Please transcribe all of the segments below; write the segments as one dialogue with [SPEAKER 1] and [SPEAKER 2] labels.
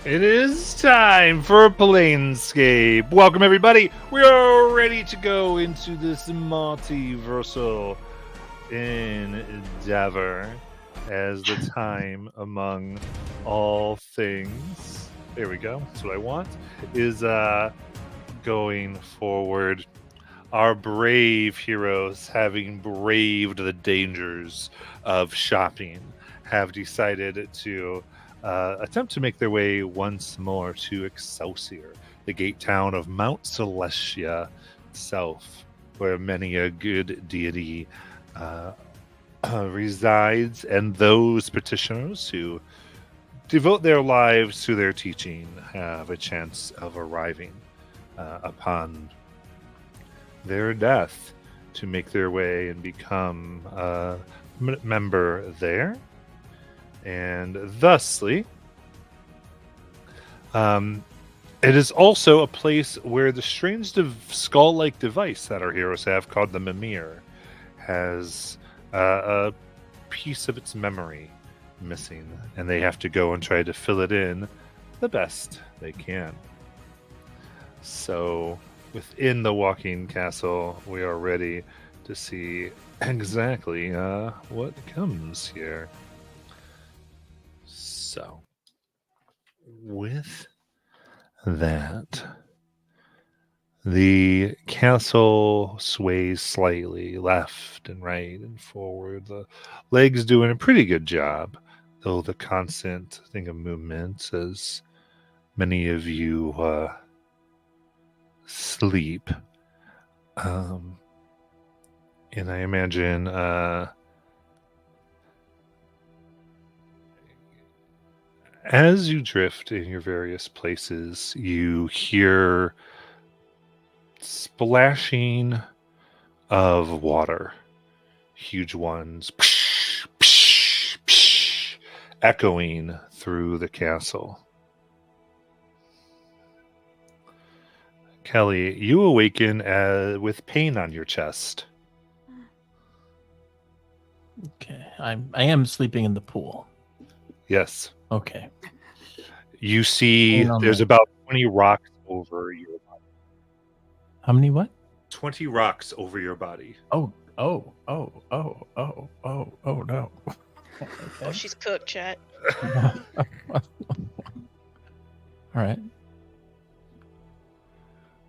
[SPEAKER 1] It is time for Planescape. Welcome, everybody. We are ready to go into this multiversal endeavor as the time among all things. There we go. That's what I want. Is going forward. Our brave heroes, having braved the dangers of shopping, have decided to attempt to make their way once more to Excelsior, the gate town of Mount Celestia itself, where many a good deity resides, and those petitioners who devote their lives to their teaching have a chance of arriving upon their death to make their way and become a member there. And thusly, it is also a place where the strange skull-like device that our heroes have, called the Mimir, has a piece of its memory missing, and they have to go and try to fill it in the best they can. So, within the walking castle, we are ready to see exactly what comes here. So, with that, the castle sways slightly left and right and forward. The legs doing a pretty good job, though the constant thing of movement, as many of you sleep. And I imagine as you drift in your various places, you hear splashing of water, huge ones, psh, psh, psh, echoing through the castle. Kelly, you awaken with pain on your chest.
[SPEAKER 2] Okay, I am sleeping in the pool.
[SPEAKER 1] Yes.
[SPEAKER 2] Okay.
[SPEAKER 1] You see there's about 20 rocks over your body.
[SPEAKER 2] How many what?
[SPEAKER 1] 20 rocks over your body.
[SPEAKER 2] Oh no. Okay.
[SPEAKER 3] Oh, she's cooked, chat.
[SPEAKER 2] All right.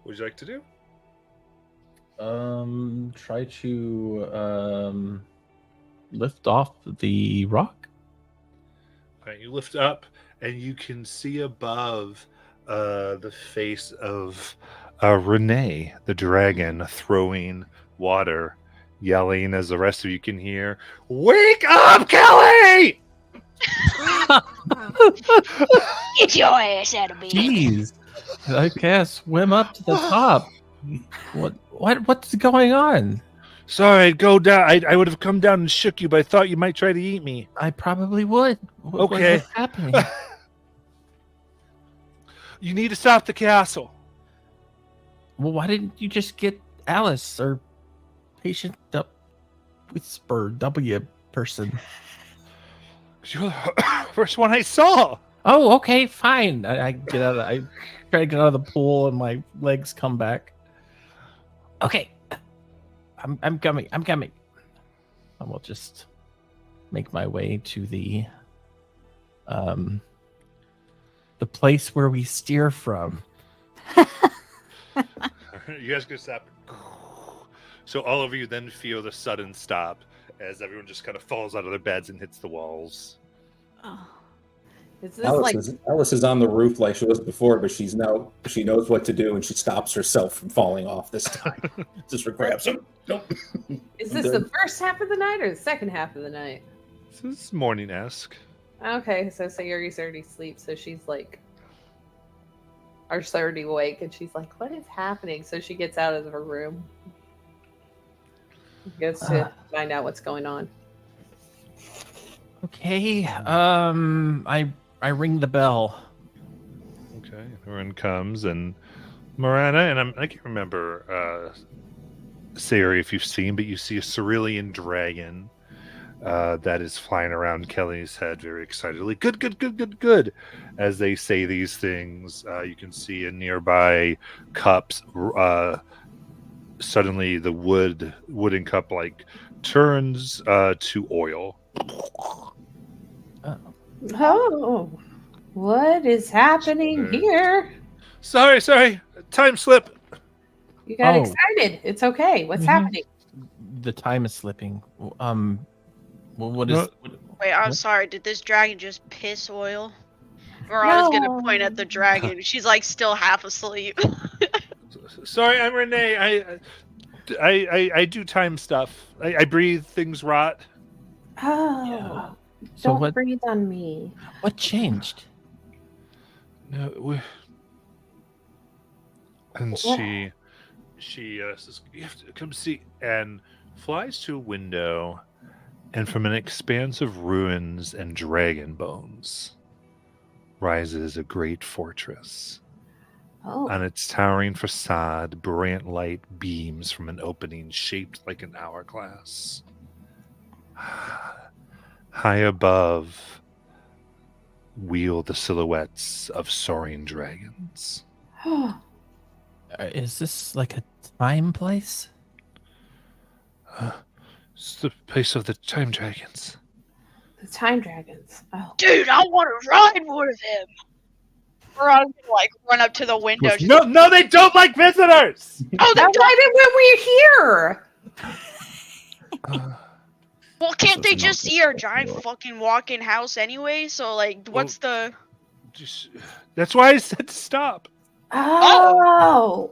[SPEAKER 1] What would you like to do?
[SPEAKER 2] Try to lift off the rock.
[SPEAKER 1] All right, you lift up, and you can see above the face of Renee, the dragon, throwing water, yelling as the rest of you can hear, "Wake up, Kelly!"
[SPEAKER 3] Get your ass out of bed.
[SPEAKER 2] Jeez. I can't swim up to the top. What's going on?
[SPEAKER 1] Sorry, I'd go down. I would have come down and shook you, but I thought you might try to eat me.
[SPEAKER 2] I probably would.
[SPEAKER 1] Okay.
[SPEAKER 2] What's happening?
[SPEAKER 1] You need to stop the castle.
[SPEAKER 2] Well, why didn't you just get Alice or Patient Whisper W person?
[SPEAKER 1] You're the first one I saw.
[SPEAKER 2] Oh, okay, fine. I get out. I try to get out of the pool, and my legs come back. Okay, I'm coming. I will just make my way to the place where we steer from.
[SPEAKER 1] You guys can stop. So all of you then feel the sudden stop as everyone just kind of falls out of their beds and hits the walls.
[SPEAKER 4] Oh. Is this
[SPEAKER 5] Alice is on the roof like she was before, but she knows what to do, and she stops herself from falling off this time. Just grabs him. Nope.
[SPEAKER 4] Is this the first half of the night or the second half of the night?
[SPEAKER 1] This is morning-esque.
[SPEAKER 4] Okay, so Sayuri's already asleep, so she's like, already awake, and she's like, what is happening? So she gets out of her room. Goes to find out what's going on.
[SPEAKER 2] Okay, I ring the bell.
[SPEAKER 1] Okay, everyone comes, and Marana, and I can't remember Sayuri if you've seen, but you see a cerulean dragon that is flying around Kelly's head very excitedly. Good, good, good, good, good. As they say these things, you can see in nearby cups. Suddenly, the wooden cup like turns to oil.
[SPEAKER 4] Oh, what is happening here?
[SPEAKER 1] Sorry, time slip.
[SPEAKER 4] You got
[SPEAKER 2] Oh.
[SPEAKER 4] excited. It's okay. What's
[SPEAKER 2] Mhm.
[SPEAKER 4] happening?
[SPEAKER 2] The time is slipping. What
[SPEAKER 1] No.
[SPEAKER 2] is?
[SPEAKER 3] Wait, I'm
[SPEAKER 2] What?
[SPEAKER 3] sorry. Did this dragon just piss oil? Mirana's gonna
[SPEAKER 4] No.
[SPEAKER 3] point at the dragon. She's like still half asleep.
[SPEAKER 1] Sorry, I'm Renee. I do time stuff. I breathe things rot.
[SPEAKER 4] Oh,
[SPEAKER 2] Yeah. So
[SPEAKER 4] don't
[SPEAKER 2] what?
[SPEAKER 4] breathe on me.
[SPEAKER 2] What changed?
[SPEAKER 1] No, and she says, "You have to come see," and flies to a window, and from an expanse of ruins and dragon bones rises a great fortress.
[SPEAKER 4] Oh,
[SPEAKER 1] On its towering facade, brilliant light beams from an opening shaped like an hourglass. High above wheel the silhouettes of soaring dragons.
[SPEAKER 2] Is this like a time place?
[SPEAKER 1] It's the place of the time dragons.
[SPEAKER 4] the time dragons. Oh,
[SPEAKER 3] Dude, I want to ride one of them. Mirana's gonna like run up to the window. She's like,
[SPEAKER 1] No, they don't like visitors.
[SPEAKER 3] oh, they
[SPEAKER 4] that's
[SPEAKER 3] don't.
[SPEAKER 4] why when we're here.
[SPEAKER 3] Well, can't they
[SPEAKER 6] This is
[SPEAKER 3] just
[SPEAKER 6] not
[SPEAKER 3] see our
[SPEAKER 6] the
[SPEAKER 3] giant
[SPEAKER 6] floor.
[SPEAKER 3] fucking walk-in house anyway? So like, what's the?
[SPEAKER 1] That's why I said to stop.
[SPEAKER 4] Oh,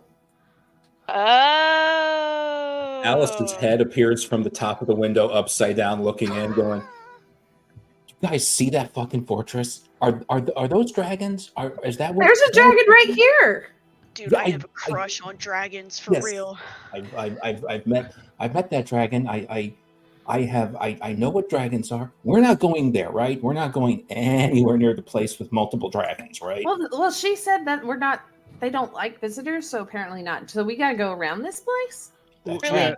[SPEAKER 3] Oh.
[SPEAKER 5] Alice's head appears from the top of the window, upside down, looking in, going, "You guys see that fucking fortress? Are those dragons? Is that what?
[SPEAKER 4] there's a dragon right here.
[SPEAKER 3] Dude,
[SPEAKER 5] Yeah,
[SPEAKER 3] I have a crush on dragons for
[SPEAKER 5] Yes.
[SPEAKER 3] real.
[SPEAKER 5] I've met that dragon. I know what dragons are. We're not going there, right? We're not going anywhere near the place with multiple dragons, right?
[SPEAKER 4] Well, she said that we're not. They don't like visitors, so apparently not. So we gotta go around this place.
[SPEAKER 5] That's
[SPEAKER 3] Really?
[SPEAKER 5] right.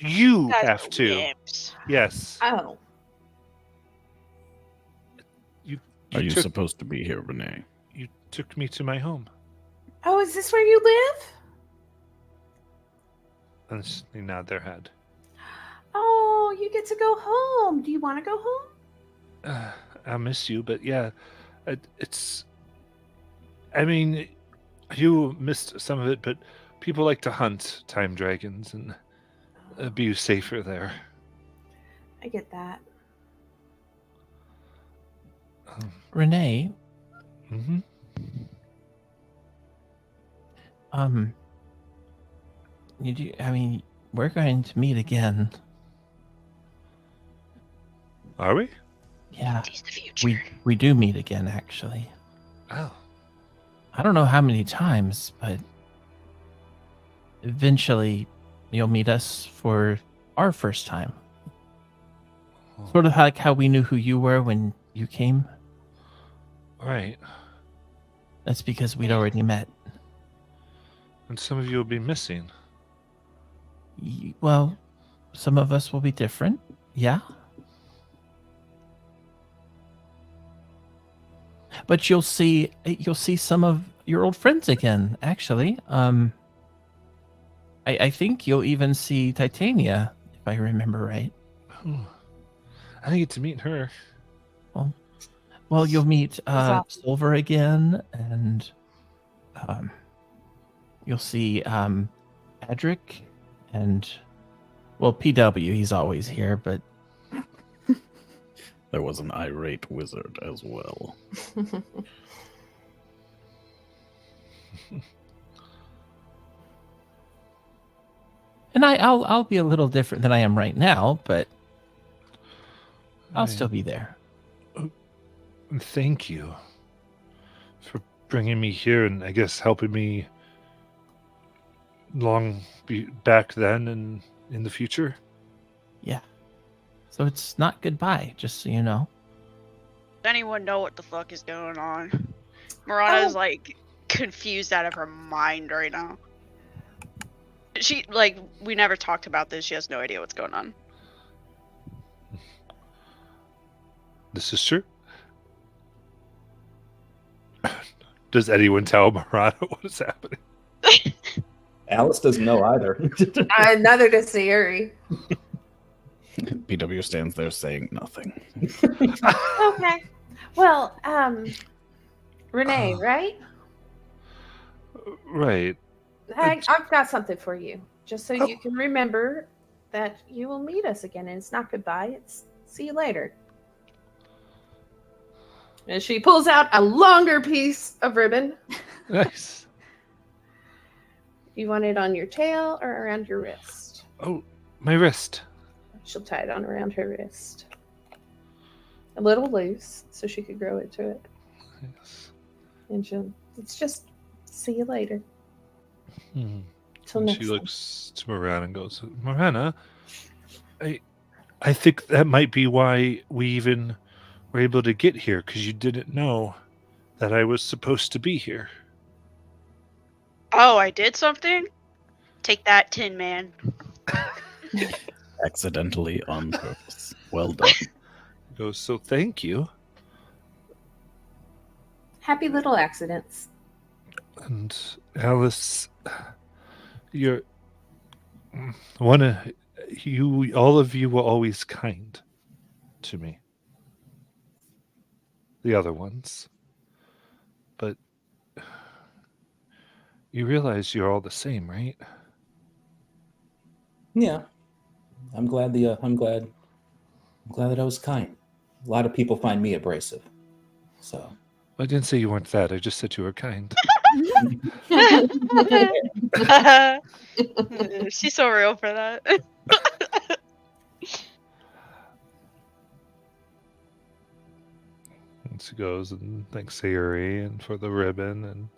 [SPEAKER 1] You
[SPEAKER 3] Guys
[SPEAKER 1] have
[SPEAKER 3] are
[SPEAKER 1] to.
[SPEAKER 3] wimps.
[SPEAKER 1] Yes.
[SPEAKER 4] Oh,
[SPEAKER 6] Are you
[SPEAKER 1] took,
[SPEAKER 6] supposed to be here, Renee?
[SPEAKER 1] you took me to my home.
[SPEAKER 4] oh, is this where you live?
[SPEAKER 1] And they nod their head.
[SPEAKER 4] Oh, you get to go home. Do you want to go home?
[SPEAKER 1] I miss you, but yeah, it's. I mean, you missed some of it, but people like to hunt time dragons and be safer there.
[SPEAKER 4] I get that.
[SPEAKER 2] Renee,
[SPEAKER 1] Mm-hmm.
[SPEAKER 2] we're going to meet again.
[SPEAKER 1] Are we?
[SPEAKER 2] Yeah,
[SPEAKER 3] He's the future.
[SPEAKER 2] we do meet again, actually.
[SPEAKER 1] Oh,
[SPEAKER 2] I don't know how many times, but eventually you'll meet us for our first time. Sort of like how we knew who you were when you came.
[SPEAKER 1] right.
[SPEAKER 2] That's because we'd already met.
[SPEAKER 1] And some of you will be missing.
[SPEAKER 2] Well, some of us will be different. Yeah. But you'll see some of your old friends again, actually. I think you'll even see Titania, if I remember right.
[SPEAKER 1] Oh, I didn't get to meet her.
[SPEAKER 2] Well, you'll meet
[SPEAKER 4] awesome.
[SPEAKER 2] Silver again, and you'll see Adric, and well, PW. He's always here, but
[SPEAKER 6] There was an irate wizard as well.
[SPEAKER 2] and I'll be a little different than I am right now, but I'll
[SPEAKER 1] Right.
[SPEAKER 2] still be there.
[SPEAKER 1] Thank you for bringing me here and I guess helping me back then and in the future.
[SPEAKER 2] Yeah. So it's not goodbye, just so you know.
[SPEAKER 3] Does anyone know what the fuck is going on? Mirana is
[SPEAKER 4] Oh.
[SPEAKER 3] like confused out of her mind right now. We never talked about this. She has no idea what's going on.
[SPEAKER 1] This is true. Does anyone tell Marana what is happening?
[SPEAKER 5] Alice doesn't know either.
[SPEAKER 4] Neither does Sayuri.
[SPEAKER 6] BW stands there saying nothing.
[SPEAKER 4] Okay. Well, Renee, right?
[SPEAKER 1] Right.
[SPEAKER 4] I've got something for you, just so you can remember that you will meet us again, and it's not goodbye; it's see you later. And she pulls out a longer piece of ribbon.
[SPEAKER 1] Nice.
[SPEAKER 4] You want it on your tail or around your wrist?
[SPEAKER 1] Oh, my wrist.
[SPEAKER 4] She'll tie it on around her wrist. A little loose, so she could grow it to it.
[SPEAKER 1] Yes.
[SPEAKER 4] And it's just see you later. Till
[SPEAKER 1] And
[SPEAKER 4] next
[SPEAKER 1] she
[SPEAKER 4] time.
[SPEAKER 1] looks to Marana and goes, Marana, I think that might be why we even were able to get here, because you didn't know that I was supposed to be here.
[SPEAKER 3] Oh, I did something? Take that, Tin Man.
[SPEAKER 6] Accidentally on purpose. Well done.
[SPEAKER 1] He goes, so thank you.
[SPEAKER 4] Happy little accidents.
[SPEAKER 1] And Alice, you're one of you. All of you were always kind to me. The other ones, but you realize you're all the same, right?
[SPEAKER 5] Yeah, I'm glad that I was kind. A lot of people find me abrasive, so.
[SPEAKER 1] I didn't say you weren't that. I just said you were kind.
[SPEAKER 3] She's so real for that.
[SPEAKER 1] And she goes and thanks Sayuri and for the ribbon, and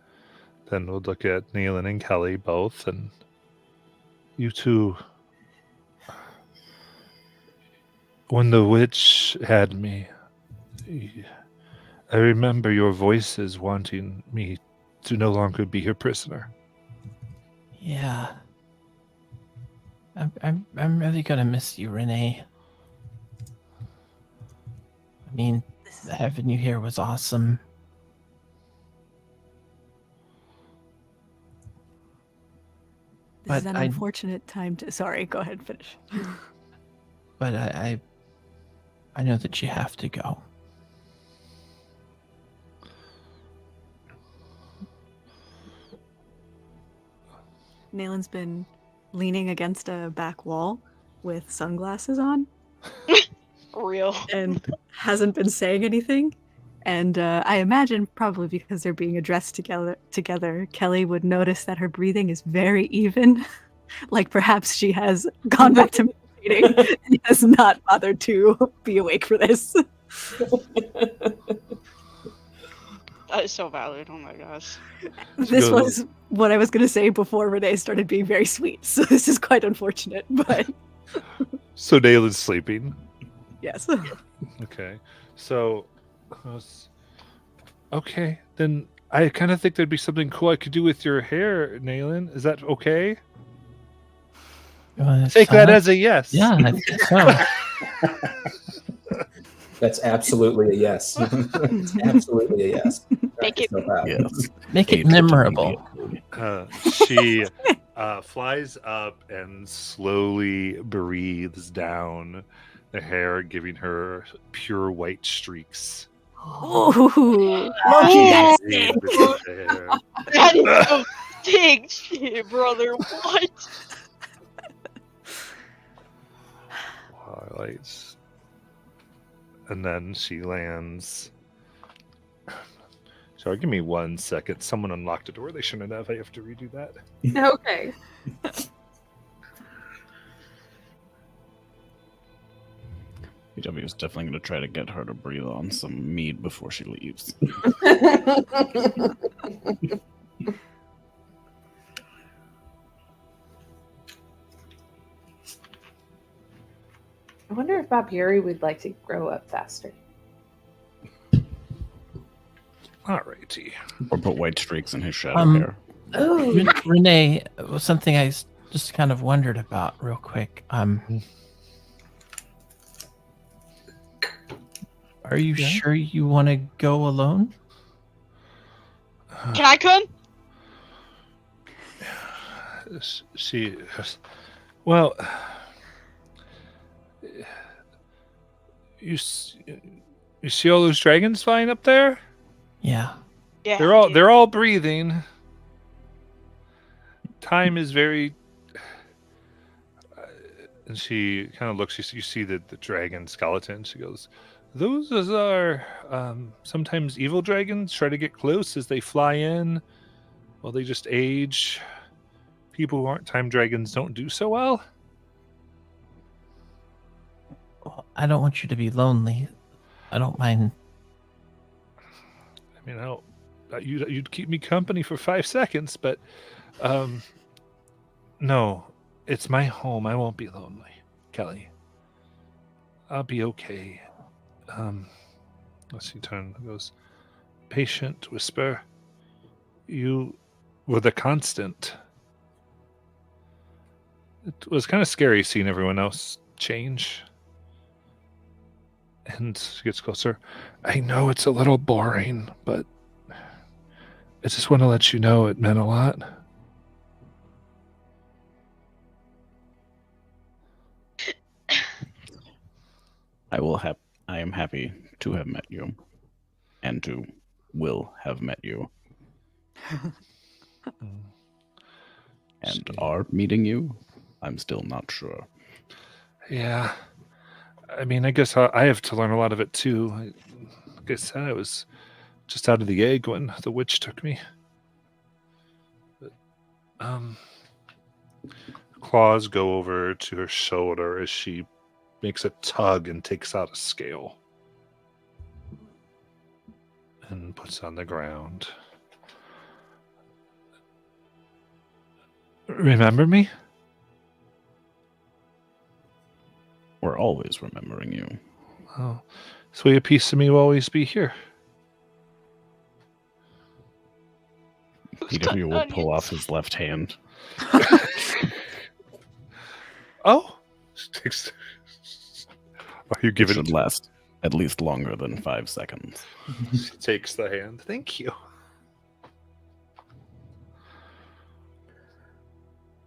[SPEAKER 1] then we'll look at Nealon and Kelly both, and you two. When the witch had me, I remember your voices wanting me to no longer be your prisoner.
[SPEAKER 2] Yeah. I'm really gonna miss you, Renee. I mean, having you here was awesome.
[SPEAKER 7] This is an unfortunate time to. Sorry, go ahead, finish.
[SPEAKER 2] But I know that you have to go.
[SPEAKER 7] Nalen's been leaning against a back wall with sunglasses on.
[SPEAKER 3] Real.
[SPEAKER 7] And hasn't been saying anything. And I imagine probably because they're being addressed together, Kelly would notice that her breathing is very even. Like perhaps she has gone back to meditating and has not bothered to be awake for this.
[SPEAKER 3] That is so valid. Oh my gosh.
[SPEAKER 7] This was what I was going to say before Renee started being very sweet. So this is quite unfortunate, but...
[SPEAKER 1] So Nalen's sleeping?
[SPEAKER 7] Yes.
[SPEAKER 1] Okay. So... okay, then I kind of think there'd be something cool I could do with your hair, Nalan. Is that okay? Take that as a yes.
[SPEAKER 2] Yeah, I think so.
[SPEAKER 5] That's absolutely a yes. It's absolutely a yes.
[SPEAKER 3] Make it,
[SPEAKER 6] Yes.
[SPEAKER 2] Make it memorable.
[SPEAKER 1] She flies up and slowly breathes down the hair, giving her pure white streaks.
[SPEAKER 7] Ooh,
[SPEAKER 3] Oh,
[SPEAKER 7] Loki,
[SPEAKER 3] that is some big shit, brother. What?
[SPEAKER 1] Highlights. And then she lands. Sorry, give me 1 second. Someone unlocked a door they shouldn't have. I have to redo that.
[SPEAKER 4] Okay.
[SPEAKER 6] BW is definitely going to try to get her to breathe on some mead before she leaves.
[SPEAKER 4] I wonder if Bob Yuri would like to grow up faster.
[SPEAKER 1] Alrighty.
[SPEAKER 6] Or put white streaks in his shadow hair.
[SPEAKER 4] Oh,
[SPEAKER 2] Renee, was something I just kind of wondered about real quick. Are you
[SPEAKER 1] Yeah?
[SPEAKER 2] sure you want to go alone?
[SPEAKER 3] Can I come?
[SPEAKER 1] She, well, you you see all those dragons flying up there?
[SPEAKER 2] Yeah.
[SPEAKER 3] Yeah.
[SPEAKER 1] They're all breathing. Time is very. And she kind of looks. You see the dragon skeleton. She goes, "Those are sometimes evil dragons. Try to get close as they fly in. Well, they just age. People who aren't time dragons don't do so well."
[SPEAKER 2] Well, I don't want you to be lonely. I don't mind.
[SPEAKER 1] I mean, you'd keep me company for 5 seconds, but no, it's my home. I won't be lonely, Kelly. I'll be okay. Let's see. Turn goes. Patient whisper. You were the constant. It was kind of scary seeing everyone else change. And she gets closer. I know it's a little boring, but I just want to let you know it meant a lot.
[SPEAKER 6] I am happy to have met you, and will have met you, and are meeting you. I'm still not sure.
[SPEAKER 1] Yeah. I mean, I guess I have to learn a lot of it too. Like I said, I was just out of the egg when the witch took me. But, claws go over to her shoulder as she makes a tug and takes out a scale and puts on the ground. Remember me?
[SPEAKER 6] We're always remembering you.
[SPEAKER 1] Oh, so a piece of me will always be here.
[SPEAKER 6] PW will pull off his left hand.
[SPEAKER 1] Oh, are you
[SPEAKER 6] It
[SPEAKER 1] giving
[SPEAKER 6] should last at least longer than 5 seconds.
[SPEAKER 1] She takes the hand. Thank you.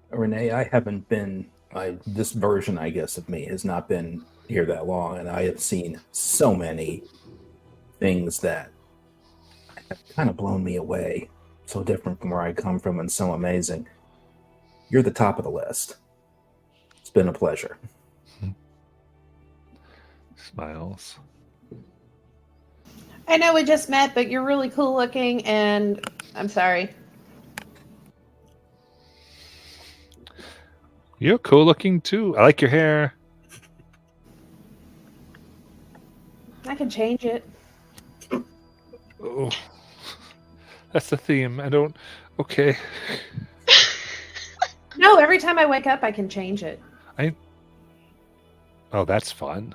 [SPEAKER 5] Renee, I haven't been. This version, I guess, of me has not been here that long, and I have seen so many things that have kind of blown me away. So different from where I come from, and so amazing. You're the top of the list. It's been a pleasure.
[SPEAKER 1] Smiles.
[SPEAKER 4] I know we just met, but you're really cool looking, and I'm sorry.
[SPEAKER 1] You're cool looking too. I like your hair.
[SPEAKER 4] I can change it.
[SPEAKER 1] Oh, that's the theme. I don't. Okay.
[SPEAKER 4] No, every time I wake up, I can change it.
[SPEAKER 1] Oh, that's fun.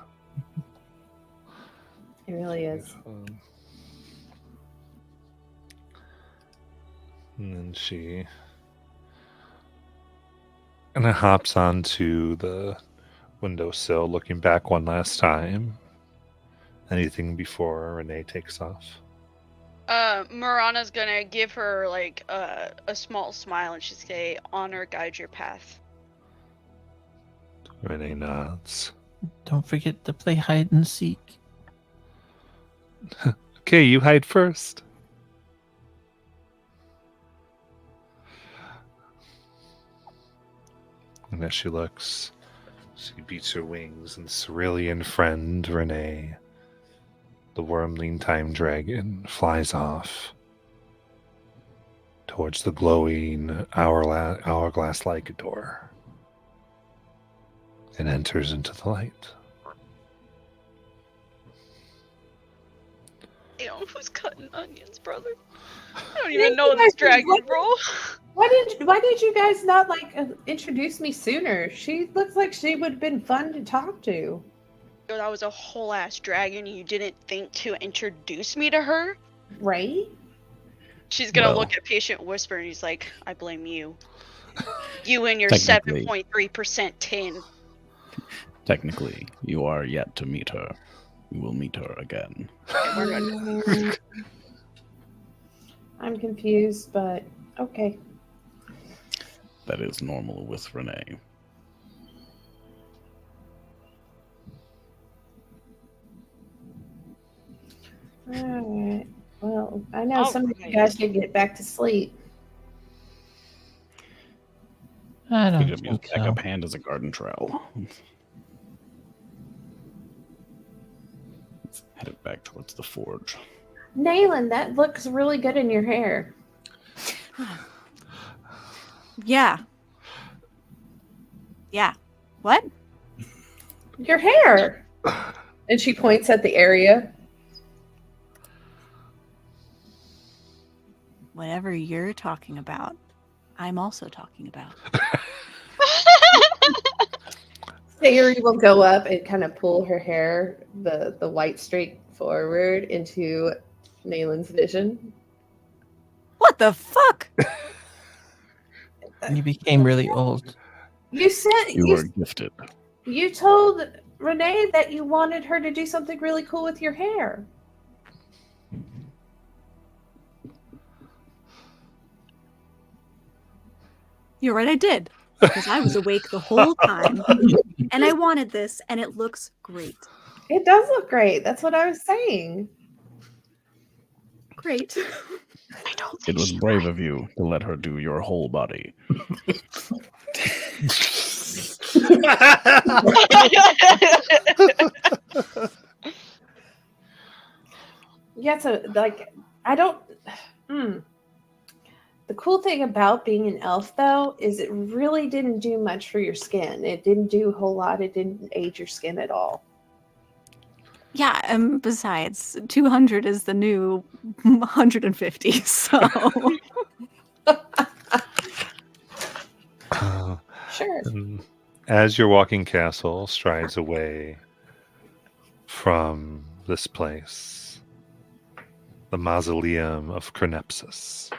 [SPEAKER 4] It really is.
[SPEAKER 1] And then she kind of hops onto the windowsill, looking back one last time. Anything before Renee takes off?
[SPEAKER 3] Marana's gonna give her like a small smile and she'll say, "Honor guide your path."
[SPEAKER 1] Renee nods.
[SPEAKER 2] Don't forget to play hide and seek.
[SPEAKER 1] Okay, you hide first. And as she looks, she beats her wings, and Cerulean friend Renee, the wormling time dragon, flies off towards the glowing hourglass-like door and enters into the light.
[SPEAKER 3] Damn, who's cutting onions, brother? I don't even know this dragon, bro.
[SPEAKER 4] Why did you guys not introduce me sooner? She looks like she would have been fun to talk to.
[SPEAKER 3] Yo, that was a whole ass dragon. You didn't think to introduce me to her?
[SPEAKER 4] Right?
[SPEAKER 3] She's gonna
[SPEAKER 6] Well.
[SPEAKER 3] look at Patient Whisper and he's like, "I blame you. You and your
[SPEAKER 6] Technically.
[SPEAKER 3] 7.3% tin."
[SPEAKER 6] Technically, you are yet to meet her. You will meet her again.
[SPEAKER 4] I'm confused, but okay.
[SPEAKER 6] That is normal with Renee.
[SPEAKER 4] Alright. Well, I know some of you
[SPEAKER 3] Alright.
[SPEAKER 4] guys should get back to sleep.
[SPEAKER 2] I don't
[SPEAKER 6] BW's
[SPEAKER 2] think so.
[SPEAKER 6] backup hand is a garden trowel. Let's head it back towards the forge.
[SPEAKER 4] Nayland, that looks really good in your hair.
[SPEAKER 7] Yeah. Yeah. What?
[SPEAKER 4] Your hair! And she points at the area.
[SPEAKER 7] Whatever you're talking about, I'm also talking about.
[SPEAKER 4] Sayuri will go up and kind of pull her hair, the white streak forward into Nayland's vision.
[SPEAKER 7] What the fuck?
[SPEAKER 2] You became really old.
[SPEAKER 4] You said
[SPEAKER 6] You were gifted.
[SPEAKER 4] you told Renee that you wanted her to do something really cool with your hair.
[SPEAKER 7] You're right, I did. Because I was awake the whole time. And I wanted this, and it looks great.
[SPEAKER 4] It does look great. That's what I was saying.
[SPEAKER 7] Great.
[SPEAKER 3] I don't
[SPEAKER 6] It
[SPEAKER 3] think
[SPEAKER 6] was
[SPEAKER 3] she
[SPEAKER 6] brave
[SPEAKER 3] might.
[SPEAKER 6] of you to let her do your whole body.
[SPEAKER 4] Yeah, so like I don't. The cool thing about being an elf, though, is it really didn't do much for your skin. It didn't do a whole lot. It didn't age your skin at all.
[SPEAKER 7] Yeah, and besides, 200 is the new 150, so...
[SPEAKER 4] Sure.
[SPEAKER 1] And as your walking castle strides away from this place, the mausoleum of Cronepsis,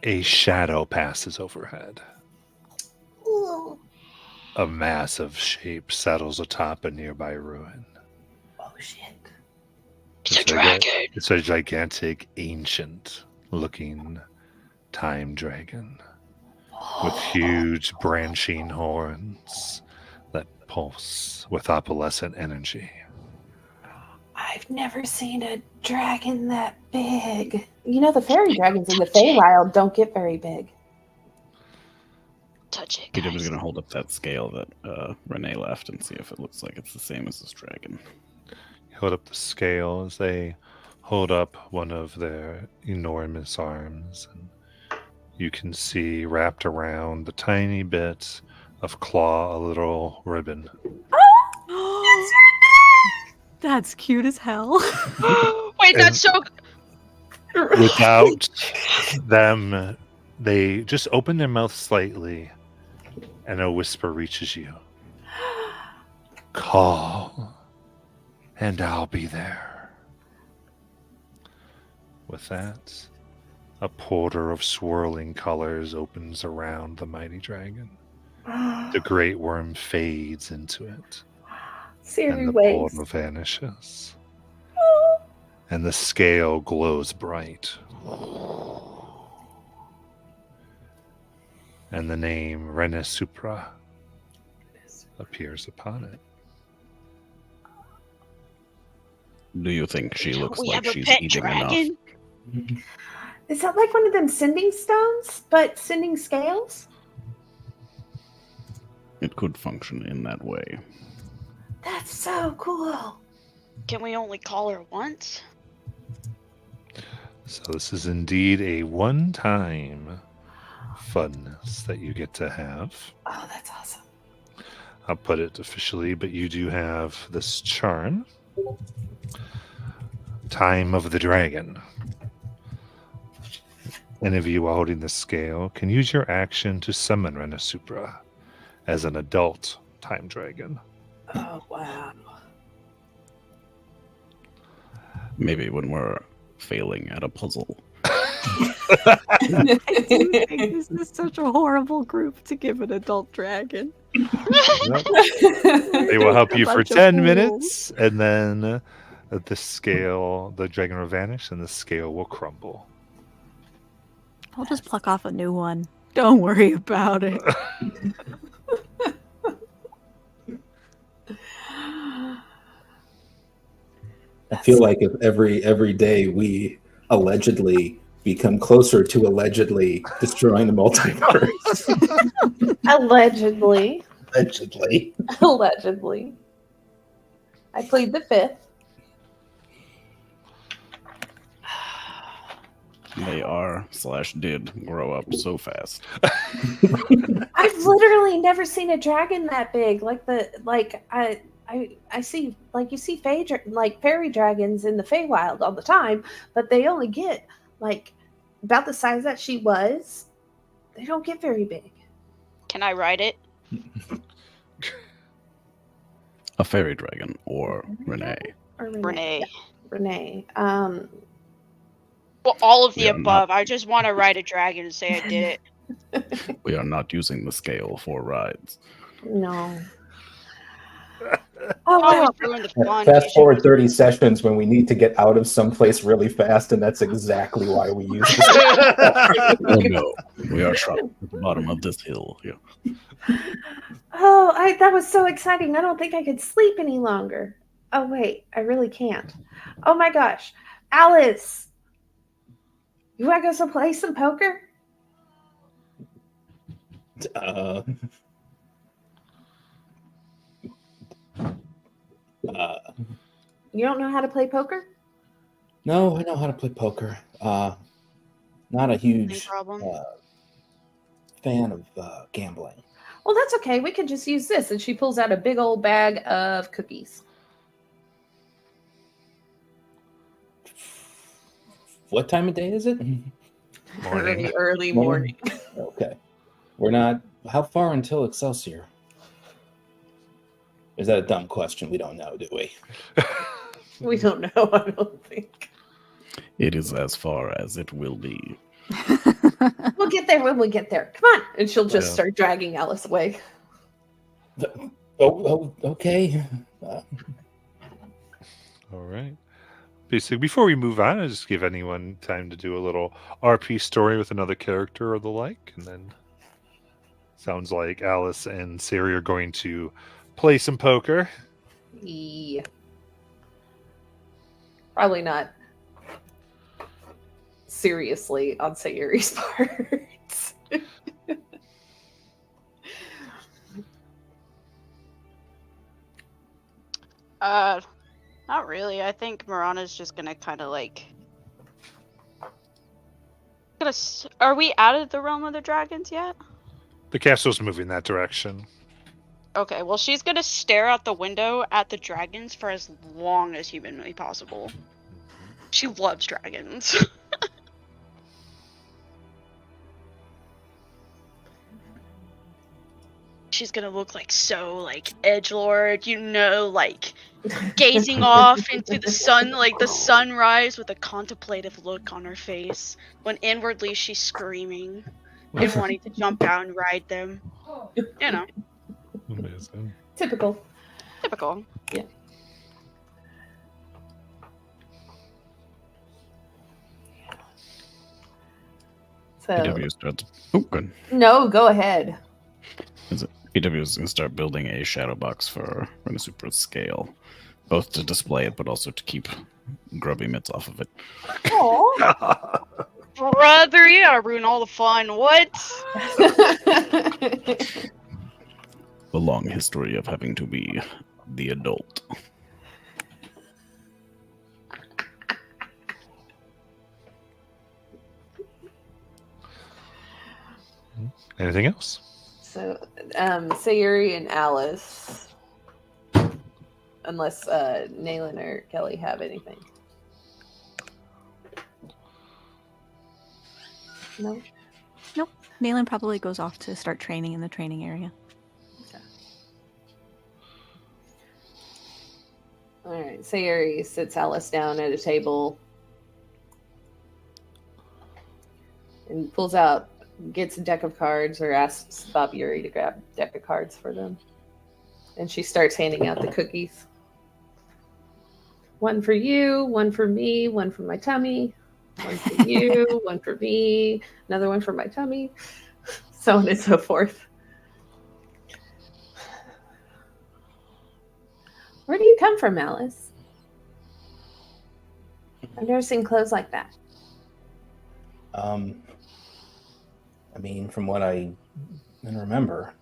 [SPEAKER 1] a shadow passes overhead.
[SPEAKER 4] Ooh.
[SPEAKER 1] A massive shape settles atop a nearby ruin.
[SPEAKER 4] Oh shit!
[SPEAKER 3] It's a dragon.
[SPEAKER 1] It's a gigantic, ancient-looking time dragon with huge branching horns that pulse with opalescent energy.
[SPEAKER 4] I've never seen a dragon that big. You know, the fairy dragons in the Feywild don't get very big.
[SPEAKER 3] Touch it,
[SPEAKER 6] Peter was
[SPEAKER 3] guys.
[SPEAKER 6] going to hold up that scale that Renee left and see if it looks like it's the same as this dragon.
[SPEAKER 1] Hold up the scale as they hold up one of their enormous arms, and you can see wrapped around the tiny bit of claw a little ribbon.
[SPEAKER 7] That's cute as hell.
[SPEAKER 3] Wait, that's so.
[SPEAKER 1] Without them, they just open their mouth slightly, and a whisper reaches you. Call, and I'll be there. With that, a portal of swirling colors opens around the mighty dragon. The great worm fades into it,
[SPEAKER 4] Siri
[SPEAKER 1] and the
[SPEAKER 4] waves.
[SPEAKER 1] portal vanishes. And the scale glows bright. And the name Renesupra appears upon it.
[SPEAKER 6] Do you think she looks
[SPEAKER 3] we
[SPEAKER 6] like
[SPEAKER 3] have a
[SPEAKER 6] she's
[SPEAKER 3] pet
[SPEAKER 6] eating
[SPEAKER 3] dragon?
[SPEAKER 6] enough?
[SPEAKER 4] Is that like one of them sending stones, but sending scales?
[SPEAKER 6] It could function in that way.
[SPEAKER 4] That's so cool.
[SPEAKER 3] Can we only call her once?
[SPEAKER 1] So this is indeed a one-time funness that you get to have.
[SPEAKER 4] Oh, that's awesome.
[SPEAKER 1] I'll put it officially, but you do have this charm. Time of the Dragon. Any of you while holding the scale can use your action to summon Renesupra as an adult time dragon.
[SPEAKER 4] Oh, wow.
[SPEAKER 6] Maybe when we're failing at a puzzle.
[SPEAKER 7] I do think this is such a horrible group to give an adult dragon.
[SPEAKER 1] Yep. They will help
[SPEAKER 7] A
[SPEAKER 1] you for
[SPEAKER 7] bunch of
[SPEAKER 1] 10
[SPEAKER 7] fools.
[SPEAKER 1] minutes, and then the dragon will vanish, and the scale will crumble.
[SPEAKER 7] I'll just pluck off a new one. Don't worry about it.
[SPEAKER 5] I feel like if every day we allegedly become closer to allegedly destroying the multiverse.
[SPEAKER 4] Allegedly.
[SPEAKER 5] Allegedly.
[SPEAKER 4] Allegedly. I plead the fifth.
[SPEAKER 6] They are/did grow up so fast.
[SPEAKER 4] I've literally never seen a dragon that big. I see, like, you see fairy dragons in the Feywild all the time, but they only get like about the size that she was. They don't get very big.
[SPEAKER 3] Can I ride it?
[SPEAKER 6] A fairy dragon or Renee.
[SPEAKER 4] Or
[SPEAKER 3] Renee.
[SPEAKER 4] Renee.
[SPEAKER 3] Well, all of the
[SPEAKER 6] We are
[SPEAKER 3] above. I just want to ride a dragon and say I did it.
[SPEAKER 6] We are not using the scale for rides.
[SPEAKER 4] No.
[SPEAKER 3] Oh,
[SPEAKER 4] wow.
[SPEAKER 3] ruined the fun.
[SPEAKER 5] Fast forward 30 sessions when we need to get out of someplace really fast, and that's exactly why we use this.
[SPEAKER 6] Oh no, we are trapped at the bottom of this hill. Yeah.
[SPEAKER 4] Oh, that was so exciting. I don't think I could sleep any longer. Oh wait, I really can't. Oh my gosh, Alice, you want to go play some poker? You don't know how to play poker?
[SPEAKER 5] No, I know how to play poker. Not a
[SPEAKER 3] No
[SPEAKER 5] huge
[SPEAKER 3] problem.
[SPEAKER 5] fan of gambling.
[SPEAKER 4] Well, that's okay. We could just use this. And she pulls out a big old bag of cookies.
[SPEAKER 5] What time of day is it?
[SPEAKER 1] Morning.
[SPEAKER 4] Early morning.
[SPEAKER 5] Okay. We're not. How far until Excelsior? Is that a dumb question? We don't know, do we?
[SPEAKER 4] We don't know, I don't think.
[SPEAKER 6] It is as far as it will be.
[SPEAKER 4] We'll get there when we get there. Come on. And she'll just
[SPEAKER 1] Yeah.
[SPEAKER 4] start dragging Alice away.
[SPEAKER 5] Okay.
[SPEAKER 1] All right. Basically, before we move on, I just give anyone time to do a little RP story with another character or the like, and then sounds like Alice and Sari are going to play some poker.
[SPEAKER 4] Yeah. Probably not seriously on Sayuri's part.
[SPEAKER 3] Not really. I think Marana's just gonna kind of like. Are we out of the realm of the dragons yet?
[SPEAKER 1] The castle's moving that direction.
[SPEAKER 3] Okay, well, she's gonna stare out the window at the dragons for as long as humanly possible. She loves dragons. She's gonna look like so like edgelord, like gazing off into the sun, like the sunrise, with a contemplative look on her face, when inwardly she's screaming and wanting to jump out and ride them. You know,
[SPEAKER 1] Amazing.
[SPEAKER 4] Typical.
[SPEAKER 3] typical.
[SPEAKER 4] So
[SPEAKER 6] PW starts. Oh, good.
[SPEAKER 4] no, go ahead.
[SPEAKER 6] PW is going to start building a shadow box for Super scale, both to display it, but also to keep grubby mitts off of it.
[SPEAKER 4] Aw.
[SPEAKER 3] Brother, you gotta ruin all the fun. What?
[SPEAKER 6] The long history of having to be the adult.
[SPEAKER 1] Anything else?
[SPEAKER 4] So, Sayuri and Alice, unless Naylan or Kelly have anything. No?
[SPEAKER 7] Nope. Naylan probably goes off to start training in the training area.
[SPEAKER 4] Okay. All right. Sayuri sits Alice down at a table and pulls out gets a deck of cards or asks Bob Yuri to grab a deck of cards for them. And she starts handing out the cookies. One for you, one for me, one for my tummy, one for you, one for me, another one for my tummy, so on and so forth. Where do you come from, Alice? I've never seen clothes like that.
[SPEAKER 5] I mean, from what I can remember,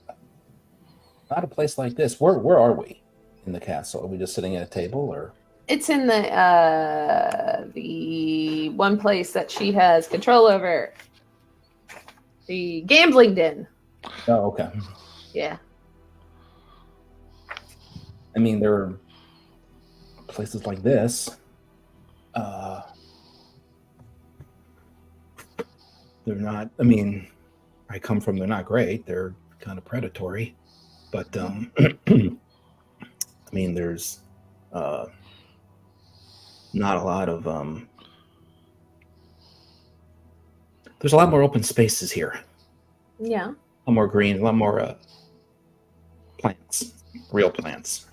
[SPEAKER 5] not a place like this. Where are we in the castle? Are we just sitting at a table, or?
[SPEAKER 4] It's in the one place that she has control over. The gambling den.
[SPEAKER 5] Oh, okay.
[SPEAKER 4] Yeah.
[SPEAKER 5] I mean, there are places like this. They're not. I mean, I come from. They're not great. They're kind of predatory, but I mean, there's not a lot of. There's a lot more open spaces here.
[SPEAKER 4] Yeah.
[SPEAKER 5] A lot more green. A lot more plants. Real plants.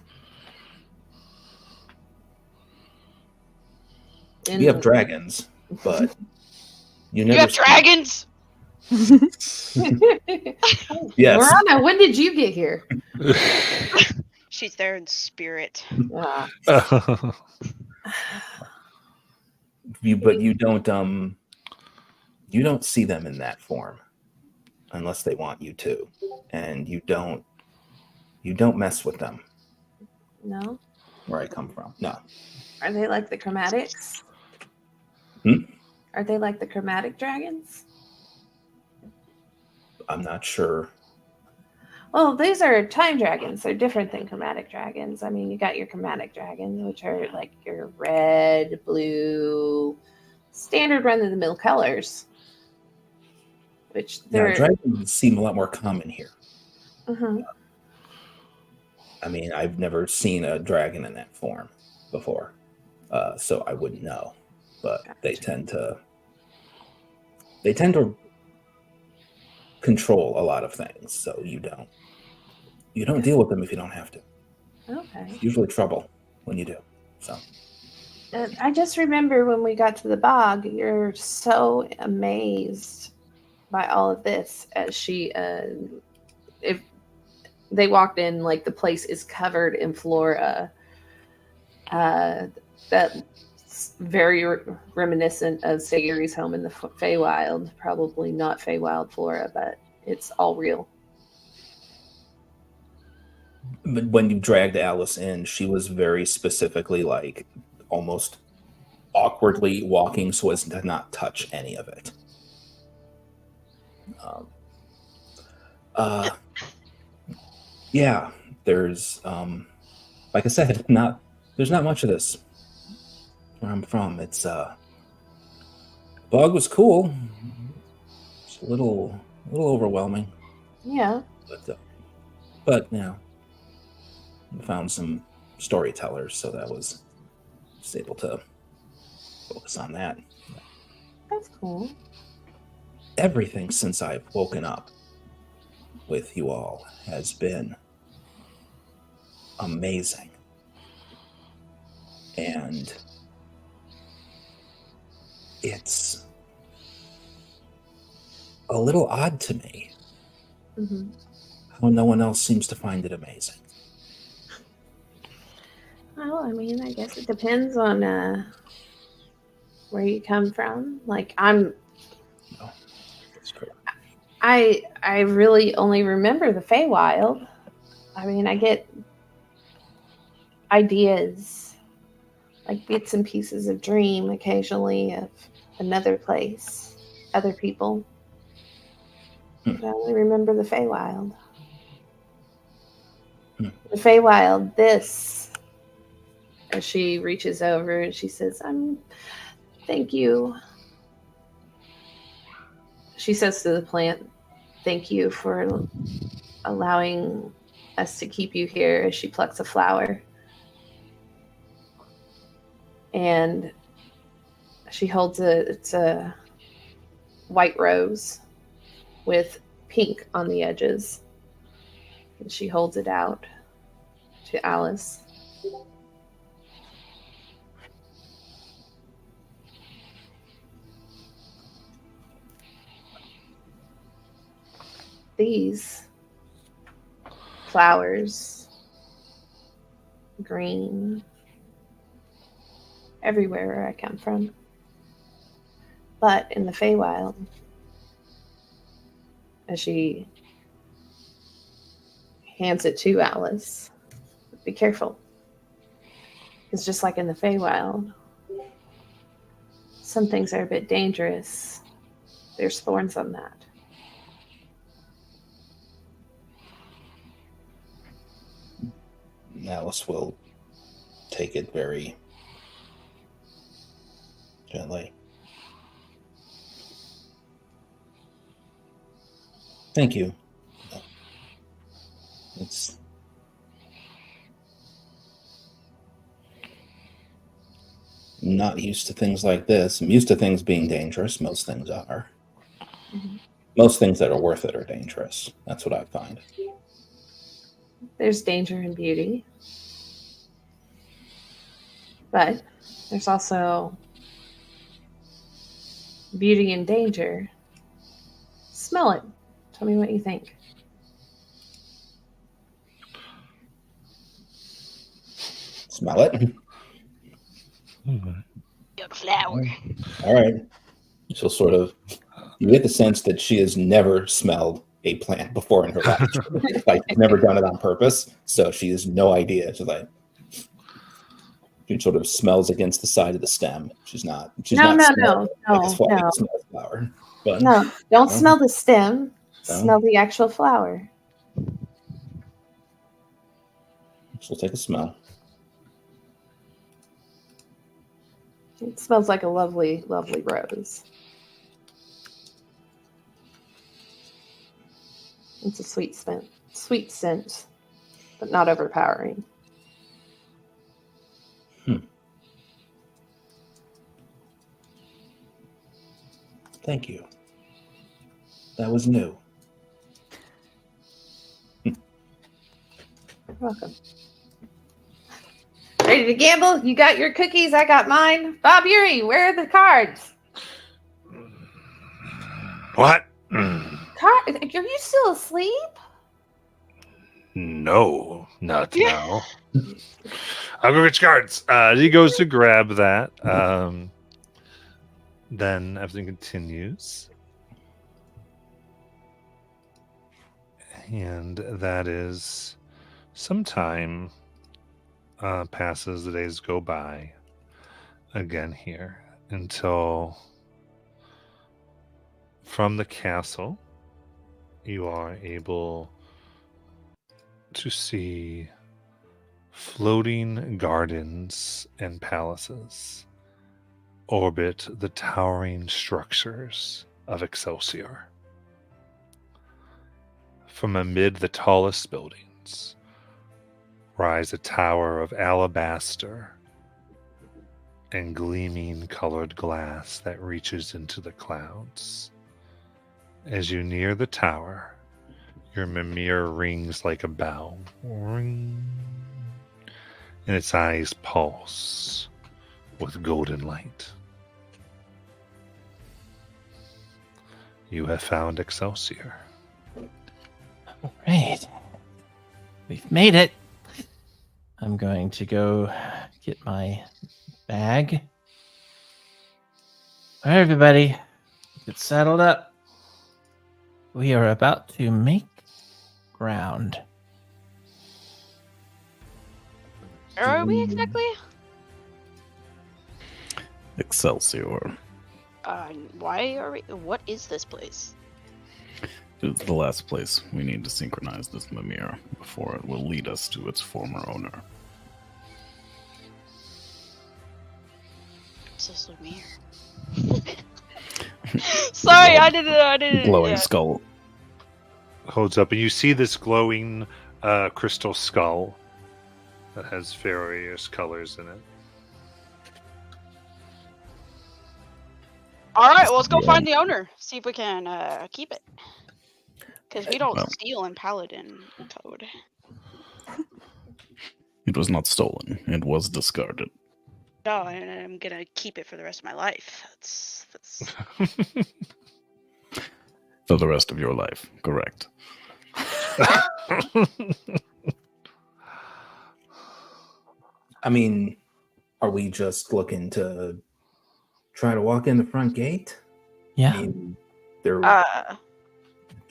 [SPEAKER 5] We have dragons, but you never.
[SPEAKER 3] You have dragons?
[SPEAKER 5] Yes.
[SPEAKER 4] Marana, when did you get here?
[SPEAKER 3] She's there in spirit.
[SPEAKER 4] Ah.
[SPEAKER 5] But you don't see them in that form unless they want you to, and you don't mess with them.
[SPEAKER 4] No.
[SPEAKER 5] Where I come from, no.
[SPEAKER 4] Are they like the chromatics? Are they like the chromatic dragons?
[SPEAKER 5] I'm not sure.
[SPEAKER 4] Well, these are time dragons. They're different than chromatic dragons. I mean, you got your chromatic dragons, which are like your red, blue, standard run-of-the-mill colors. Which they're...
[SPEAKER 5] dragons seem a lot more common here.
[SPEAKER 4] Uh-huh.
[SPEAKER 5] I mean, I've never seen a dragon in that form before, so I wouldn't know. But
[SPEAKER 4] Gotcha.
[SPEAKER 5] they tend to control a lot of things, so you don't deal with them if you don't have to.
[SPEAKER 4] Okay.
[SPEAKER 5] It's usually trouble when you do. So
[SPEAKER 4] I just remember when we got to the bog, you're so amazed by all of this as she if they walked in, like the place is covered in flora that's very reminiscent of Sayuri's home in the Feywild. Probably not Feywild flora, but it's all real.
[SPEAKER 5] But when you dragged Alice in, she was very specifically like almost awkwardly walking so as to not touch any of it. Yeah, there's like I said, there's not much of this where I'm from. It's bog was cool. It's a little overwhelming.
[SPEAKER 4] Yeah.
[SPEAKER 5] But you know, we found some storytellers, so that was just able to focus on that.
[SPEAKER 4] That's cool.
[SPEAKER 5] Everything since I've woken up with you all has been amazing. And it's a little odd to me how no one else seems to find it amazing.
[SPEAKER 4] Well, I mean, I guess it depends on where you come from. Like,
[SPEAKER 5] No, that's correct.
[SPEAKER 4] I really only remember the Feywild. I mean, I get ideas, like bits and pieces of dream occasionally of another place, other people. But I only remember the Feywild. The Feywild, this, as she reaches over and she says, thank you. She says to the plant, thank you for allowing us to keep you here, as she plucks a flower. And she holds it's a white rose. with pink on the edges. And she holds it out to Alice. These flowers, green, everywhere where I come from. But in the Feywild, as she hands it to Alice, be careful. It's just like in the Feywild. Some things are a bit dangerous. There's thorns on that.
[SPEAKER 5] Alice will take it very gently. Thank you. It's I'm not used to things like this. I'm used to things being dangerous. Most things are.
[SPEAKER 4] Mm-hmm.
[SPEAKER 5] Most things that are worth it are dangerous. That's what I find.
[SPEAKER 4] There's danger in beauty. But there's also beauty and danger. Smell it. Tell me what you think.
[SPEAKER 5] Smell it.
[SPEAKER 3] Got a flower.
[SPEAKER 5] All right. She'll sort of, you get the sense that she has never smelled a plant before in her life. Like, never done it on purpose. So she has no idea. She's like, she sort of smells against the side of the stem. She's not
[SPEAKER 4] No.
[SPEAKER 5] smelling like it's flower. It smells flower. But
[SPEAKER 4] No, don't smell the stem.
[SPEAKER 5] No.
[SPEAKER 4] Smell the actual flower.
[SPEAKER 5] she'll take a smell.
[SPEAKER 4] It smells like a lovely, lovely rose. It's a sweet scent, but not overpowering.
[SPEAKER 5] Thank you. That was new.
[SPEAKER 4] You're welcome. Ready to gamble? You got your cookies, I got mine. Bob Yuri, where are the cards?
[SPEAKER 1] What?
[SPEAKER 4] Are you still asleep?
[SPEAKER 1] No, not now. I'll go get your cards. He goes to grab that. Then everything continues. And that is some time passes, the days go by again here until from the castle you are able to see floating gardens and palaces orbit the towering structures of Excelsior. From amid the tallest buildings rise a tower of alabaster and gleaming colored glass that reaches into the clouds. As you near the tower, your mimir rings like a bell, ring, and its eyes pulse with golden light. You have found Excelsior.
[SPEAKER 2] All right. We've made it. I'm going to go get my bag. All right, everybody. Get saddled up. We are about to make ground.
[SPEAKER 3] Where are we exactly?
[SPEAKER 6] Excelsior.
[SPEAKER 3] Why are we? What is this place?
[SPEAKER 6] It's the last place we need to synchronize this Mimir before it will lead us to its former owner.
[SPEAKER 3] It's this Mimir. Sorry, I didn't.
[SPEAKER 6] Glowing
[SPEAKER 3] Yeah.
[SPEAKER 6] skull.
[SPEAKER 1] Holds up, and you see this glowing crystal skull that has various colors in it.
[SPEAKER 3] All right, well, let's go find the owner. See if we can keep it. Because we don't
[SPEAKER 6] Well.
[SPEAKER 3] steal in Paladin code.
[SPEAKER 6] It was not stolen. It was discarded.
[SPEAKER 3] No, and I'm gonna keep it for the rest of my life. That's
[SPEAKER 6] For the rest of your life. Correct.
[SPEAKER 5] I mean, are we just looking to try to walk in the front gate?
[SPEAKER 2] Yeah.
[SPEAKER 5] I mean, there.
[SPEAKER 3] uh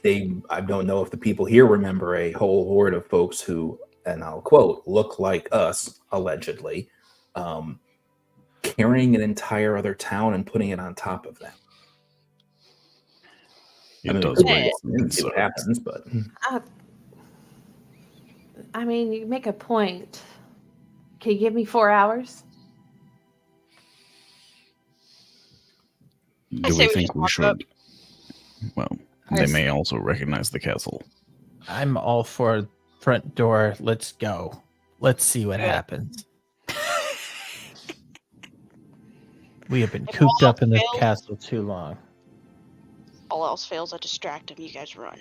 [SPEAKER 5] I don't know if the people here remember a whole horde of folks who, and I'll quote, look like us, allegedly, carrying an entire other town and putting it on top of them.
[SPEAKER 6] It
[SPEAKER 5] we
[SPEAKER 6] does
[SPEAKER 5] could
[SPEAKER 6] raise
[SPEAKER 5] walk in and see what
[SPEAKER 6] concerns.
[SPEAKER 5] happens, but
[SPEAKER 4] I mean, you make a point. Can you give me 4 hours?
[SPEAKER 6] Do
[SPEAKER 3] say
[SPEAKER 6] we
[SPEAKER 3] we
[SPEAKER 6] think
[SPEAKER 3] just
[SPEAKER 6] we
[SPEAKER 3] walk up.
[SPEAKER 6] should? Well,
[SPEAKER 2] I
[SPEAKER 6] they
[SPEAKER 2] s-
[SPEAKER 6] may also recognize the castle.
[SPEAKER 2] I'm all for front door. Let's go. Let's see what
[SPEAKER 3] Yeah.
[SPEAKER 2] happens. We have been
[SPEAKER 3] If
[SPEAKER 2] cooped
[SPEAKER 3] all
[SPEAKER 2] up in this
[SPEAKER 3] fails-
[SPEAKER 2] castle too long.
[SPEAKER 3] all else fails, I distract them. You guys run.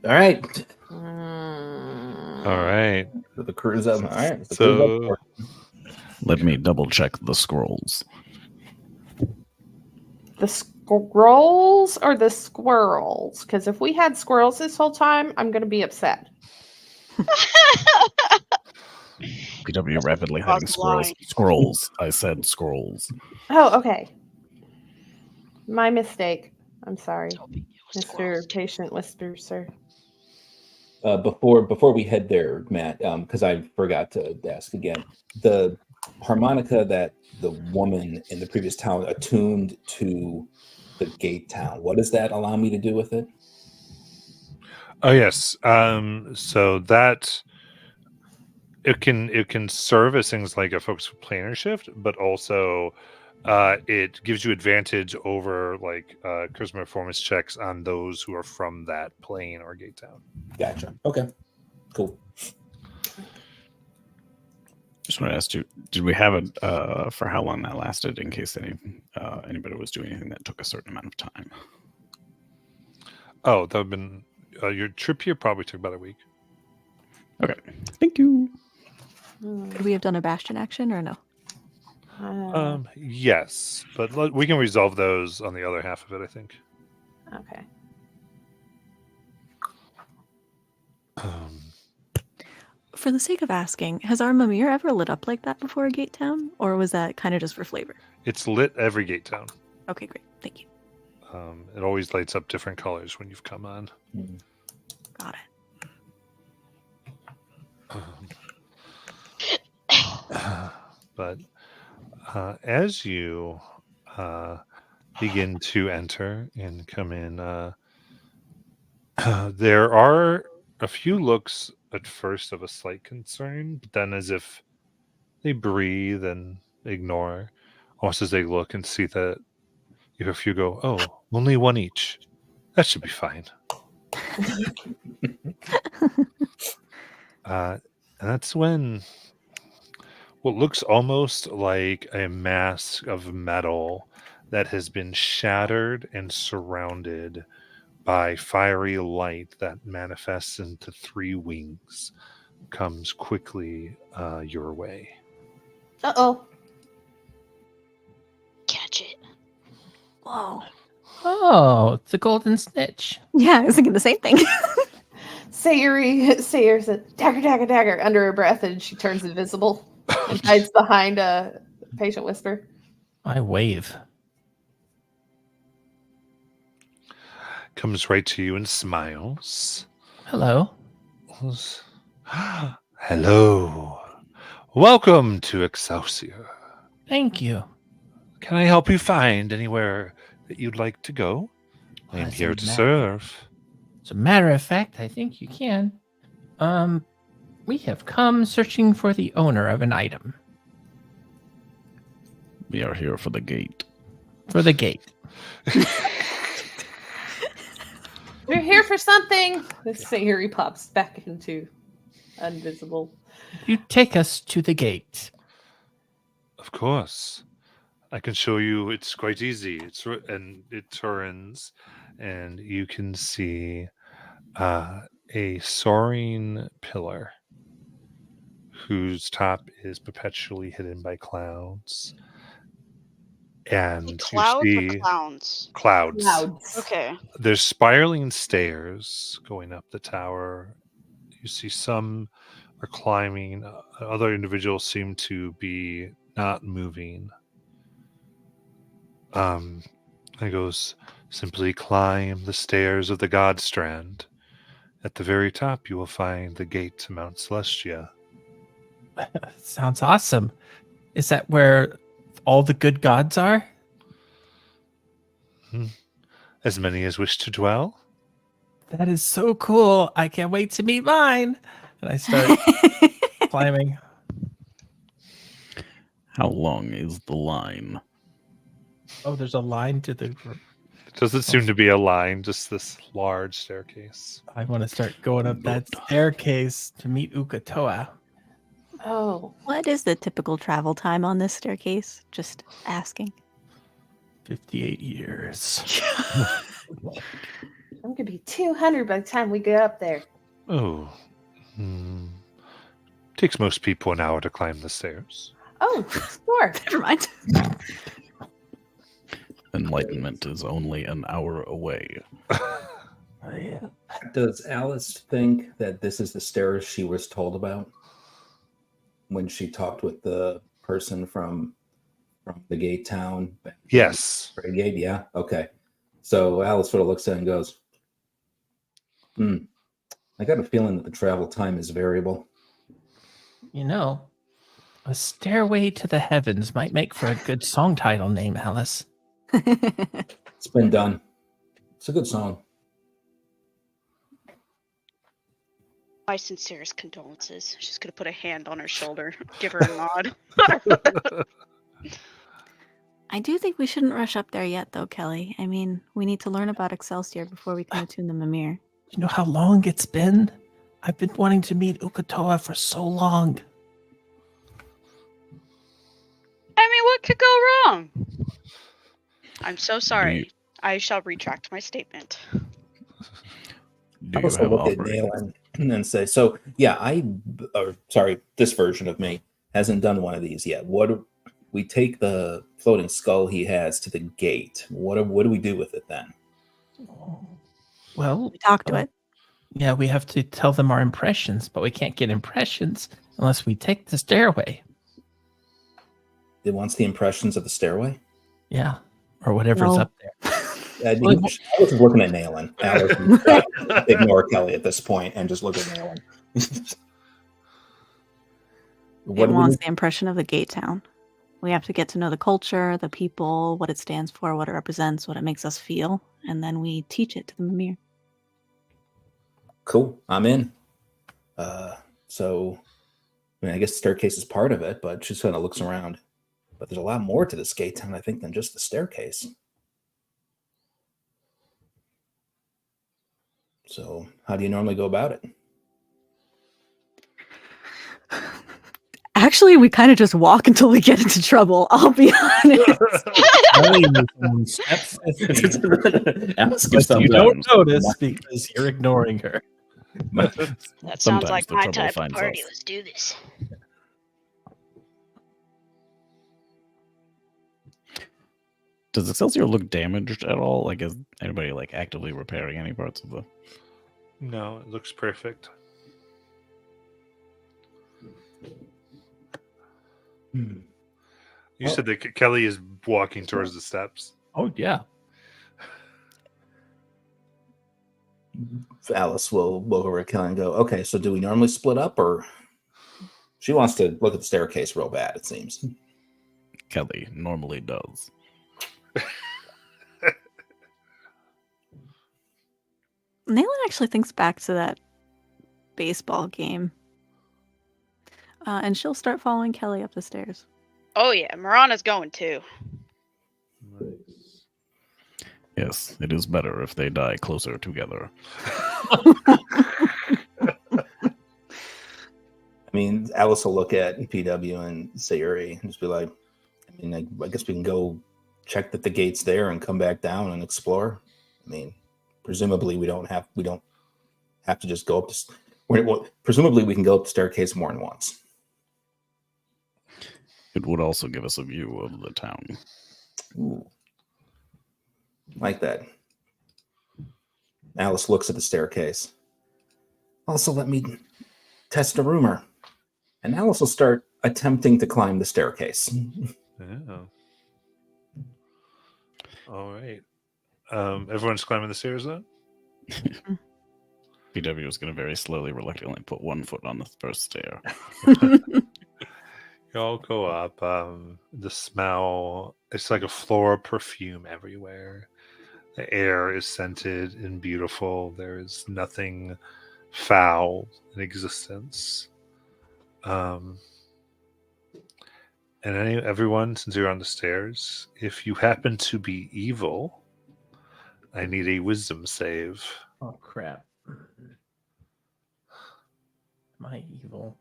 [SPEAKER 5] all right.
[SPEAKER 1] All right.
[SPEAKER 5] So the crew's up. All right. The crew's
[SPEAKER 1] So-
[SPEAKER 5] up for it.
[SPEAKER 6] Let me double check the scrolls.
[SPEAKER 4] The scrolls or the squirrels? Because if we had squirrels this whole time, I'm going to be upset.
[SPEAKER 6] PW rapidly
[SPEAKER 3] Cross
[SPEAKER 6] hiding
[SPEAKER 3] the
[SPEAKER 6] scrolls.
[SPEAKER 3] line.
[SPEAKER 6] Scrolls. I said scrolls.
[SPEAKER 4] Oh, okay. My mistake. I'm sorry,
[SPEAKER 3] Hoping it was
[SPEAKER 4] Mr.
[SPEAKER 3] squirrels.
[SPEAKER 4] Patient Whisper, sir.
[SPEAKER 5] Before we head there, Matt, because I forgot to ask again, the harmonica that the woman in the previous town attuned to the gate town, what does that allow me to do with it?
[SPEAKER 1] Oh yes. So that it can serve as things like a focus planar shift, but also it gives you advantage over like charisma performance checks on those who are from that plane or gate town.
[SPEAKER 5] Gotcha. Okay. Cool.
[SPEAKER 6] Just want to ask you, did we have it for how long that lasted in case anybody was doing anything that took a certain amount of time?
[SPEAKER 1] Oh, that would have been your trip here probably took about a week.
[SPEAKER 6] Okay. Thank you.
[SPEAKER 7] Could we have done a bastion action or no?
[SPEAKER 1] Yes, but we can resolve those on the other half of it, I think.
[SPEAKER 4] Okay.
[SPEAKER 7] For the sake of asking, has our Mimir ever lit up like that before a gate town? Or was that kind of just for flavor?
[SPEAKER 1] It's lit every gate town.
[SPEAKER 7] Okay, great. Thank you.
[SPEAKER 1] It always lights up different colors when you've come on.
[SPEAKER 7] Got it.
[SPEAKER 1] But as you begin to enter and come in, there are a few looks at first of a slight concern, but then as if they breathe and ignore, almost as they look and see that you have a few go, oh, only one each. That should be fine. And that's when what looks almost like a mask of metal that has been shattered and surrounded by fiery light that manifests into 3 wings comes quickly your way.
[SPEAKER 4] Uh-oh.
[SPEAKER 3] Catch it.
[SPEAKER 7] Whoa.
[SPEAKER 2] Oh, it's a golden snitch.
[SPEAKER 7] Yeah, I was thinking the same thing.
[SPEAKER 4] Sayuri says dagger, dagger, dagger under her breath, and she turns invisible and hides behind a Patient Whisper.
[SPEAKER 2] I wave.
[SPEAKER 1] Comes right to you and smiles.
[SPEAKER 2] Hello.
[SPEAKER 1] Hello. Welcome to Excelsior.
[SPEAKER 2] Thank you.
[SPEAKER 1] Can I help you find anywhere that you'd like to go? I am
[SPEAKER 2] As a
[SPEAKER 1] here to
[SPEAKER 2] matter-
[SPEAKER 1] serve.
[SPEAKER 2] As a matter of fact, I think you can. We have come searching for the owner of an item.
[SPEAKER 6] We are here for the gate.
[SPEAKER 2] For the gate.
[SPEAKER 4] We're here for something. This Sayuri pops back into invisible.
[SPEAKER 2] You take us to the gate.
[SPEAKER 1] Of course. I can show you. It's quite easy. And it turns, and you can see a soaring pillar whose top is perpetually hidden by clouds. And you
[SPEAKER 3] Clouds or
[SPEAKER 1] see
[SPEAKER 3] clowns?
[SPEAKER 1] clouds.
[SPEAKER 4] Clouds.
[SPEAKER 3] Okay.
[SPEAKER 1] There's spiraling stairs going up the tower. You see some are climbing. Other individuals seem to be not moving. It goes, simply climb the stairs of the God Strand. At the very top, you will find the gate to Mount Celestia.
[SPEAKER 2] Sounds awesome. Is that where all the good gods are?
[SPEAKER 1] As many as wish to dwell.
[SPEAKER 2] That is so cool. I can't wait to meet mine. And I start climbing.
[SPEAKER 6] How long is the line?
[SPEAKER 2] Oh, there's a line to the.
[SPEAKER 1] It doesn't seem to be a line, just this large staircase.
[SPEAKER 2] I want to start going up that staircase to meet Ukatoa.
[SPEAKER 4] Oh,
[SPEAKER 7] What is the typical travel time on this staircase? Just asking.
[SPEAKER 2] 58 years.
[SPEAKER 4] I'm gonna be 200 by the time we get up there.
[SPEAKER 1] Oh. Takes most people an hour to climb the stairs.
[SPEAKER 4] Oh, sure.
[SPEAKER 7] Never mind.
[SPEAKER 6] Enlightenment is only an hour away.
[SPEAKER 2] Yeah.
[SPEAKER 5] Does Alice think that this is the stairs she was told about when she talked with the person from the gate town?
[SPEAKER 1] Yes.
[SPEAKER 5] Gate, yeah. Okay. So Alice sort of looks at it and goes, I got a feeling that the travel time is variable.
[SPEAKER 2] You know, A Stairway to the Heavens might make for a good song title name, Alice.
[SPEAKER 5] It's been done. It's a good song.
[SPEAKER 3] My sincerest condolences. She's gonna put a hand on her shoulder, give her a nod.
[SPEAKER 7] I do think we shouldn't rush up there yet, though, Kelly. I mean, we need to learn about Excelsior before we can attune the Mimir.
[SPEAKER 2] You know how long it's been? I've been wanting to meet Ukatoa for so long.
[SPEAKER 3] I mean, what could go wrong? I'm so sorry. I shall retract my statement.
[SPEAKER 6] Do
[SPEAKER 5] I
[SPEAKER 6] you
[SPEAKER 5] also
[SPEAKER 6] have
[SPEAKER 5] look at
[SPEAKER 6] offering?
[SPEAKER 5] Nayland and say, so yeah, this version of me hasn't done one of these yet. We take the floating skull he has to the gate. What do we do with it then?
[SPEAKER 2] Well,
[SPEAKER 7] We talk to it.
[SPEAKER 2] yeah, we have to tell them our impressions, but we can't get impressions unless we take the stairway.
[SPEAKER 5] It wants the impressions of the stairway.
[SPEAKER 2] Yeah, or whatever's
[SPEAKER 7] No.
[SPEAKER 2] up there.
[SPEAKER 5] I was looking at Nayland. Alice, ignore Kelly at this point and just look at Nayland.
[SPEAKER 7] It wants the impression of the gate town. We have to get to know the culture, the people, what it stands for, what it represents, what it makes us feel, and then we teach it to the Mimir.
[SPEAKER 5] Cool, I'm in. So, I mean, I guess the staircase is part of it, but she just kind of looks around. But there's a lot more to this gate town, I think, than just the staircase. So, how do you normally go about it?
[SPEAKER 7] Actually, we kind of just walk until we get into trouble. I'll be honest.
[SPEAKER 5] Ask
[SPEAKER 2] But you don't
[SPEAKER 6] sometimes.
[SPEAKER 2] notice because you're ignoring her.
[SPEAKER 3] That sounds
[SPEAKER 6] Sometimes
[SPEAKER 3] like
[SPEAKER 6] the
[SPEAKER 3] my
[SPEAKER 6] trouble
[SPEAKER 3] type of
[SPEAKER 6] finds
[SPEAKER 3] party.
[SPEAKER 6] us.
[SPEAKER 3] Let's do this.
[SPEAKER 6] Does Excelsior look damaged at all? Like, is anybody like actively repairing any parts of the?
[SPEAKER 1] No, it looks perfect. You
[SPEAKER 5] Well-
[SPEAKER 1] said that Kelly is walking towards the steps.
[SPEAKER 2] Oh, yeah.
[SPEAKER 5] Alice will look over at Kelly and go, okay, so do we normally split up, or she wants to look at the staircase real bad, it seems.
[SPEAKER 6] Kelly normally does.
[SPEAKER 7] Nayland actually thinks back to that baseball game. And she'll start following Kelly up the stairs.
[SPEAKER 3] Oh yeah, Marana's going too.
[SPEAKER 6] Yes, it is better if they die closer together.
[SPEAKER 5] I mean, Alice will look at PW and Sayuri and just be like, I And I guess we can go check that the gate's there and come back down and explore. I mean, presumably we don't have to just go up. Presumably we can go up the staircase more than once.
[SPEAKER 6] It would also give us a view of the town.
[SPEAKER 5] Ooh. Like that. Alice looks at the staircase. Also, let me test a rumor. And Alice will start attempting to climb the staircase.
[SPEAKER 1] Yeah. All right. Everyone's climbing the stairs then?
[SPEAKER 6] PW is going to very slowly, reluctantly put one foot on the first stair.
[SPEAKER 1] You all go up. The smell, it's like a floral perfume everywhere. The air is scented and beautiful. There is nothing foul in existence. And everyone, since you're on the stairs, if you happen to be evil, I need a wisdom save.
[SPEAKER 2] Oh crap! Am I evil?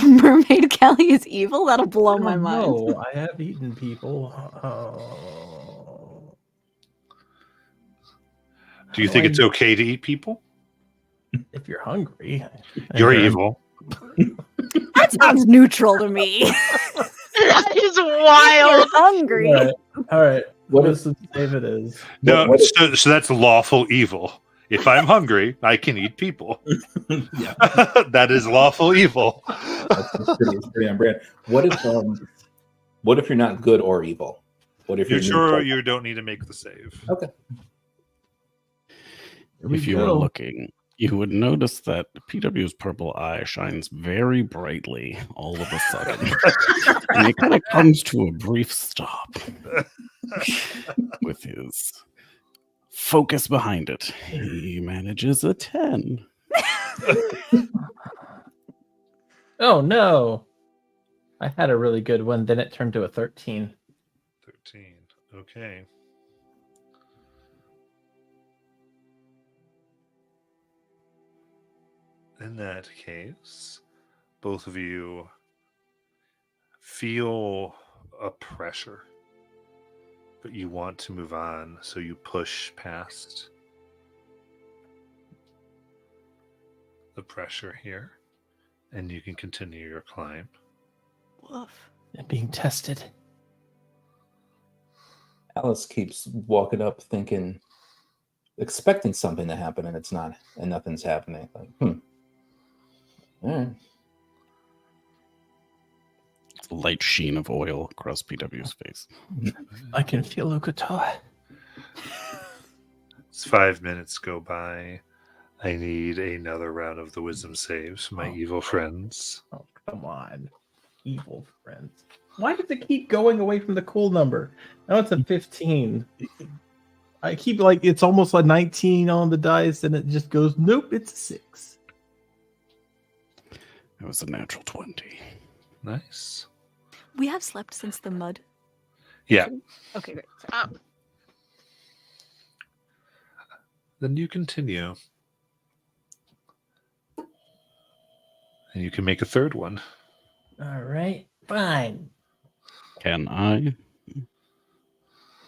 [SPEAKER 7] Mermaid Kelly is evil? That'll blow my mind.
[SPEAKER 2] No, I have eaten people. Oh.
[SPEAKER 1] Do you think it's okay to eat people?
[SPEAKER 2] If you're hungry,
[SPEAKER 1] You're
[SPEAKER 2] Okay.
[SPEAKER 1] evil.
[SPEAKER 7] That sounds neutral to me.
[SPEAKER 3] That is
[SPEAKER 7] You're
[SPEAKER 3] wild.
[SPEAKER 7] hungry.
[SPEAKER 2] All right.
[SPEAKER 5] What
[SPEAKER 2] What
[SPEAKER 5] if-
[SPEAKER 2] is save it is?
[SPEAKER 1] No,
[SPEAKER 5] What if-
[SPEAKER 1] so that's lawful evil. If I'm hungry, I can eat people.
[SPEAKER 5] Yeah.
[SPEAKER 1] That is lawful evil.
[SPEAKER 5] It's pretty on brand. What if you're not good or evil? What if
[SPEAKER 1] You're
[SPEAKER 5] you're
[SPEAKER 1] sure
[SPEAKER 5] neutral?
[SPEAKER 1] you don't need to make the save.
[SPEAKER 5] Okay.
[SPEAKER 2] Here we
[SPEAKER 6] If you were
[SPEAKER 2] go.
[SPEAKER 6] looking, you would notice that PW's purple eye shines very brightly all of a sudden. And it kind of comes to a brief stop with his focus behind it. He manages a 10.
[SPEAKER 2] Oh no! I had a really good one. Then it turned to a 13.
[SPEAKER 1] 13. Okay. In that case, both of you feel a pressure, but you want to move on, so you push past the pressure here, and you can continue your climb.
[SPEAKER 7] Woof.
[SPEAKER 2] I'm being tested.
[SPEAKER 5] Alice keeps walking up thinking, expecting something to happen, and it's not, and nothing's happening. Like, all right.
[SPEAKER 6] A light sheen of oil across PW's face.
[SPEAKER 2] I can feel Ukatoa.
[SPEAKER 1] As 5 minutes go by, I need another round of the wisdom saves for my
[SPEAKER 2] Oh.
[SPEAKER 1] evil friends.
[SPEAKER 2] Oh, come on. Evil friends. Why does it keep going away from the cool number? Now it's a 15. I keep like, it's almost a 19 on the dice, and it just goes, nope, it's a 6.
[SPEAKER 6] It was a natural 20.
[SPEAKER 1] Nice.
[SPEAKER 7] We have slept since the mud.
[SPEAKER 1] Yeah.
[SPEAKER 7] Okay, great.
[SPEAKER 1] Then you continue. And you can make a third one.
[SPEAKER 2] All right, fine.
[SPEAKER 6] Can I?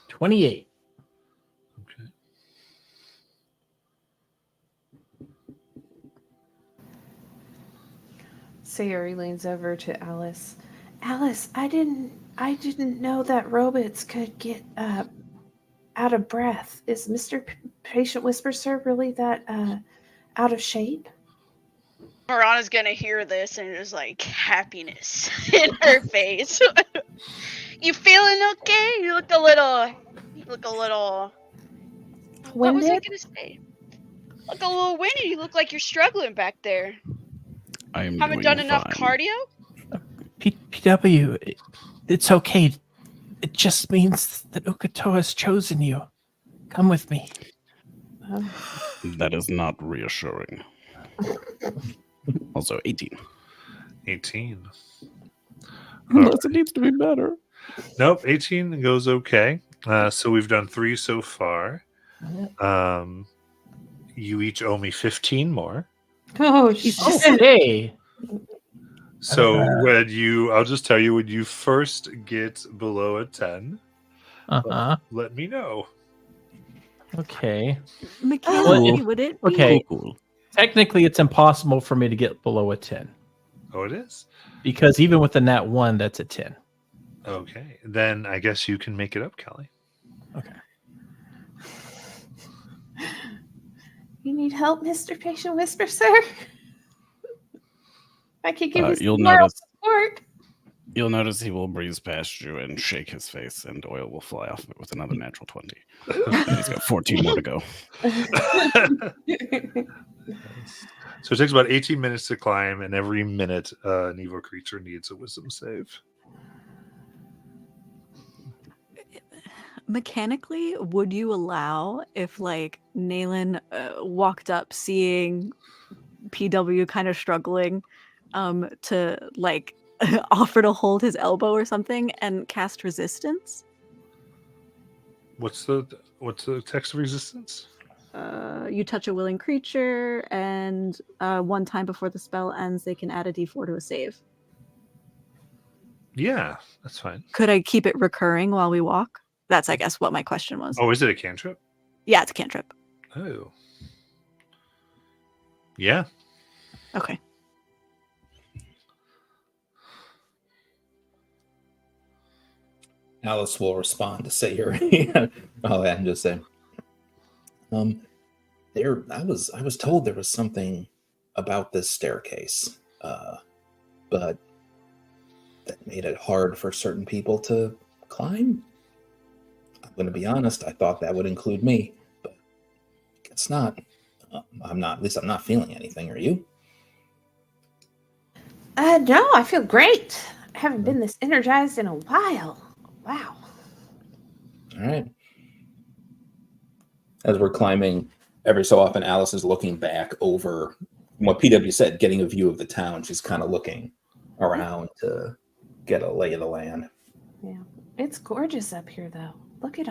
[SPEAKER 2] 28.
[SPEAKER 1] Okay.
[SPEAKER 4] Sayori leans over to Alice. Alice, I didn't know that robots could get out of breath. Is Mr. Patient Whisper Sir really that out of shape?
[SPEAKER 3] Marana's gonna hear this and there's like happiness in her face. You feeling okay? You look a little. What was I
[SPEAKER 4] Winded?
[SPEAKER 3] gonna say? Look a little windy. You look like you're struggling back there.
[SPEAKER 6] I am
[SPEAKER 3] Haven't
[SPEAKER 6] doing
[SPEAKER 3] done enough
[SPEAKER 6] fine.
[SPEAKER 3] cardio?
[SPEAKER 2] PW, it's okay. It just means that Ukatoa has chosen you. Come with me.
[SPEAKER 6] That is not reassuring. Also, 18.
[SPEAKER 1] 18.
[SPEAKER 6] Unless it needs to be better.
[SPEAKER 1] Nope, 18 goes okay. So we've done 3 so far. You each owe me 15 more.
[SPEAKER 4] Oh,
[SPEAKER 2] Okay.
[SPEAKER 1] So I'll just tell you, when you first get below a 10, let me know.
[SPEAKER 2] Okay.
[SPEAKER 7] Mechanically, would it be?
[SPEAKER 2] Okay.
[SPEAKER 6] Cool.
[SPEAKER 2] Technically, it's impossible for me to get below a 10
[SPEAKER 1] Oh, it is?
[SPEAKER 2] because even with the nat 1, that's a 10.
[SPEAKER 1] Okay. Then I guess you can make it up, Kelly.
[SPEAKER 2] Okay.
[SPEAKER 4] You need help, Mr. Patient Whisper, sir? I could give you some
[SPEAKER 6] You'll
[SPEAKER 4] moral
[SPEAKER 6] notice.
[SPEAKER 4] support.
[SPEAKER 6] You'll notice he will breeze past you and shake his face, and oil will fly off of it with another natural 20. And he's got 14 more to go.
[SPEAKER 1] So it takes about 18 minutes to climb, and every minute an evil creature needs a wisdom save.
[SPEAKER 7] Mechanically, would you allow if like Naylan walked up seeing PW kind of struggling to like offer to hold his elbow or something and cast resistance?
[SPEAKER 1] What's the text of resistance?
[SPEAKER 7] You touch a willing creature, and one time before the spell ends, they can add a d4 to a save.
[SPEAKER 1] Yeah, that's fine.
[SPEAKER 7] Could I keep it recurring while we walk? That's, I guess, what my question was.
[SPEAKER 1] Oh, is it a cantrip?
[SPEAKER 7] Yeah, it's a cantrip.
[SPEAKER 1] Oh. Yeah.
[SPEAKER 7] Okay.
[SPEAKER 5] Alice will respond to say her. Oh, and just say, there. I was told there was something about this staircase, but that made it hard for certain people to climb. I'm going to be honest. I thought that would include me, but it's not. I'm not. At least I'm not feeling anything. Are you?
[SPEAKER 4] No, I feel great. I haven't been this energized in a while. Wow.
[SPEAKER 5] All right. As we're climbing, every so often Alice is looking back over what PW said, getting a view of the town. She's kind of looking around to get a lay of the land.
[SPEAKER 4] Yeah. It's gorgeous up here though. Look at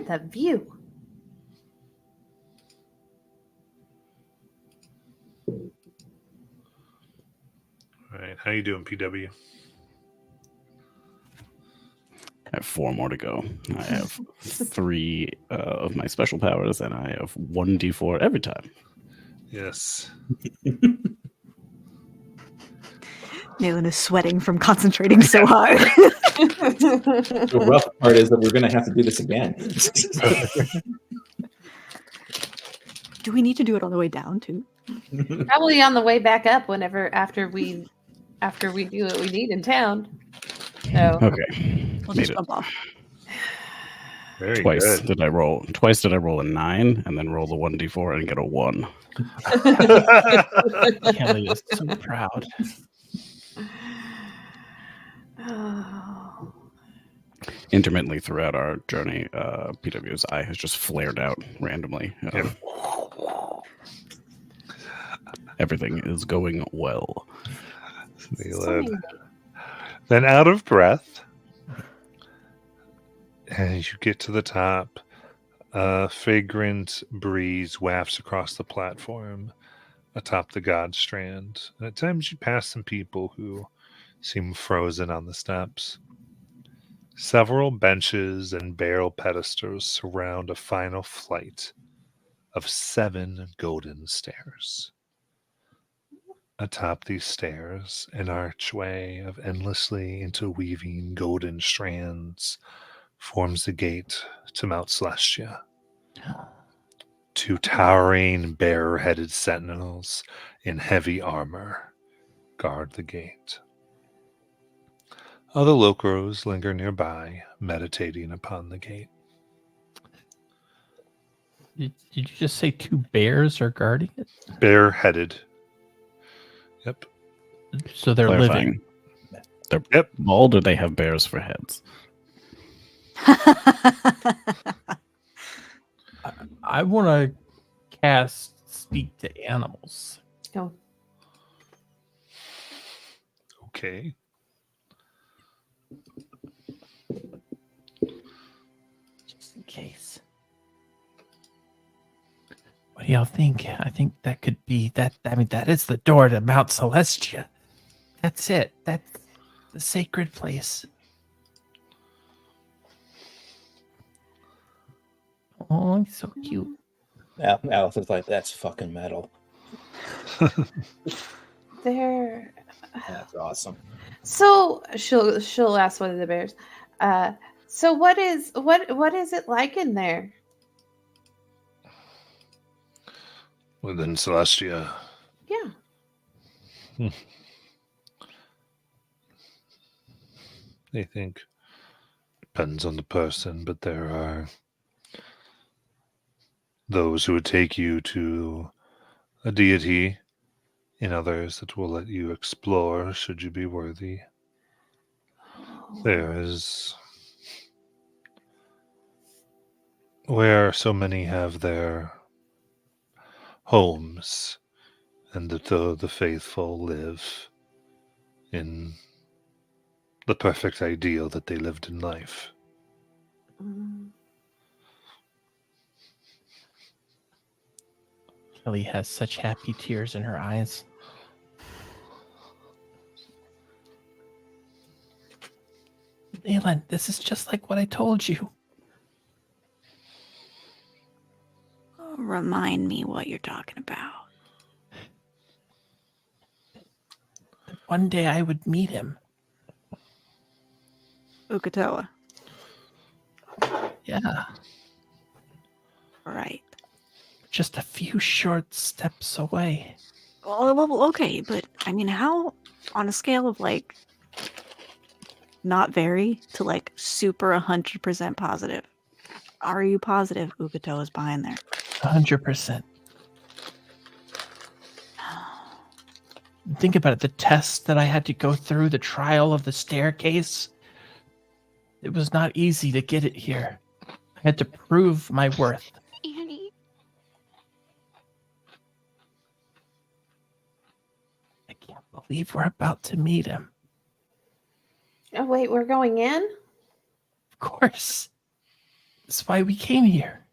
[SPEAKER 4] that view.
[SPEAKER 1] All right. How you doing, PW?
[SPEAKER 6] I have 4 more to go. I have 3 of my special powers, and I have 1d4 every time.
[SPEAKER 1] Yes.
[SPEAKER 7] Naylan is sweating from concentrating so hard.
[SPEAKER 5] The rough part is that we're going to have to do this again.
[SPEAKER 7] Do we need to do it on the way down too?
[SPEAKER 4] Probably on the way back up after we do what we need in town. So
[SPEAKER 6] Okay.
[SPEAKER 7] We'll
[SPEAKER 6] Made
[SPEAKER 7] just
[SPEAKER 6] it.
[SPEAKER 7] bump off.
[SPEAKER 1] Very
[SPEAKER 6] Twice
[SPEAKER 1] good.
[SPEAKER 6] did I roll. Twice did I roll a 9 and then roll the 1d4 and get a 1.
[SPEAKER 2] Kelly is so proud.
[SPEAKER 4] Oh.
[SPEAKER 6] Intermittently throughout our journey, PW's eye has just flared out randomly. Everything is going well.
[SPEAKER 1] Then out of breath, as you get to the top, a fragrant breeze wafts across the platform atop the God Strand. And at times you pass some people who seem frozen on the steps. Several benches and barrel pedestals surround a final flight of 7 golden stairs. Atop these stairs, an archway of endlessly interweaving golden strands forms the gate to Mount Celestia. 2 towering, bear-headed sentinels in heavy armor guard the gate. Other locals linger nearby, meditating upon the gate.
[SPEAKER 2] Did you just say 2 bears are guarding it?
[SPEAKER 1] Bear-headed. Yep.
[SPEAKER 2] So they're living.
[SPEAKER 6] They're
[SPEAKER 1] Yep.
[SPEAKER 6] bald, or they have bears for heads?
[SPEAKER 2] I want to cast Speak to Animals.
[SPEAKER 4] Oh.
[SPEAKER 1] Okay.
[SPEAKER 2] Just in case. What do y'all think? I think that could be that. I mean, that is the door to Mount Celestia. That's it. That's the sacred place. Oh, he's so cute.
[SPEAKER 5] Alice is like, that's fucking metal.
[SPEAKER 4] There.
[SPEAKER 5] That's awesome.
[SPEAKER 4] So she'll ask one of the bears. So what is it like in there?
[SPEAKER 1] Within Celestia,
[SPEAKER 4] Yeah.
[SPEAKER 1] I think depends on the person, but there are those who would take you to a deity, and others that will let you explore should you be worthy. There is where so many have their homes, and the faithful live in the perfect ideal that they lived in life.
[SPEAKER 4] Mm.
[SPEAKER 2] Kelly has such happy tears in her eyes. Aelin, this is just like what I told you.
[SPEAKER 7] Remind me what you're talking about.
[SPEAKER 2] One day I would meet him.
[SPEAKER 7] Ukatoa.
[SPEAKER 2] Yeah,
[SPEAKER 7] Right.
[SPEAKER 2] just a few short steps away.
[SPEAKER 7] Well, okay, but I mean, how, on a scale of like not very to like super 100% positive, are you positive Ukatoa is behind there?
[SPEAKER 2] 100%. Think about it. The test that I had to go through, the trial of the staircase. It was not easy to get it here. I had to prove my worth.
[SPEAKER 7] Annie.
[SPEAKER 2] I can't believe we're about to meet him.
[SPEAKER 4] Oh wait, we're going in?
[SPEAKER 2] Of course. That's why we came here.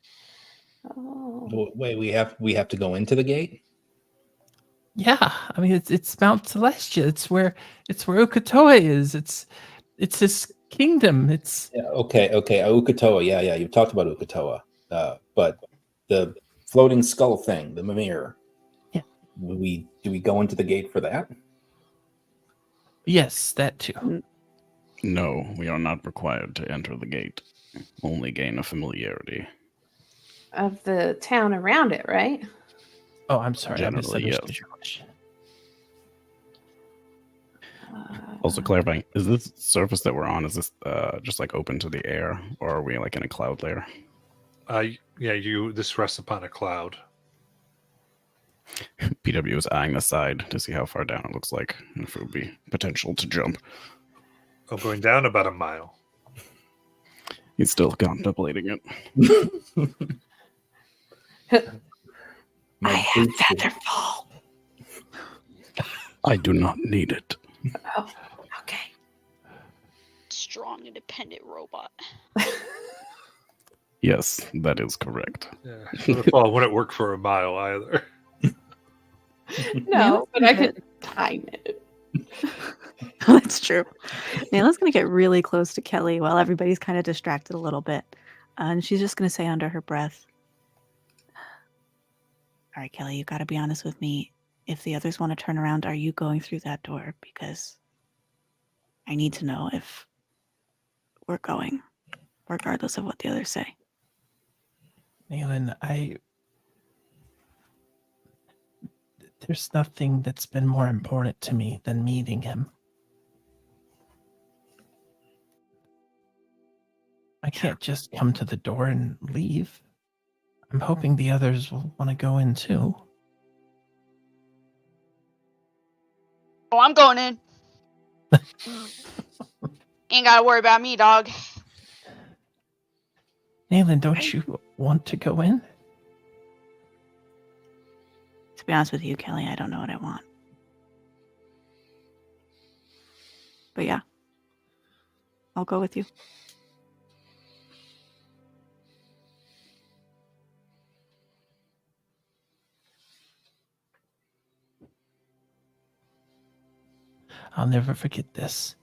[SPEAKER 4] Oh.
[SPEAKER 5] Wait, we have to go into the gate?
[SPEAKER 2] Yeah, I mean it's Mount Celestia. It's where Ukatoa is. It's his kingdom. It's
[SPEAKER 5] Yeah, okay. Ukatoa, yeah. You've talked about Ukatoa. But the floating skull thing, the Mimir.
[SPEAKER 2] Yeah.
[SPEAKER 5] Do we go into the gate for that?
[SPEAKER 2] yes, that too.
[SPEAKER 6] No, we are not required to enter the gate. Only gain a familiarity.
[SPEAKER 4] Of the town around it, right?
[SPEAKER 2] Oh, I'm sorry. I
[SPEAKER 6] Generally,
[SPEAKER 2] misunderstood
[SPEAKER 6] yes.
[SPEAKER 2] your question.
[SPEAKER 6] Also clarifying, is this surface that we're on, is this just like open to the air, or are we like in a cloud layer?
[SPEAKER 1] This rests upon a cloud.
[SPEAKER 6] PW is eyeing the side to see how far down it looks like, and if it would be potential to jump.
[SPEAKER 1] Oh, going down about a mile.
[SPEAKER 6] He's still contemplating it.
[SPEAKER 7] I have Featherfall.
[SPEAKER 6] I do not need it.
[SPEAKER 4] Oh, okay.
[SPEAKER 3] Strong, independent robot.
[SPEAKER 6] Yes, that is correct.
[SPEAKER 1] Yeah, the fall wouldn't work for a mile either.
[SPEAKER 4] No, but I could time it.
[SPEAKER 7] That's true. Nayla's going to get really close to Kelly while everybody's kind of distracted a little bit. And she's just going to say under her breath, all right, Kelly, you got to be honest with me. If the others want to turn around, are you going through that door? Because I need to know if we're going, regardless of what the others say.
[SPEAKER 2] Aelin, there's nothing that's been more important to me than meeting him. I can't just come to the door and leave. I'm hoping the others will want to go in too.
[SPEAKER 3] Oh, I'm going in. Ain't gotta worry about me, dog.
[SPEAKER 2] Aelin, don't you want to go in?
[SPEAKER 7] To be honest with you, Kelly, I don't know what I want. But yeah, I'll go with you.
[SPEAKER 2] I'll never forget this.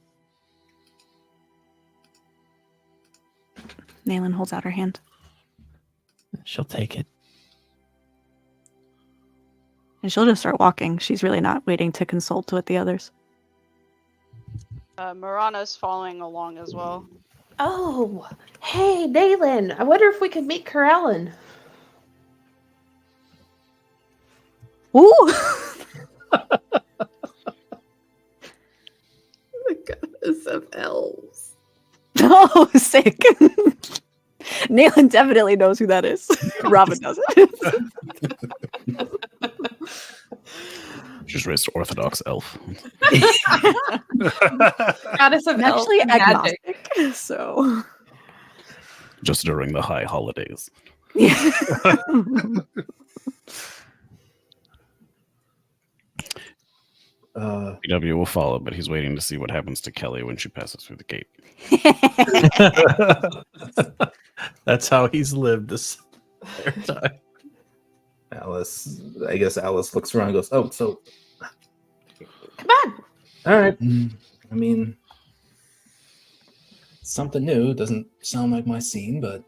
[SPEAKER 7] Nayland holds out her hand.
[SPEAKER 2] She'll take it.
[SPEAKER 7] And she'll just start walking. She's really not waiting to consult with the others.
[SPEAKER 3] Marana's following along as well.
[SPEAKER 4] Oh, hey, Nayland. I wonder if we could meet Corellin.
[SPEAKER 7] Ooh!
[SPEAKER 4] The goddess of elves.
[SPEAKER 7] Oh, sick. Nayland definitely knows who that is. Robin doesn't.
[SPEAKER 6] She's raised Orthodox elf.
[SPEAKER 4] Goddess of
[SPEAKER 7] I'm
[SPEAKER 4] elves.
[SPEAKER 7] actually
[SPEAKER 4] and magic.
[SPEAKER 7] agnostic, so
[SPEAKER 6] Just during the high holidays.
[SPEAKER 7] yeah.
[SPEAKER 6] PW will follow, but he's waiting to see what happens to Kelly when she passes through the gate.
[SPEAKER 2] That's how he's lived this entire time.
[SPEAKER 5] Alice, I guess Alice looks around and goes, "Oh, so
[SPEAKER 4] Come on.
[SPEAKER 5] all right. I mean, something new. Doesn't sound like my scene, but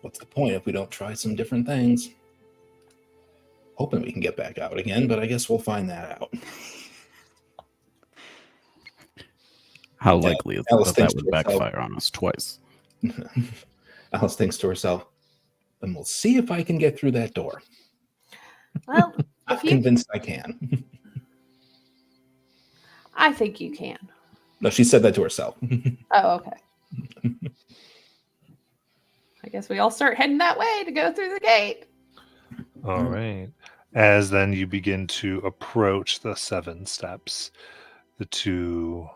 [SPEAKER 5] what's the point if we don't try some different things? Hoping we can get back out again, but I guess we'll find that out."
[SPEAKER 6] How likely is
[SPEAKER 5] Alice
[SPEAKER 6] it that
[SPEAKER 5] thinks
[SPEAKER 6] would
[SPEAKER 5] to herself-
[SPEAKER 6] backfire on us twice?
[SPEAKER 5] Alice thinks to herself, "And we'll see if I can get through that door.
[SPEAKER 4] Well,
[SPEAKER 5] I'm
[SPEAKER 4] if you,
[SPEAKER 5] convinced I can."
[SPEAKER 4] I think you can.
[SPEAKER 5] No, she said that to herself.
[SPEAKER 4] Oh, okay. I guess we all start heading that way to go through the gate.
[SPEAKER 1] All right. As then you begin to approach the 7 steps, the 2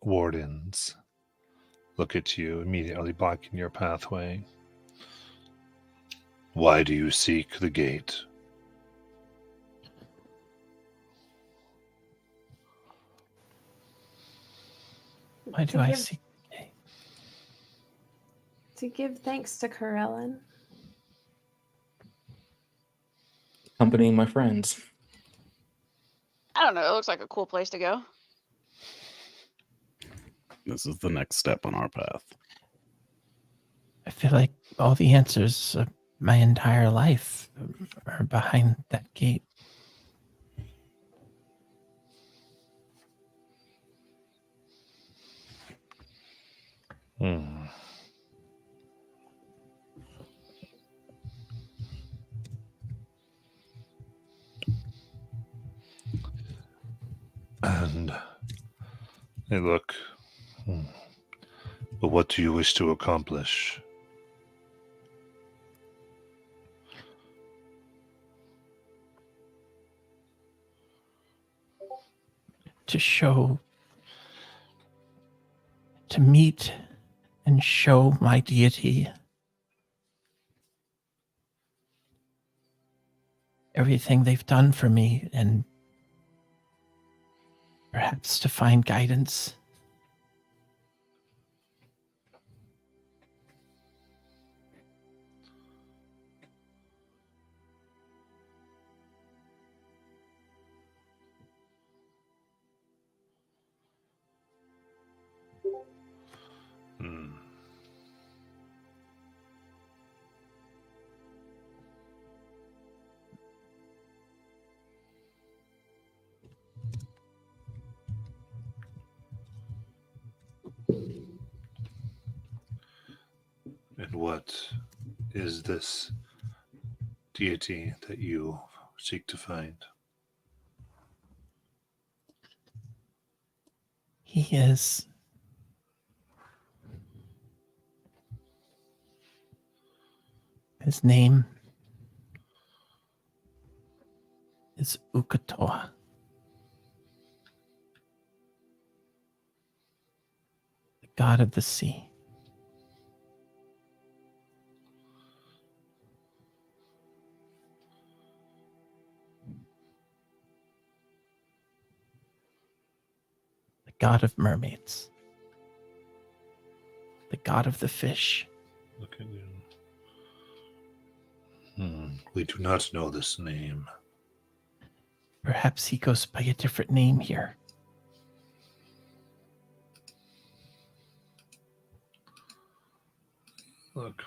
[SPEAKER 1] wardens look at you, immediately blocking your pathway. Why do you seek the gate?
[SPEAKER 2] Why do
[SPEAKER 4] To
[SPEAKER 2] I
[SPEAKER 4] give-
[SPEAKER 2] see?
[SPEAKER 4] To give thanks to Corellin.
[SPEAKER 5] Accompanying my friends.
[SPEAKER 3] I don't know. It looks like a cool place to go.
[SPEAKER 6] This is the next step on our path.
[SPEAKER 2] I feel like all the answers of my entire life are behind that gate.
[SPEAKER 1] Hmm. And they look. But what do you wish to accomplish?
[SPEAKER 2] To meet and show my deity everything they've done for me, and perhaps to find guidance.
[SPEAKER 1] Hmm. And what is this deity that you seek to find?
[SPEAKER 2] He is his name is Ukatoa. The god of the sea. The god of mermaids. The god of the fish.
[SPEAKER 1] Look at you. We do not know this name.
[SPEAKER 2] Perhaps he goes by a different name here.
[SPEAKER 1] Look.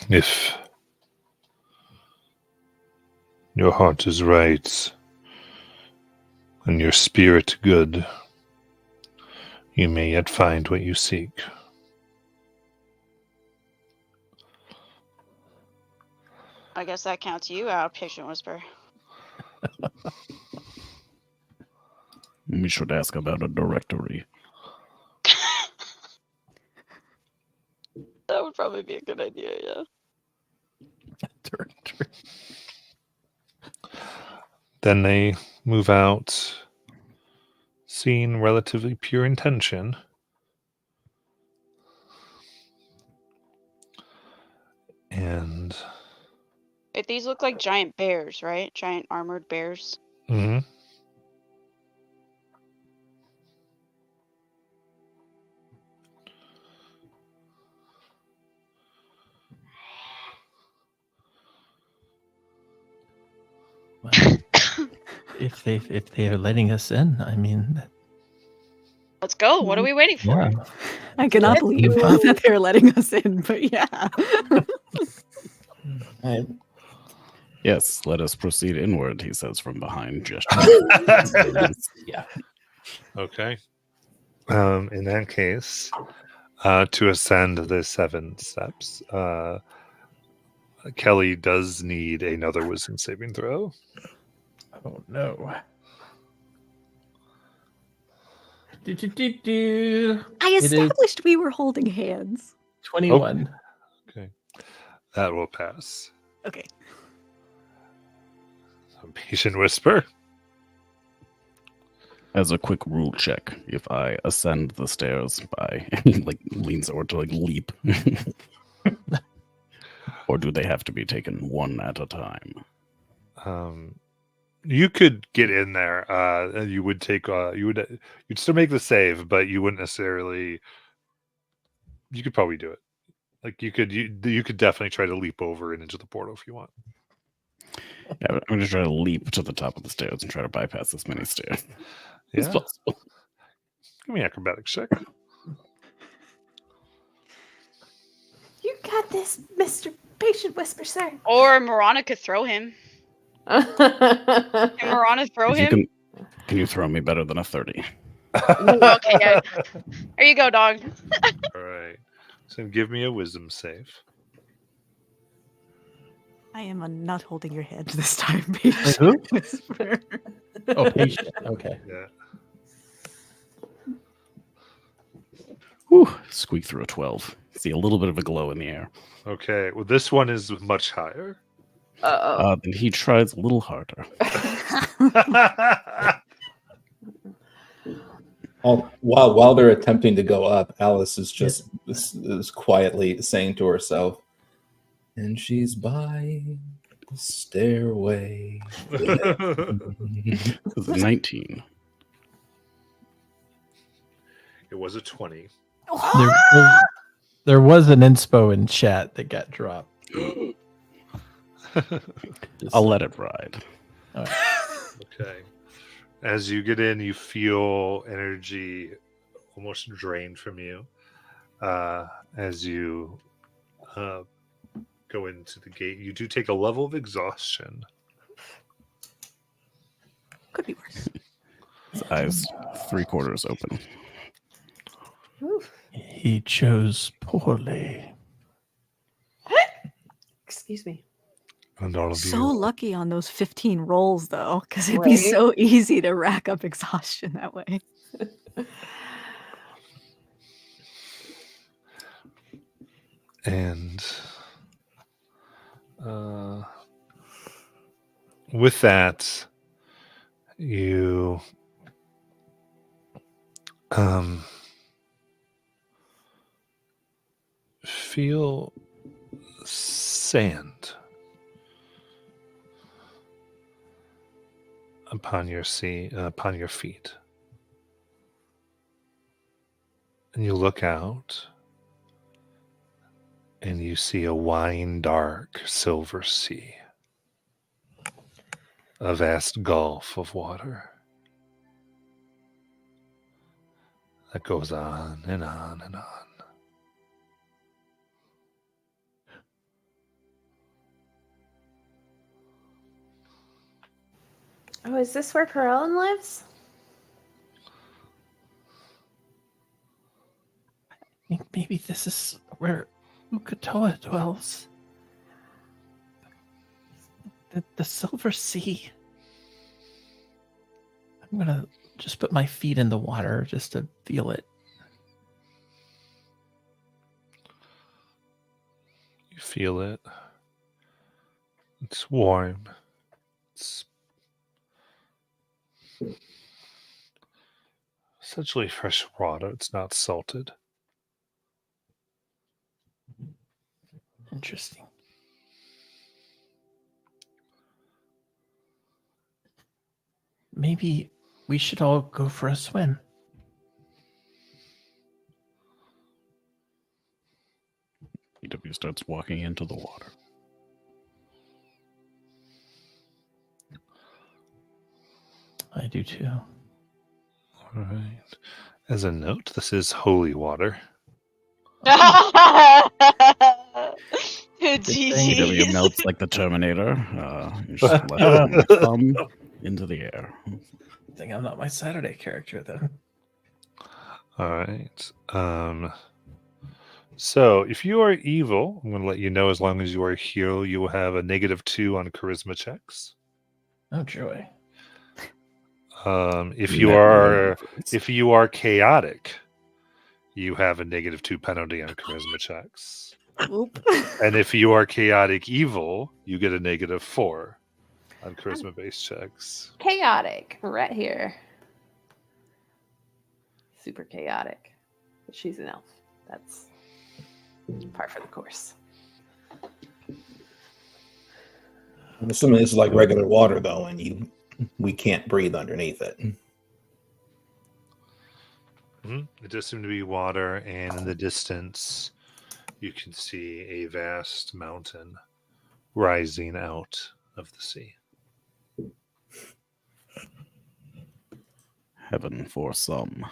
[SPEAKER 1] If your heart is right and your spirit good, you may yet find what you seek.
[SPEAKER 3] I guess that counts you out, Patient Whisper.
[SPEAKER 6] We should ask about a directory.
[SPEAKER 3] That would probably be a good idea, yeah.
[SPEAKER 1] Then they move out, seeing relatively pure intention. And
[SPEAKER 3] Wait, these look like giant bears, right? Giant armored bears.
[SPEAKER 1] mhm.
[SPEAKER 2] Well, if they are letting us in, I mean,
[SPEAKER 3] Let's go. What are we waiting for?
[SPEAKER 2] yeah.
[SPEAKER 7] I cannot believe that they're letting us in, but yeah.
[SPEAKER 6] Yes, let us proceed inward, he says from behind, just
[SPEAKER 5] Yeah.
[SPEAKER 1] Okay. In that case, to ascend the 7 steps, Kelly does need another wisdom saving throw.
[SPEAKER 2] Oh no. Do.
[SPEAKER 7] I
[SPEAKER 2] It is-
[SPEAKER 7] established we were holding hands.
[SPEAKER 2] 21.
[SPEAKER 1] Okay. That will pass.
[SPEAKER 7] Okay.
[SPEAKER 1] Patient Whisper.
[SPEAKER 6] as a quick rule check. If I ascend the stairs by like leans over to like leap, or do they have to be taken one at a time?
[SPEAKER 1] You could get in there. You would take. You'd still make the save, but you wouldn't necessarily. You could probably do it. Like you could definitely try to leap over and into the portal if you want.
[SPEAKER 6] Yeah, I'm going to try to leap to the top of the stairs and try to bypass as many stairs as
[SPEAKER 1] Yeah.
[SPEAKER 6] possible.
[SPEAKER 1] Give me an acrobatics check.
[SPEAKER 4] You got this, Mr. Patient Whisper, sir.
[SPEAKER 3] Or Marana could throw him. Can Marana throw
[SPEAKER 6] If you
[SPEAKER 3] him?
[SPEAKER 6] can you throw me better than a 30?
[SPEAKER 3] Okay, yeah. There you go, dog.
[SPEAKER 1] All right. So give me a wisdom save.
[SPEAKER 7] I am not holding your hand this time, Patient
[SPEAKER 2] who?
[SPEAKER 7] Whisper.
[SPEAKER 2] Oh, patient. Okay.
[SPEAKER 1] Yeah.
[SPEAKER 6] Whew, squeak through a 12. See a little bit of a glow in the air.
[SPEAKER 1] Okay. Well, this one is much higher.
[SPEAKER 4] Uh-oh.
[SPEAKER 6] Then he tries a little harder.
[SPEAKER 5] While they're attempting to go up, Alice is just is quietly saying to herself, "And she's by the stairway."
[SPEAKER 6] It was a 19.
[SPEAKER 1] It was a 20.
[SPEAKER 2] There was an inspo in chat that got dropped.
[SPEAKER 6] I'll let it ride.
[SPEAKER 2] All right.
[SPEAKER 1] Okay. As you get in, you feel energy almost drained from you. As you go into the gate, you do take a level of exhaustion.
[SPEAKER 7] Could be worse.
[SPEAKER 6] His eyes 3/4 open.
[SPEAKER 4] Oof.
[SPEAKER 2] He chose poorly.
[SPEAKER 4] Excuse me.
[SPEAKER 1] And all of
[SPEAKER 7] So
[SPEAKER 1] you.
[SPEAKER 7] lucky on those 15 rolls, though, because it'd be
[SPEAKER 4] Right?
[SPEAKER 7] so easy to rack up exhaustion that way.
[SPEAKER 1] And with that, you feel sand upon your feet. And you look out, and you see a wine-dark silver sea. A vast gulf of water that goes on and on and on.
[SPEAKER 4] Oh, is this where Perelin lives?
[SPEAKER 2] I think maybe this is where Ukatoa dwells. The Silver Sea. I'm gonna just put my feet in the water just to feel it.
[SPEAKER 1] You feel it. It's warm. It's essentially fresh water. It's not salted.
[SPEAKER 2] Interesting. Maybe we should all go for a swim.
[SPEAKER 6] PW starts walking into the water.
[SPEAKER 2] I do too.
[SPEAKER 1] All right. As a note, this is holy water.
[SPEAKER 6] PW
[SPEAKER 3] Jeez.
[SPEAKER 6] melts like the Terminator. You just let it come into the air.
[SPEAKER 2] I think I'm not my Saturday character though.
[SPEAKER 1] All right. So if you are evil, I'm going to let you know as long as you are here, you will have a -2 on charisma checks.
[SPEAKER 2] Oh joy.
[SPEAKER 1] If you are chaotic, you have a -2 penalty on charisma checks.
[SPEAKER 7] Oop.
[SPEAKER 1] And if you are chaotic evil, you get a -4 on charisma based checks.
[SPEAKER 4] Chaotic, right here. Super chaotic. But she's an elf. That's par for the course.
[SPEAKER 5] I'm assuming this is like regular water, though, and we can't breathe underneath it.
[SPEAKER 1] It does seem to be water, and in the distance, you can see a vast mountain rising out of the sea.
[SPEAKER 6] Heaven for some.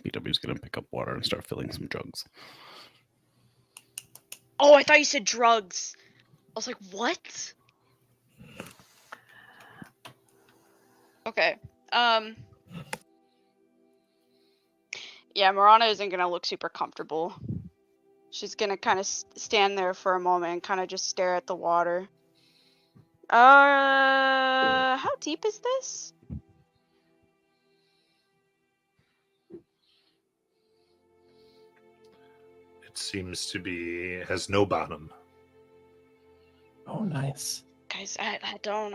[SPEAKER 6] PW's gonna pick up water and start filling some jugs.
[SPEAKER 3] Oh, I thought you said drugs. I was like, what? Okay. Yeah, Marana isn't gonna look super comfortable. She's gonna kind of stand there for a moment and kind of just stare at the water. How deep is this?
[SPEAKER 1] It seems to be has no bottom.
[SPEAKER 2] Oh nice.
[SPEAKER 3] Guys, I don't.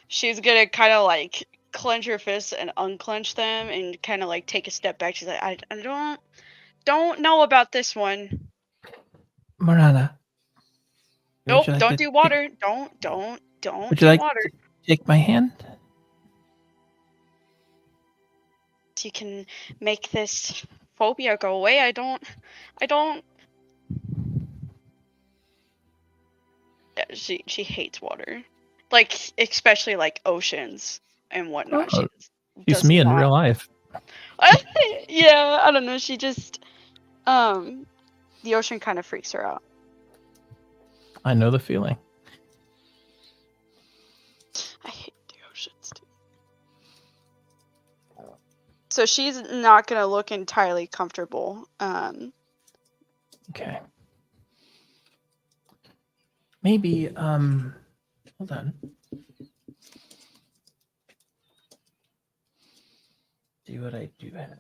[SPEAKER 3] She's gonna kind of like clench her fists and unclench them and kind of like take a step back. She's like, I don't know about this one.
[SPEAKER 2] Marana.
[SPEAKER 3] Nope,
[SPEAKER 2] would you like
[SPEAKER 3] don't
[SPEAKER 2] to
[SPEAKER 3] do water. Don't
[SPEAKER 2] Would
[SPEAKER 3] do
[SPEAKER 2] you like
[SPEAKER 3] water.
[SPEAKER 2] to take my hand?
[SPEAKER 3] You can make this phobia go away. I don't. Yeah, she hates water, like especially like oceans and whatnot.
[SPEAKER 2] Oh,
[SPEAKER 3] She
[SPEAKER 2] He's
[SPEAKER 3] does
[SPEAKER 2] me in
[SPEAKER 3] not-
[SPEAKER 2] real life.
[SPEAKER 3] Yeah, I don't know. She just the ocean kind of freaks her out.
[SPEAKER 2] I know the feeling.
[SPEAKER 3] I hate the oceans too. So she's not gonna look entirely comfortable.
[SPEAKER 2] Okay. Maybe, hold on. See what I do have.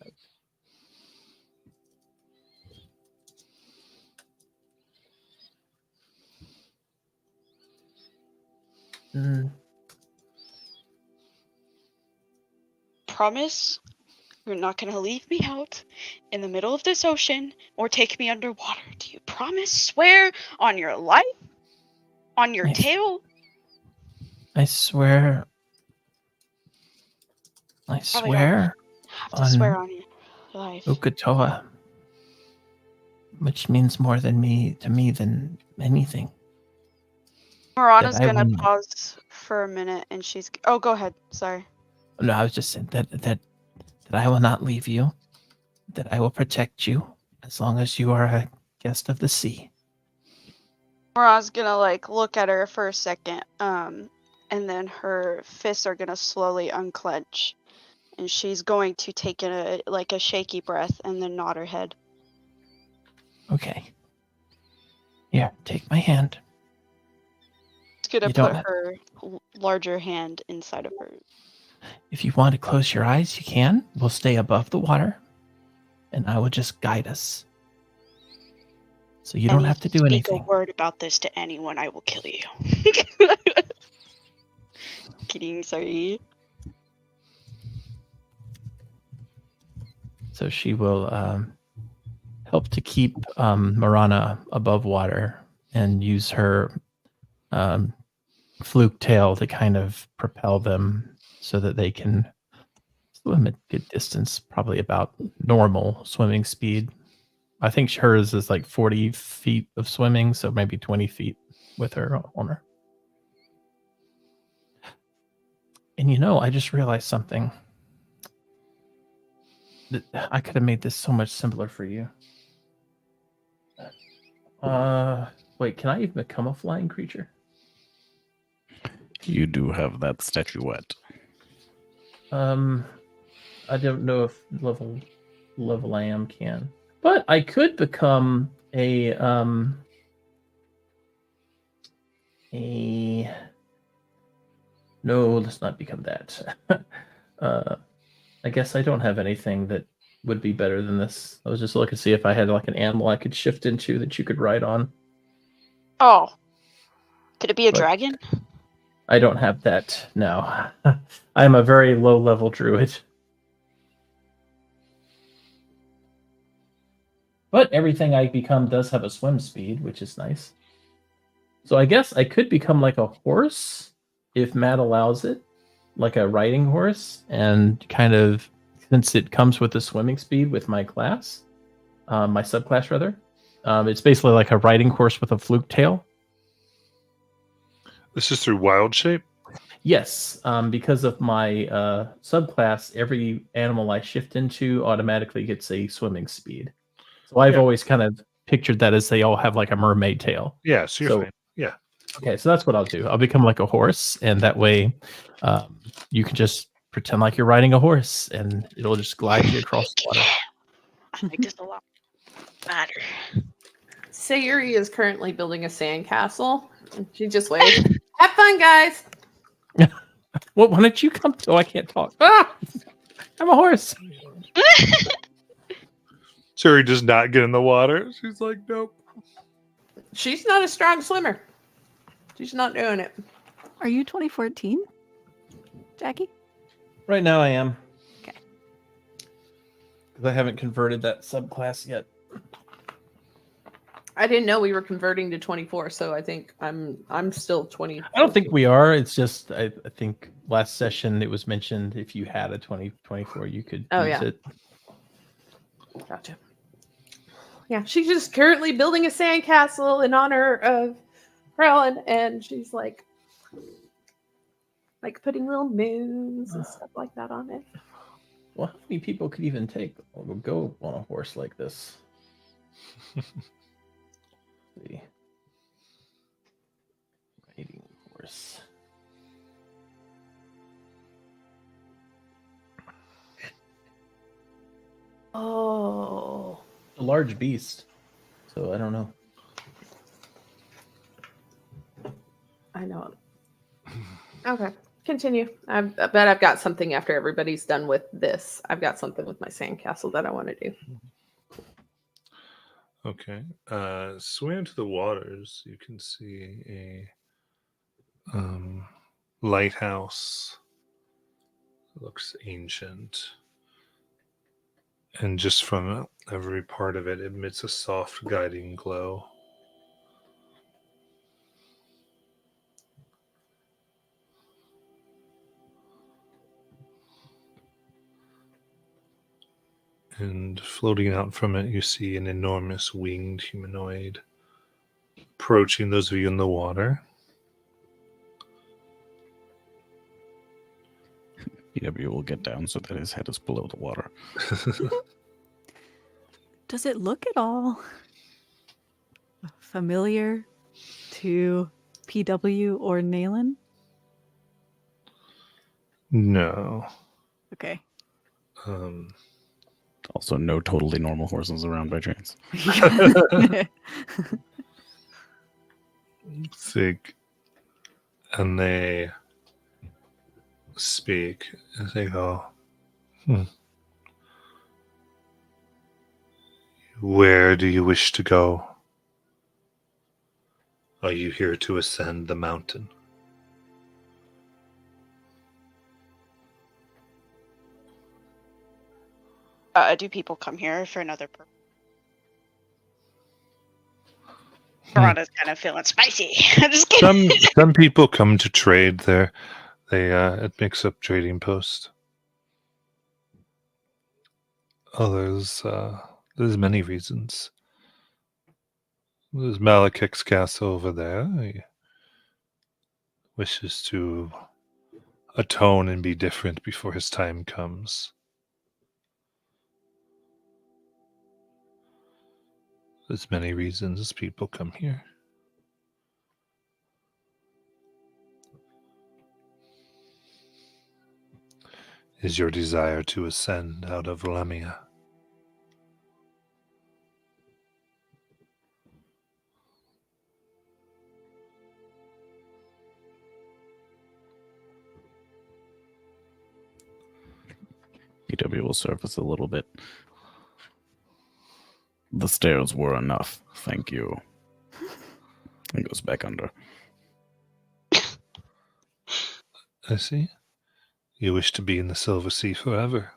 [SPEAKER 3] Promise you're not gonna leave me out in the middle of this ocean or take me underwater. Do you promise? Swear on your life? On your
[SPEAKER 2] Yes.
[SPEAKER 3] tail?
[SPEAKER 2] I swear. I
[SPEAKER 3] Probably
[SPEAKER 2] swear.
[SPEAKER 3] Have to swear on life.
[SPEAKER 2] Ukatoa, which means more to me than anything.
[SPEAKER 3] Marana's
[SPEAKER 2] that I
[SPEAKER 3] gonna
[SPEAKER 2] will-
[SPEAKER 3] pause for a minute, and she's. Oh, go ahead. Sorry.
[SPEAKER 2] No, I was just saying that I will not leave you. That I will protect you as long as you are a guest of the sea.
[SPEAKER 3] Marana's gonna like look at her for a second, and then her fists are gonna slowly unclench, and she's going to take in a shaky breath and then nod her head.
[SPEAKER 2] Okay. Here, take my hand.
[SPEAKER 3] She's gonna
[SPEAKER 2] You don't
[SPEAKER 3] put
[SPEAKER 2] have-
[SPEAKER 3] her larger hand inside of hers.
[SPEAKER 2] If you want to close your eyes, you can. We'll stay above the water, and I will just guide us. So you don't have to do
[SPEAKER 3] Speak
[SPEAKER 2] anything.
[SPEAKER 3] a word about this to anyone, I will kill you. Kidding, sorry.
[SPEAKER 2] So she will help to keep Marana above water and use her fluke tail to kind of propel them so that they can swim at good distance, probably about normal swimming speed. I think hers is like 40 feet of swimming, so maybe 20 feet with her on her. And I just realized something. I could have made this so much simpler for you. Wait, can I even become a flying creature?
[SPEAKER 6] You do have that statuette.
[SPEAKER 2] I don't know if level I am can. But I could become a no, let's not become that. I guess I don't have anything that would be better than this. I was just looking to see if I had like an animal I could shift into that you could ride on.
[SPEAKER 3] Oh. Could it be a
[SPEAKER 2] But-
[SPEAKER 3] dragon?
[SPEAKER 2] I don't have that now. I am a very low level druid. But everything I become does have a swim speed, which is nice. So I guess I could become like a horse if Matt allows it, like a riding horse, and kind of, since it comes with the swimming speed with my class, my subclass rather, it's basically like a riding horse with a fluke tail.
[SPEAKER 1] This is through wild shape.
[SPEAKER 2] Yes, because of my subclass, every animal I shift into automatically gets a swimming speed. So I've
[SPEAKER 1] Yeah.
[SPEAKER 2] always kind of pictured that as they all have like a mermaid tail.
[SPEAKER 1] Yeah, so you're fine. Yeah.
[SPEAKER 2] Okay, so that's what I'll do. I'll become like a horse, and that way you can just pretend like you're riding a horse, and it'll just glide you across the water.
[SPEAKER 3] I like this a lot better.
[SPEAKER 4] Sayuri is currently building a sandcastle. She just waves. Have fun, guys.
[SPEAKER 2] Well, why don't you come? Oh, I can't talk. Ah! I'm a horse.
[SPEAKER 1] Suri does not get in the water. She's like, nope.
[SPEAKER 4] She's not a strong swimmer. She's not doing it.
[SPEAKER 7] Are you 2014, Jackie?
[SPEAKER 2] Right now I am.
[SPEAKER 7] Okay.
[SPEAKER 2] Because I haven't converted that subclass yet.
[SPEAKER 4] I didn't know we were converting to 24, so I think I'm still 20.
[SPEAKER 2] I don't think we are. It's just I think last session it was mentioned if you had a 2024 you could use it.
[SPEAKER 4] Gotcha. Yeah, she's just currently building a sandcastle in honor of Krellin, and she's like putting little moons and stuff like that on it.
[SPEAKER 2] Well, how many people could even go on a horse like this? Let's see. Riding horse.
[SPEAKER 4] Oh,
[SPEAKER 2] A large beast. So I don't know.
[SPEAKER 4] I know. Okay, continue. I bet I've got something after everybody's done with this. I've got something with my sandcastle that I want to do.
[SPEAKER 1] Okay. Swim to the waters. You can see a lighthouse. It looks ancient. And just from every part of it emits a soft guiding glow. And floating out from it, you see an enormous winged humanoid approaching those of you in the water.
[SPEAKER 6] PW will get down so that his head is below the water.
[SPEAKER 7] Does it look at all familiar to PW or Naylan?
[SPEAKER 1] No.
[SPEAKER 7] Okay.
[SPEAKER 6] Also, no totally normal horses around by chance.
[SPEAKER 1] Think, and they speak as they go, Where do you wish to go? Are you here to ascend the mountain?
[SPEAKER 3] Do people come here for another purpose? Verana's kind of feeling spicy. I'm just kidding.
[SPEAKER 1] Some people come to trade there. It makes up trading post. Others, there's many reasons. There's Malekith's castle over there. He wishes to atone and be different before his time comes. There's many reasons people come here. Is your desire to ascend out of Lamia?
[SPEAKER 6] PW will surface a little bit. The stairs were enough. Thank you. And goes back under.
[SPEAKER 1] I see. You wish to be in the Silver Sea forever.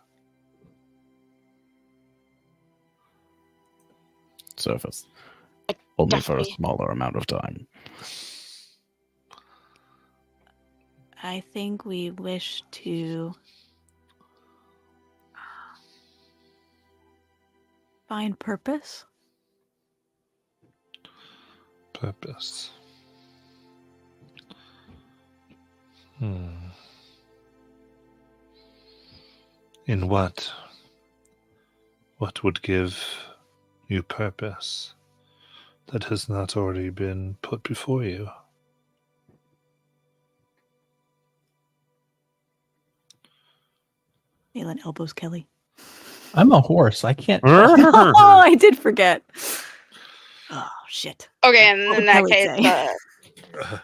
[SPEAKER 6] Surface. Only for a
[SPEAKER 3] Definitely.
[SPEAKER 6] smaller amount of time.
[SPEAKER 7] I think we wish to find purpose.
[SPEAKER 1] Purpose. In what? What would give you purpose that has not already been put before you?
[SPEAKER 7] Naylan elbows Kelly.
[SPEAKER 2] I'm a horse. I can't.
[SPEAKER 7] Oh, I did forget. Oh shit.
[SPEAKER 3] Okay, and
[SPEAKER 7] What
[SPEAKER 3] in
[SPEAKER 7] would
[SPEAKER 3] that
[SPEAKER 7] Kelly
[SPEAKER 3] case,
[SPEAKER 7] say?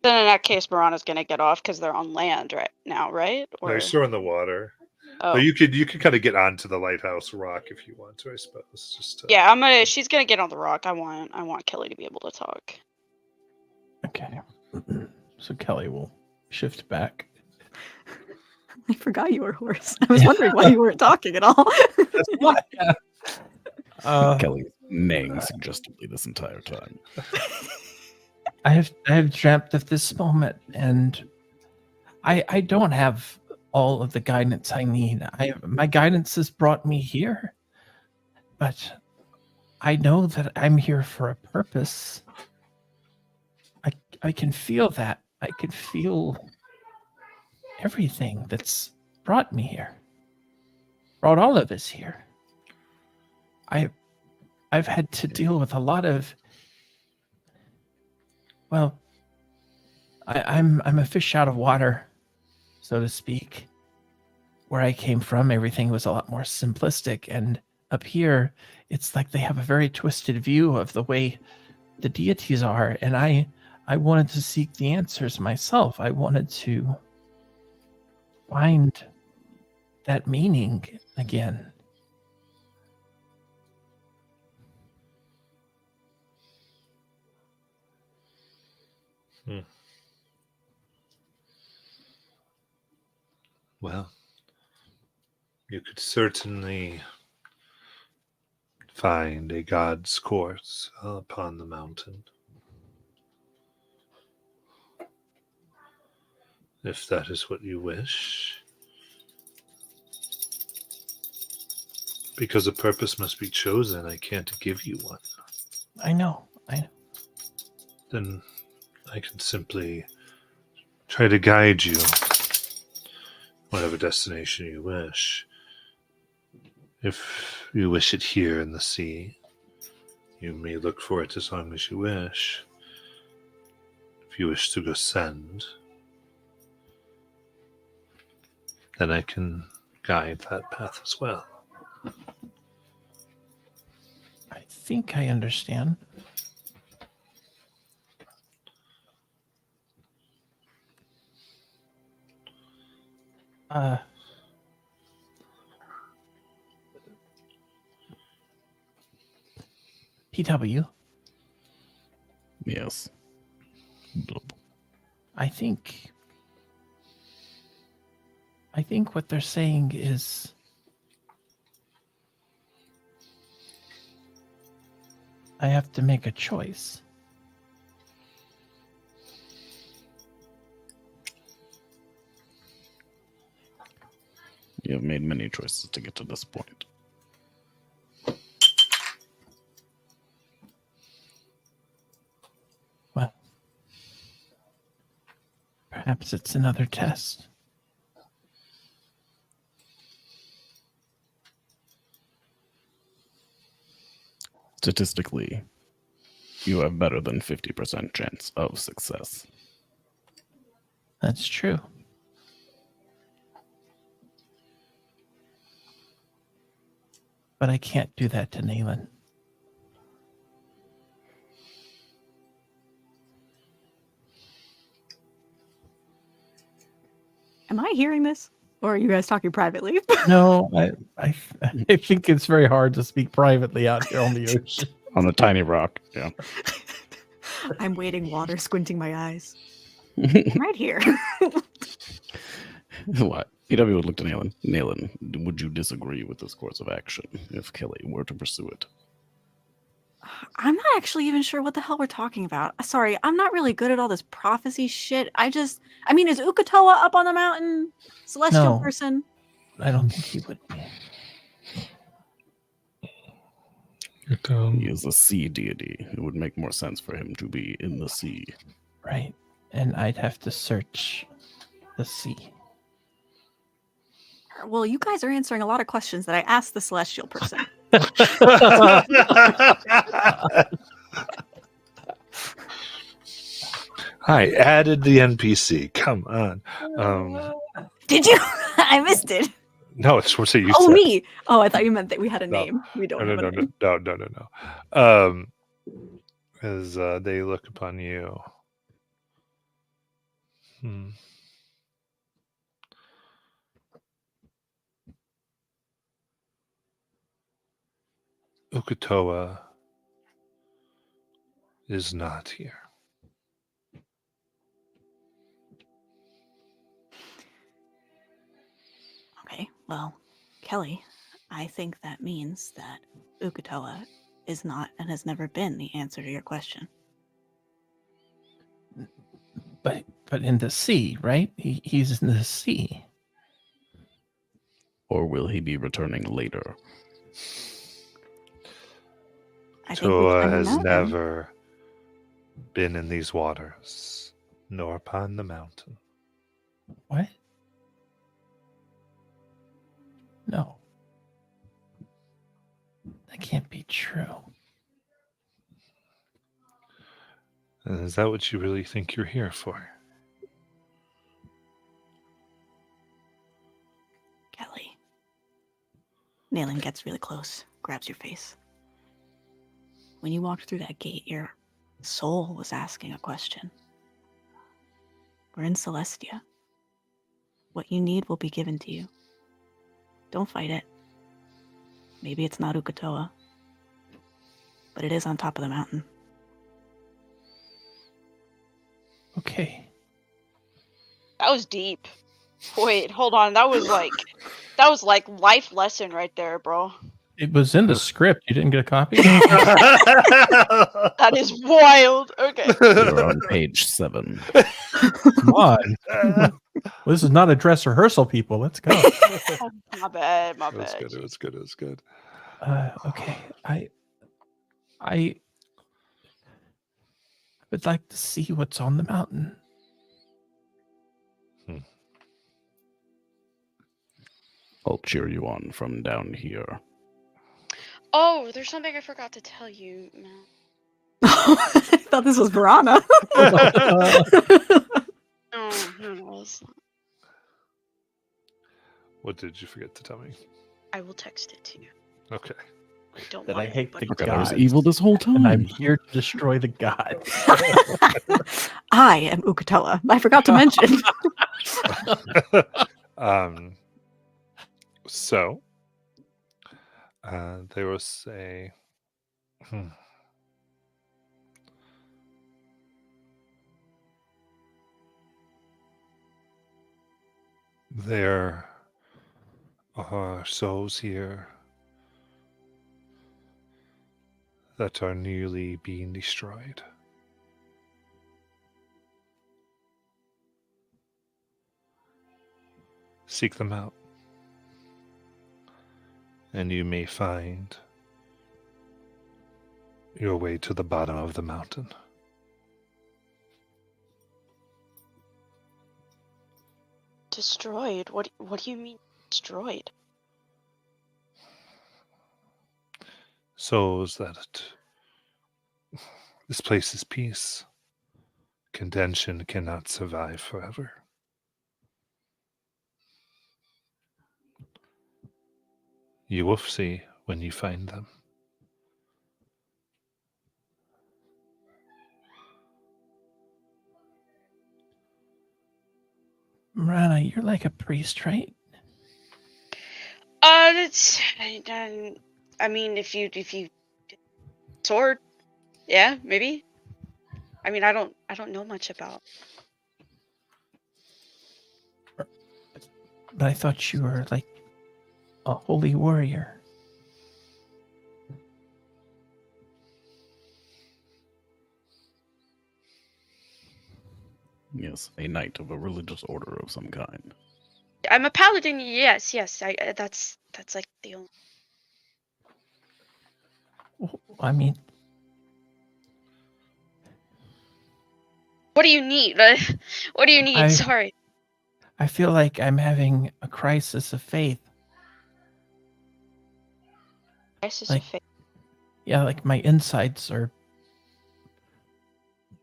[SPEAKER 3] then in that case, Marana's gonna get off because they're on land right now, right?
[SPEAKER 1] No, you're still in the water.
[SPEAKER 3] Oh.
[SPEAKER 1] But you could kind of get onto the lighthouse rock if you want to, I suppose. Just
[SPEAKER 3] Yeah, she's gonna get on the rock. I want Kelly to be able to talk.
[SPEAKER 2] Okay. So Kelly will shift back.
[SPEAKER 7] I forgot you were a horse. I was wondering why you weren't talking at all.
[SPEAKER 2] That's why.
[SPEAKER 6] Kelly neighing suggestively this entire time.
[SPEAKER 2] I have dreamt of this moment, and I don't have all of the guidance I need. My guidance has brought me here, but I know that I'm here for a purpose. I can feel that. I can feel everything that's brought me here. Brought all of us here. I've had to deal with a lot of, well, I'm a fish out of water, so to speak. Where I came from, everything was a lot more simplistic, and up here, it's like they have a very twisted view of the way the deities are, and I wanted to seek the answers myself. I wanted to find that meaning again.
[SPEAKER 1] well, you could certainly find a god's course upon the mountain. If that is what you wish. Because a purpose must be chosen, I can't give you one.
[SPEAKER 2] I know.
[SPEAKER 1] Then I can simply try to guide you, whatever destination you wish. If you wish it here in the sea, you may look for it as long as you wish. If you wish to ascend, then I can guide that path as well.
[SPEAKER 2] I think I understand. PW,
[SPEAKER 6] Yes.
[SPEAKER 2] I think what they're saying is I have to make a choice.
[SPEAKER 6] You have made many choices to get to this point.
[SPEAKER 2] Well, perhaps it's another test.
[SPEAKER 6] Statistically, you have better than 50% chance of success.
[SPEAKER 2] That's true. But I can't do that to Nayland.
[SPEAKER 7] Am I hearing this? Or are you guys talking privately?
[SPEAKER 2] No, I think it's very hard to speak privately out here on the ocean.
[SPEAKER 6] On the tiny rock, yeah.
[SPEAKER 7] I'm wading water, squinting my eyes. I'm right here.
[SPEAKER 6] What? PW would look to Nayland. Nayland, would you disagree with this course of action if Kelly were to pursue it?
[SPEAKER 7] I'm not actually even sure what the hell we're talking about. Sorry, I'm not really good at all this prophecy shit. I mean, is Ukatoa up on the mountain? Celestial
[SPEAKER 2] No.
[SPEAKER 7] person?
[SPEAKER 2] I don't think he would be.
[SPEAKER 6] He is a sea deity. It would make more sense for him to be in the sea.
[SPEAKER 2] Right. And I'd have to search the sea.
[SPEAKER 7] Well, you guys are answering a lot of questions that I asked the celestial person.
[SPEAKER 1] I added the NPC. Come on.
[SPEAKER 7] Did you? I missed it.
[SPEAKER 1] No, it's what you
[SPEAKER 7] Oh,
[SPEAKER 1] said.
[SPEAKER 7] me. Oh, I thought you meant that we had a
[SPEAKER 1] No.
[SPEAKER 7] name. We don't have a name.
[SPEAKER 1] No. As they look upon you. Ukatoa is not here.
[SPEAKER 7] Okay, well, Kelly, I think that means that Ukatoa is not and has never been the answer to your question.
[SPEAKER 2] But in the sea, right? He's in the sea.
[SPEAKER 6] Or will he be returning later?
[SPEAKER 7] I think we
[SPEAKER 1] Toa
[SPEAKER 7] kinda
[SPEAKER 1] has
[SPEAKER 7] know then.
[SPEAKER 1] never been in these waters, nor upon the mountain.
[SPEAKER 2] What? No. That can't be true.
[SPEAKER 1] And is that what you really think you're here for?
[SPEAKER 7] Kelly. Nayland gets really close, grabs your face. When you walked through that gate, your soul was asking a question. We're in Celestia. What you need will be given to you. Don't fight it. Maybe it's not Ukatoa, but it is on top of the mountain.
[SPEAKER 2] Okay.
[SPEAKER 3] That was deep. Wait, hold on. That was like life lesson right there, bro.
[SPEAKER 2] It was in the script. You didn't get a copy?
[SPEAKER 3] That is wild. Okay.
[SPEAKER 6] You're on page 7.
[SPEAKER 2] Come on. Well, this is not a dress rehearsal, people. Let's go.
[SPEAKER 3] My bad.
[SPEAKER 1] It was good.
[SPEAKER 2] Okay. I would like to see what's on the mountain.
[SPEAKER 6] I'll cheer you on from down here.
[SPEAKER 3] Oh, there's something I forgot to tell you, Mel.
[SPEAKER 7] I thought this was Verana.
[SPEAKER 3] No, it's not.
[SPEAKER 1] What did you forget to tell me?
[SPEAKER 3] I will text it to you.
[SPEAKER 1] Okay.
[SPEAKER 3] I don't
[SPEAKER 2] That
[SPEAKER 3] want
[SPEAKER 2] I hate the
[SPEAKER 3] anybody-
[SPEAKER 6] Okay, I was
[SPEAKER 2] gods.
[SPEAKER 6] evil this whole
[SPEAKER 2] And I'm
[SPEAKER 6] time.
[SPEAKER 2] here to destroy the gods.
[SPEAKER 7] I am Ukatoa. I forgot to mention.
[SPEAKER 1] So they will say, there are souls here that are nearly being destroyed. Seek them out, and you may find your way to the bottom of the mountain.
[SPEAKER 3] Destroyed? What do you mean destroyed?
[SPEAKER 1] Souls that this place is peace. Contention cannot survive forever. You will see when you find them.
[SPEAKER 2] Marana, you're like a priest, right?
[SPEAKER 3] I mean, if you sword, yeah, maybe. I mean, I don't know much about.
[SPEAKER 2] But I thought you were like a holy warrior.
[SPEAKER 6] Yes, a knight of a religious order of some kind.
[SPEAKER 3] I'm a paladin. Yes. That's like the only.
[SPEAKER 2] I mean,
[SPEAKER 3] What do you need? What do you need? Sorry.
[SPEAKER 2] I feel like I'm having a crisis of faith.
[SPEAKER 3] Crisis
[SPEAKER 2] Like-
[SPEAKER 3] of faith.
[SPEAKER 2] Yeah, like my insides are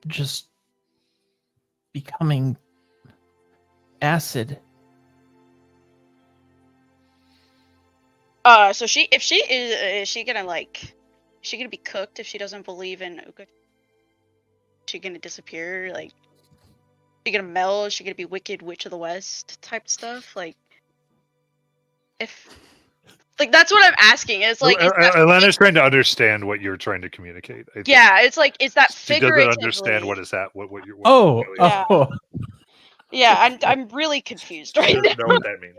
[SPEAKER 2] just becoming acid.
[SPEAKER 3] So if she is she gonna be cooked if she doesn't believe in Uka? Is she gonna disappear? Like, she gonna melt? Is she gonna be Wicked Witch of the West type stuff? Like, if like that's what I'm asking. It's like, is that
[SPEAKER 1] Elena's trying to understand what you're trying to communicate. I think
[SPEAKER 3] yeah, it's like, is that
[SPEAKER 1] she doesn't
[SPEAKER 3] figuratively?
[SPEAKER 1] understand what is that. What you're.
[SPEAKER 2] Oh,
[SPEAKER 3] Yeah.
[SPEAKER 2] oh,
[SPEAKER 3] Yeah, I'm really confused
[SPEAKER 1] She
[SPEAKER 3] right
[SPEAKER 1] doesn't
[SPEAKER 3] now.
[SPEAKER 1] know what that means.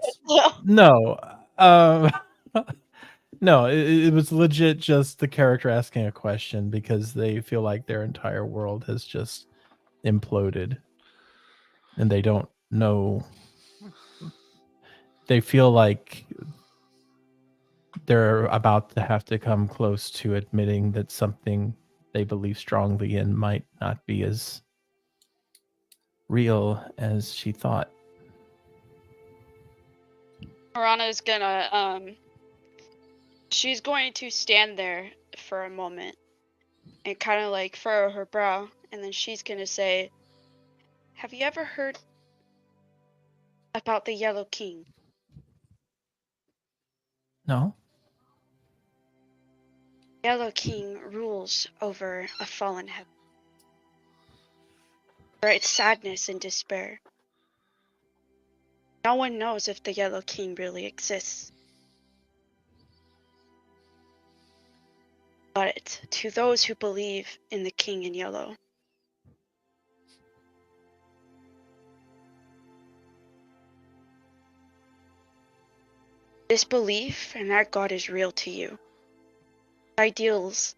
[SPEAKER 2] no. No, it was legit just the character asking a question because they feel like their entire world has just imploded and they don't know. They feel like they're about to have to come close to admitting that something they believe strongly in might not be as real as she thought.
[SPEAKER 3] Marana's gonna she's going to stand there for a moment and kind of like furrow her brow, and then she's gonna say, have you ever heard about the Yellow King?
[SPEAKER 2] No?
[SPEAKER 3] Yellow King rules over a fallen heaven, where it's sadness and despair. No one knows if the Yellow King really exists. But to those who believe in the King in Yellow, this belief in that God is real to you. Ideals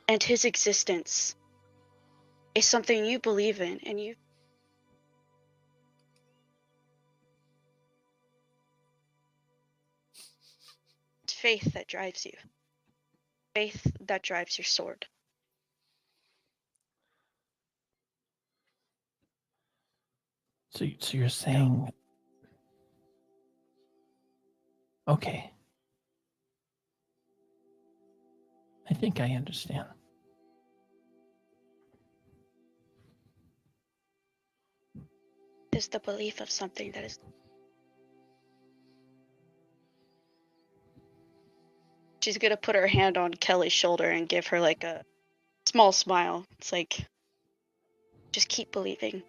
[SPEAKER 3] and his existence is something you believe in, and it's faith that drives you. faith that drives your sword.
[SPEAKER 2] So you're saying, okay. I think I understand.
[SPEAKER 3] It is the belief of something that is. She's gonna put her hand on Kelly's shoulder and give her like a small smile. It's like, just keep believing.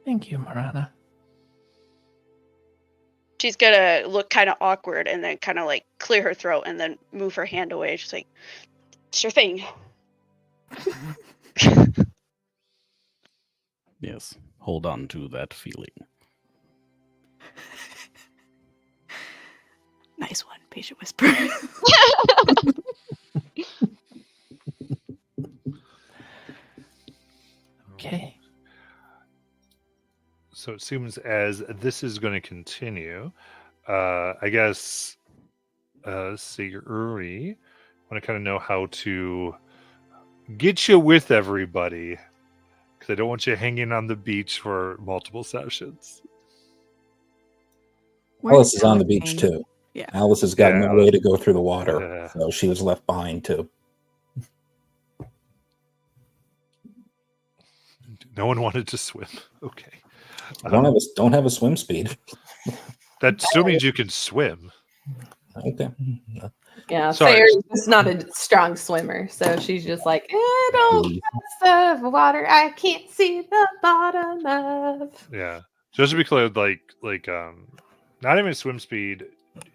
[SPEAKER 2] Thank you, Marana.
[SPEAKER 3] She's gonna look kind of awkward and then kind of like clear her throat and then move her hand away. She's like, sure thing.
[SPEAKER 6] Yes, hold on to that feeling.
[SPEAKER 7] Nice one, patient whisper.
[SPEAKER 2] Okay.
[SPEAKER 1] So it seems as this is going to continue, I guess Sayuri want to kind of know how to get you with everybody, because I don't want you hanging on the beach for multiple sessions.
[SPEAKER 5] Alice is on the beach too.
[SPEAKER 7] Yeah.
[SPEAKER 5] Alice has got
[SPEAKER 1] Yeah,
[SPEAKER 5] no way to go through the water,
[SPEAKER 1] Yeah.
[SPEAKER 5] so she was left behind too.
[SPEAKER 1] No one wanted to swim. Okay.
[SPEAKER 5] I don't have a swim speed.
[SPEAKER 1] That still means you can swim.
[SPEAKER 5] Okay.
[SPEAKER 4] Yeah,
[SPEAKER 1] Sorry.
[SPEAKER 4] Sayori's just not a strong swimmer, so she's just like, I don't trust the water. I can't see the bottom of.
[SPEAKER 1] Yeah. Just to be clear, not even swim speed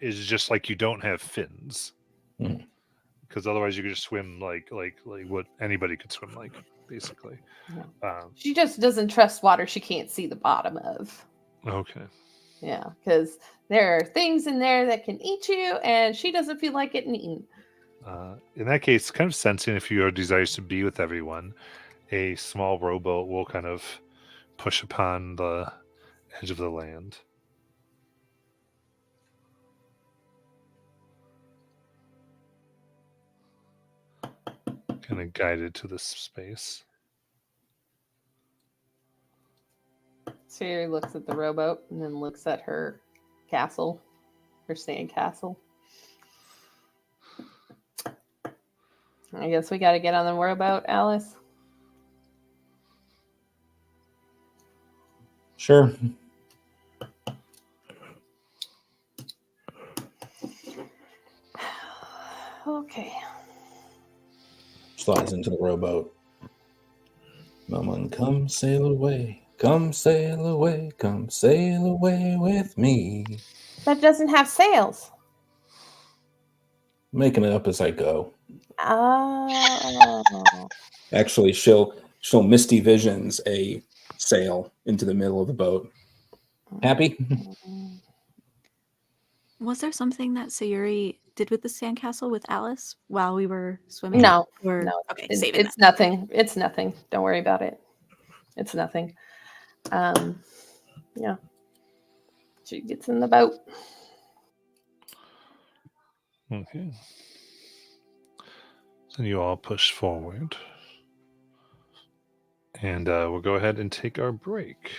[SPEAKER 1] is just like you don't have fins.
[SPEAKER 5] Hmm.
[SPEAKER 1] Because otherwise you could just swim like what anybody could swim like, basically.
[SPEAKER 4] She just doesn't trust water she can't see the bottom of.
[SPEAKER 1] Okay.
[SPEAKER 4] Yeah, because there are things in there that can eat you, and she doesn't feel like getting eaten.
[SPEAKER 1] In that case, kind of sensing if your desires to be with everyone, a small rowboat will kind of push upon the edge of the land. Kind of guided to this space.
[SPEAKER 4] Sayori looks at the rowboat and then looks at her castle, her sand castle. I guess we got to get on the rowboat, Alice.
[SPEAKER 5] Sure.
[SPEAKER 4] Okay.
[SPEAKER 5] Slides into the rowboat. Mama, come sail away. Come sail away. Come sail away with me.
[SPEAKER 4] That doesn't have sails.
[SPEAKER 5] Making it up as I go.
[SPEAKER 4] Oh.
[SPEAKER 5] Actually, she'll misty visions a sail into the middle of the boat. Happy?
[SPEAKER 7] Was there something that Sayuri did with the sandcastle with Alice while we were swimming?
[SPEAKER 4] No,
[SPEAKER 7] Or,
[SPEAKER 4] no.
[SPEAKER 7] Okay,
[SPEAKER 4] It's,
[SPEAKER 7] saving
[SPEAKER 4] it's nothing. It's nothing. Don't worry about it. It's nothing. Yeah. She gets in the boat.
[SPEAKER 1] Okay. So you all push forward. And we'll go ahead and take our break.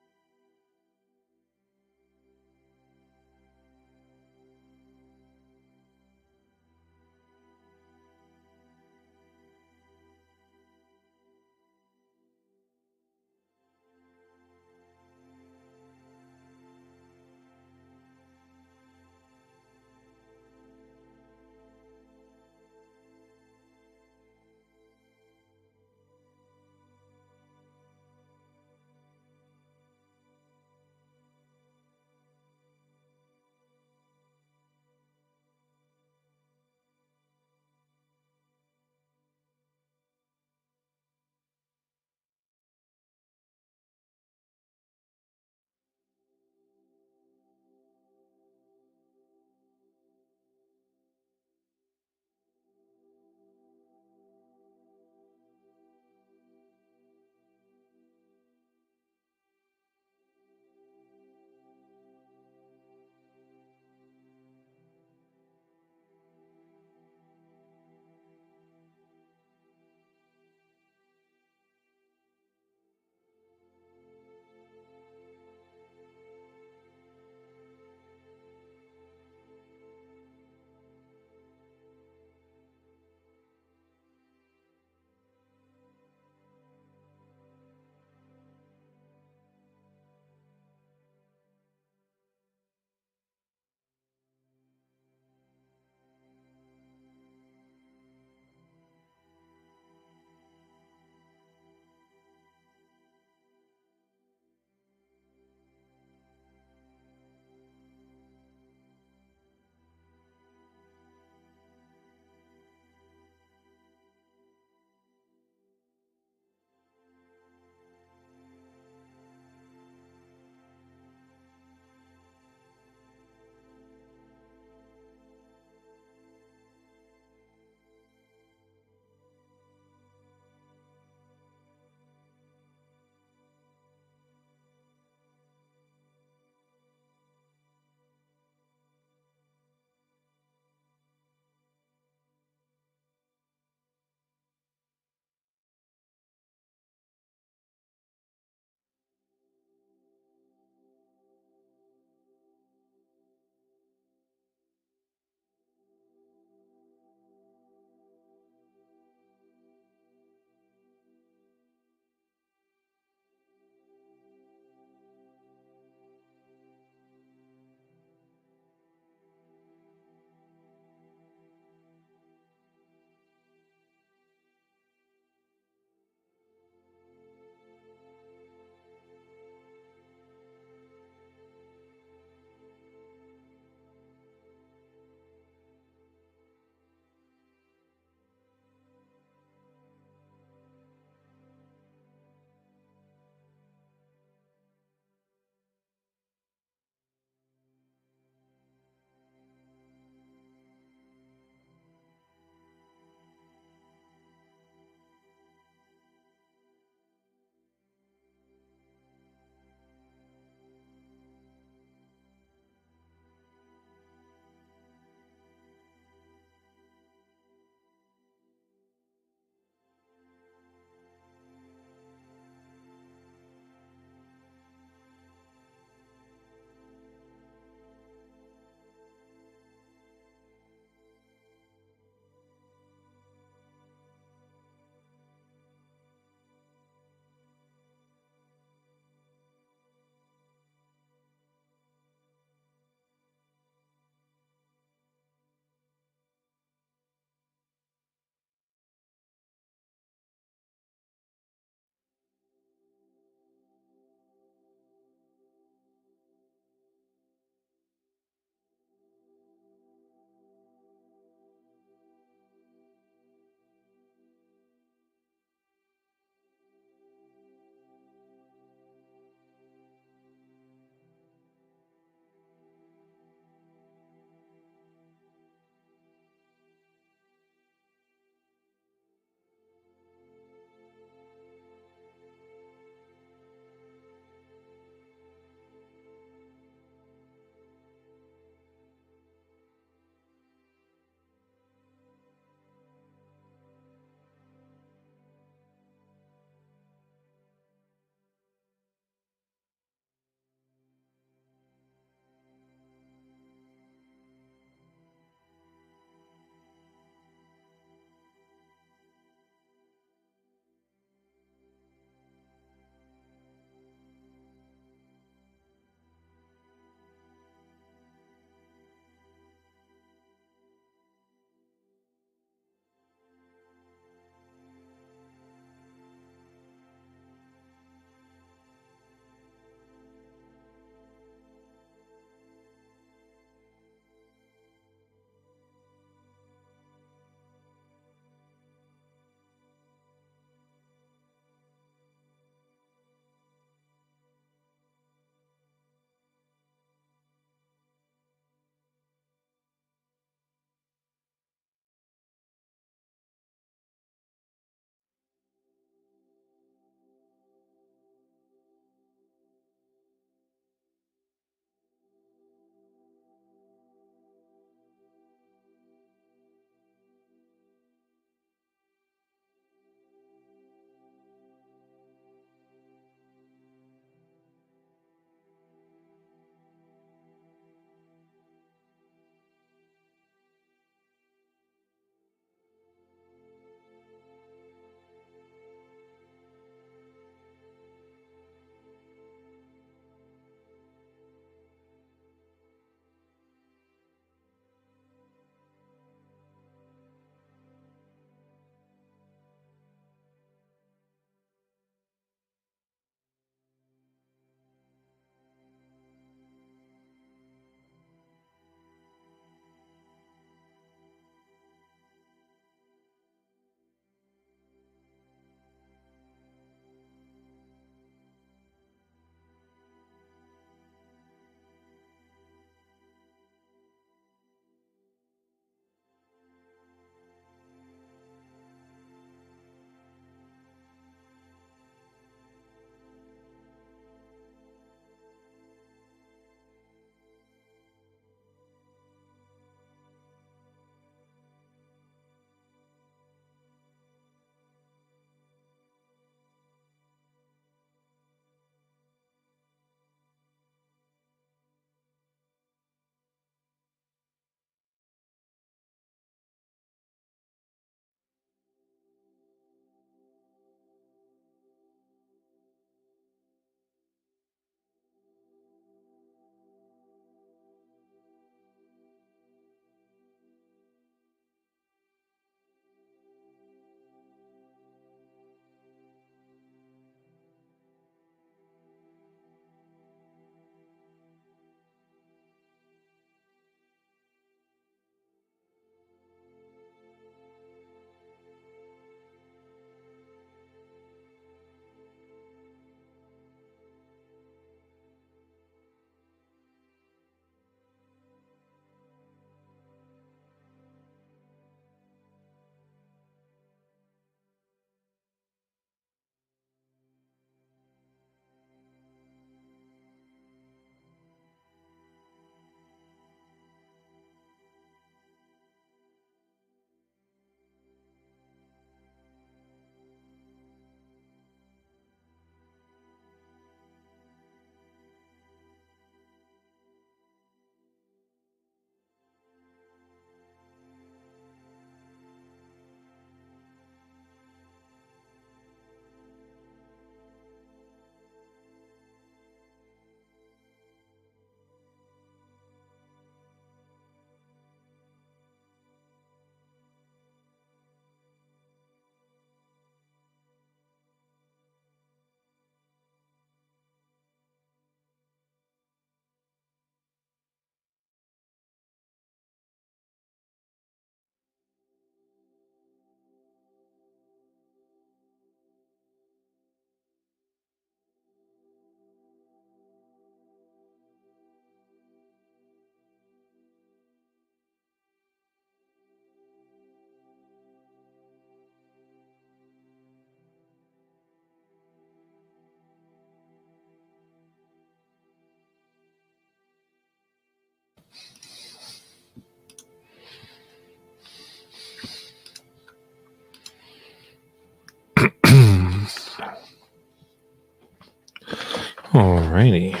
[SPEAKER 1] Alrighty.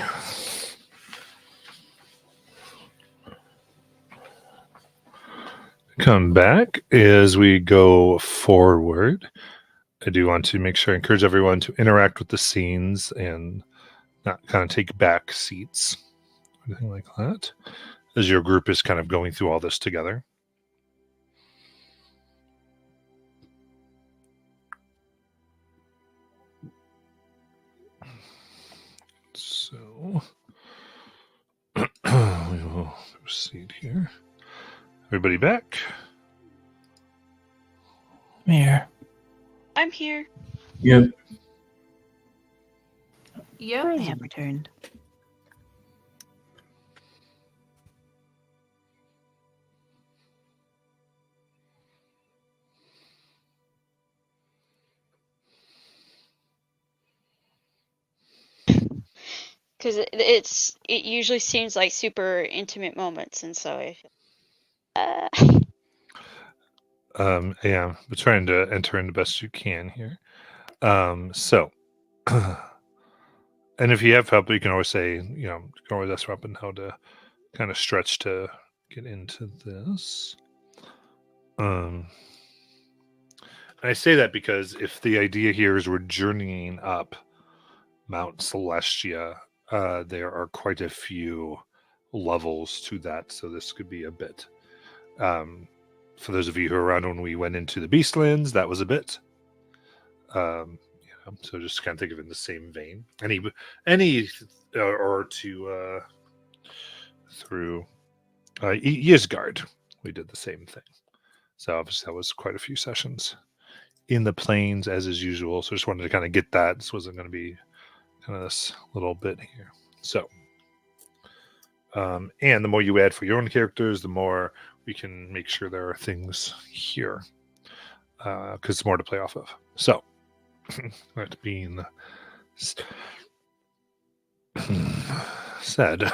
[SPEAKER 1] Come back as we go forward. I do want to make sure I encourage everyone to interact with the scenes and not kind of take back seats, anything like that, as your group is kind of going through all this together. So we will proceed here. Everybody back?
[SPEAKER 2] Here.
[SPEAKER 3] I'm here.
[SPEAKER 5] Yep.
[SPEAKER 7] I have returned.
[SPEAKER 3] Because it usually seems like super intimate moments, and so
[SPEAKER 1] Yeah, we're trying to enter in the best you can here. So, and if you have help, you can always say, you can always ask Robin how to kind of stretch to get into this. I say that because if the idea here is we're journeying up Mount Celestia, there are quite a few levels to that, so this could be a bit. For those of you who were around when we went into the Beastlands, that was a bit. So just kind of think of it in the same vein. Or to through Yisgard, we did the same thing. So obviously that was quite a few sessions in the plains as is usual. So just wanted to kind of get that. This wasn't going to be kind of this little bit here. So, and the more you add for your own characters, the more we can make sure there are things here because it's more to play off of. So, that being said.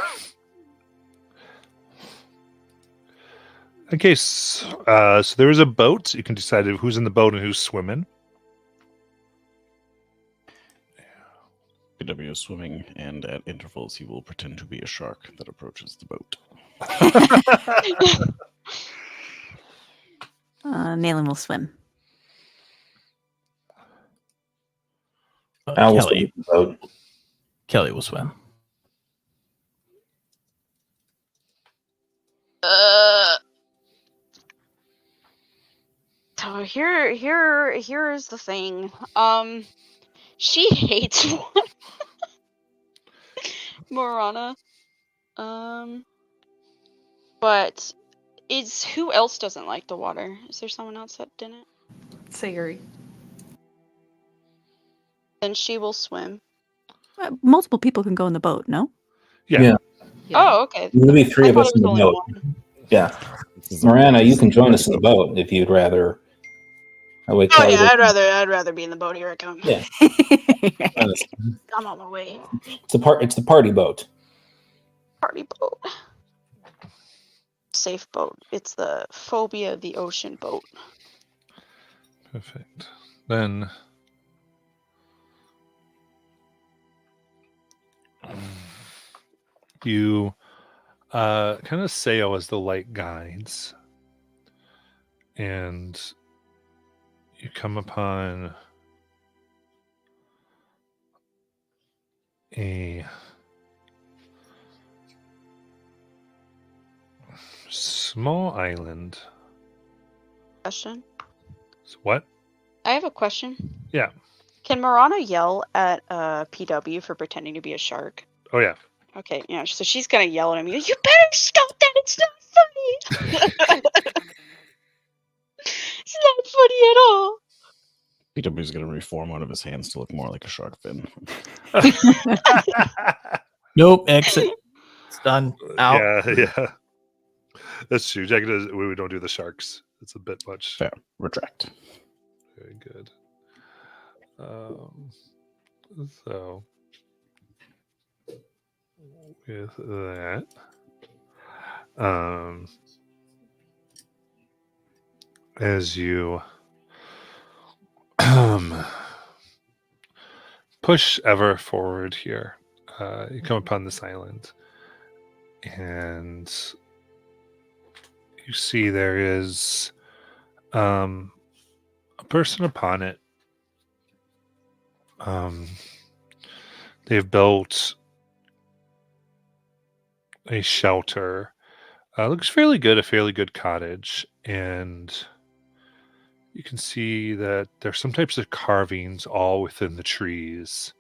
[SPEAKER 1] Okay, so there is a boat. You can decide who's in the boat and who's swimming.
[SPEAKER 6] PW is swimming, and at intervals he will pretend to be a shark that approaches the boat.
[SPEAKER 7] Nayland will swim.
[SPEAKER 5] Alice will
[SPEAKER 2] Kelly.
[SPEAKER 5] be the boat.
[SPEAKER 2] Kelly will swim.
[SPEAKER 3] So here is the thing. She hates Morana. But who else doesn't like the water? Is there someone else that didn't?
[SPEAKER 4] Sayuri.
[SPEAKER 3] Then she will swim.
[SPEAKER 7] Multiple people can go in the boat, no?
[SPEAKER 5] Yeah.
[SPEAKER 3] Oh, okay.
[SPEAKER 5] There'll be three
[SPEAKER 3] I
[SPEAKER 5] of
[SPEAKER 3] thought
[SPEAKER 5] us
[SPEAKER 3] it
[SPEAKER 5] in
[SPEAKER 3] was
[SPEAKER 5] the
[SPEAKER 3] only
[SPEAKER 5] boat.
[SPEAKER 3] one.
[SPEAKER 5] Yeah. Miranda, you can join us in the boat if you'd rather.
[SPEAKER 3] Oh yeah, I'd rather be in the boat. Here I come.
[SPEAKER 5] Yeah.
[SPEAKER 3] I'm on my way.
[SPEAKER 5] It's the party boat.
[SPEAKER 3] Party boat. Safe boat. It's the phobia of the ocean boat.
[SPEAKER 1] Perfect. Then you kind of sail as the light guides, and you come upon a small island.
[SPEAKER 3] Question.
[SPEAKER 1] What?
[SPEAKER 3] I have a question.
[SPEAKER 1] Yeah.
[SPEAKER 3] Can Marana yell at PW for pretending to be a shark?
[SPEAKER 1] Oh yeah.
[SPEAKER 3] Okay, yeah. So she's gonna yell at him. You better stop that! It's not funny. It's not funny at all.
[SPEAKER 6] PW is going to reform one of his hands to look more like a shark fin.
[SPEAKER 2] Nope, exit. It's done. Out.
[SPEAKER 1] Yeah. That's true. Jack does. We don't do the sharks. It's a bit much.
[SPEAKER 6] Fair. Retract.
[SPEAKER 1] Very good. So with that, as you push ever forward here, you come upon this island, and you see there is a person upon it. They've built a shelter. Looks fairly good, a fairly good cottage, and you can see that there's some types of carvings all within the trees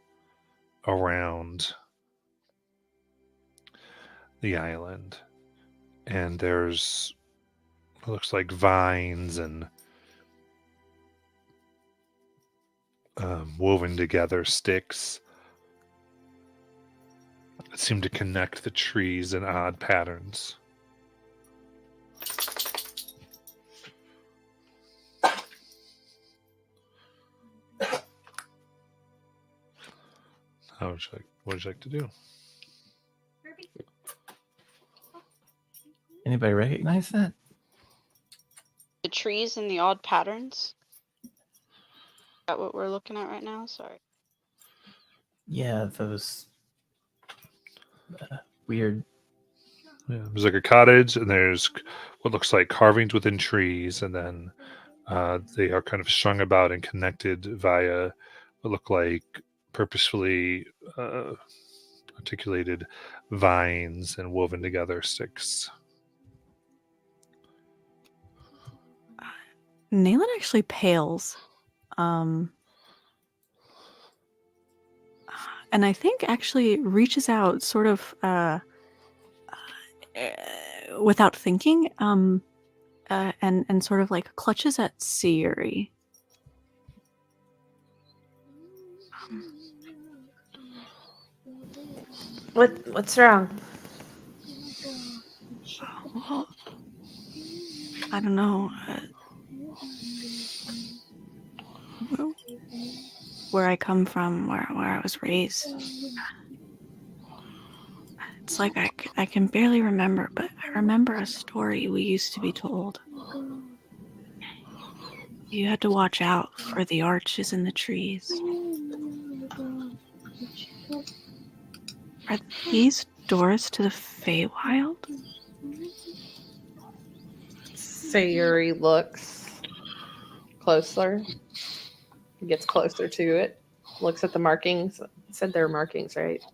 [SPEAKER 1] around the island. And there's what looks like vines and woven together sticks that seem to connect the trees in odd patterns. What would you like to do?
[SPEAKER 2] Anybody recognize that?
[SPEAKER 3] The trees and the odd patterns. Is that what we're looking at right now? Sorry.
[SPEAKER 2] Yeah, those weird.
[SPEAKER 1] Yeah, there's like a cottage, and there's what looks like carvings within trees, and then they are kind of strung about and connected via what look like purposefully articulated vines and woven together sticks.
[SPEAKER 7] Nayland actually pales. And I think actually reaches out sort of without thinking and sort of like clutches at Sayuri.
[SPEAKER 4] What's wrong?
[SPEAKER 7] Well, I don't know. Where I come from, where I was raised. It's like I can barely remember, but I remember a story we used to be told. You had to watch out for the arches in the trees. Are these doors to the Feywild?
[SPEAKER 4] Sayuri looks closer. Gets closer to it. Looks at the markings. It said there are markings, right?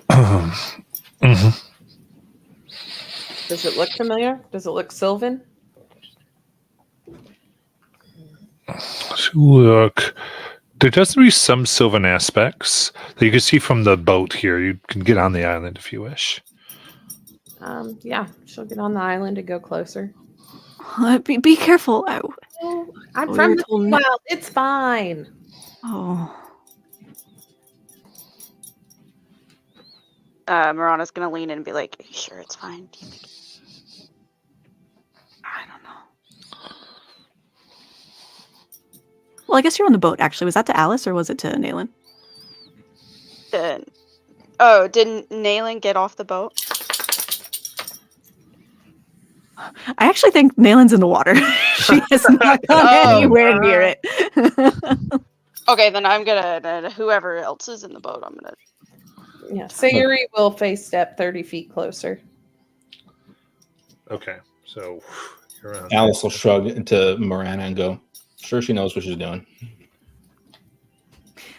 [SPEAKER 1] Mm-hmm.
[SPEAKER 4] Does it look familiar? Does it look Sylvan?
[SPEAKER 1] Look, there does be some Sylvan aspects that you can see from the boat here. You can get on the island if you wish.
[SPEAKER 4] Yeah, she'll get on the island and go closer.
[SPEAKER 7] Be careful.
[SPEAKER 4] I'm
[SPEAKER 7] We
[SPEAKER 4] from
[SPEAKER 7] were
[SPEAKER 4] the
[SPEAKER 7] told
[SPEAKER 4] Feywild. It's fine.
[SPEAKER 7] Oh.
[SPEAKER 3] Marana's gonna lean in and be like, "Are you sure it's fine? Do you think
[SPEAKER 7] I don't know. Well, I guess you're on the boat, actually. Was that to Alice or was it to Nayland?
[SPEAKER 3] Didn't Nayland get off the boat?
[SPEAKER 7] I actually think Nayland's in the water. She has not gone anywhere near it.
[SPEAKER 3] Okay, then I'm gonna, whoever else is in the boat, I'm gonna...
[SPEAKER 4] Yeah, Sayuri will face step 30 feet closer.
[SPEAKER 1] Okay, so you're on.
[SPEAKER 5] Alice will shrug into Miranda and go, sure, she knows what she's doing.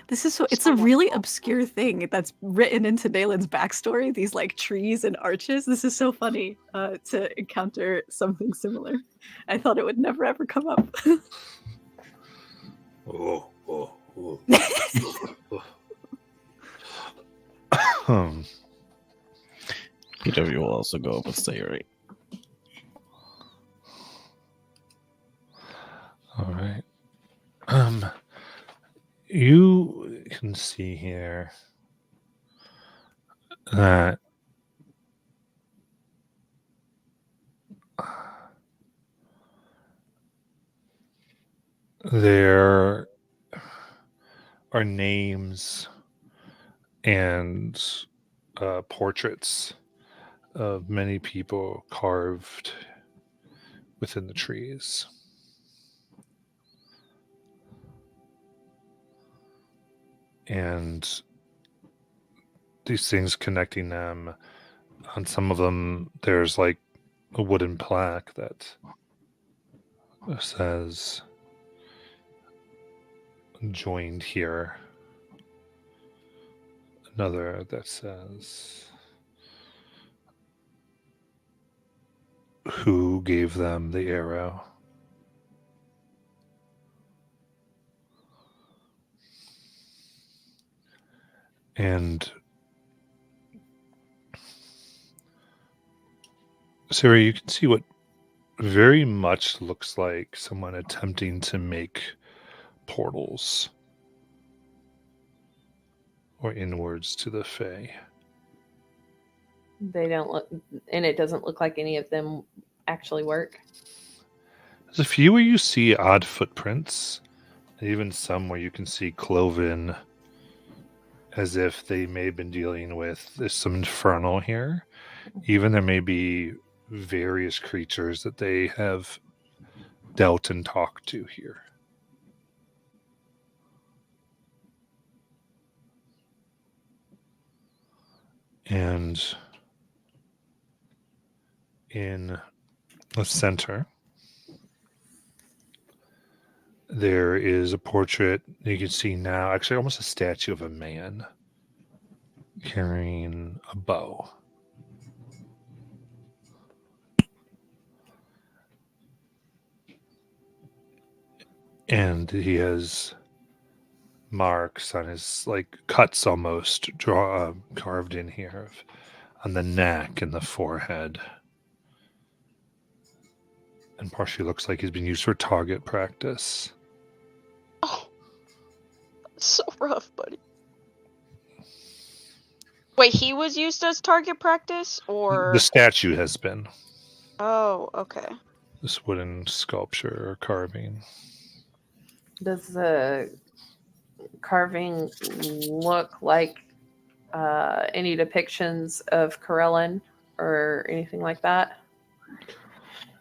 [SPEAKER 7] This is it's a really obscure thing that's written into Nayland's backstory, these like trees and arches. This is so funny to encounter something similar. I thought it would never ever come up.
[SPEAKER 1] Oh.
[SPEAKER 6] PW will also go up with Sayuri.
[SPEAKER 1] All right. You can see here that there are names and portraits of many people carved within the trees. and these things connecting them. On some of them, there's like a wooden plaque that says joined here. Another that says who gave them the arrow. And Sarah, you can see what very much looks like someone attempting to make portals or inwards to the Fae.
[SPEAKER 4] They don't look, and it doesn't look like any of them actually work.
[SPEAKER 1] There's a few where you see odd footprints, even some where you can see cloven, as if they may have been dealing with there's some infernal here. Even there may be various creatures that they have dealt and talked to here. And in the center, there is a portrait you can see now, actually almost a statue of a man carrying a bow. And he has marks on his, like cuts almost, carved in here on the neck and the forehead. And partially looks like he's been used for target practice.
[SPEAKER 3] Oh, that's so rough, buddy. Wait, he was used as target practice, or
[SPEAKER 1] The statue has been.
[SPEAKER 3] Oh, okay.
[SPEAKER 1] This wooden sculpture or carving.
[SPEAKER 4] Does the carving look like any depictions of Corellin or anything like that?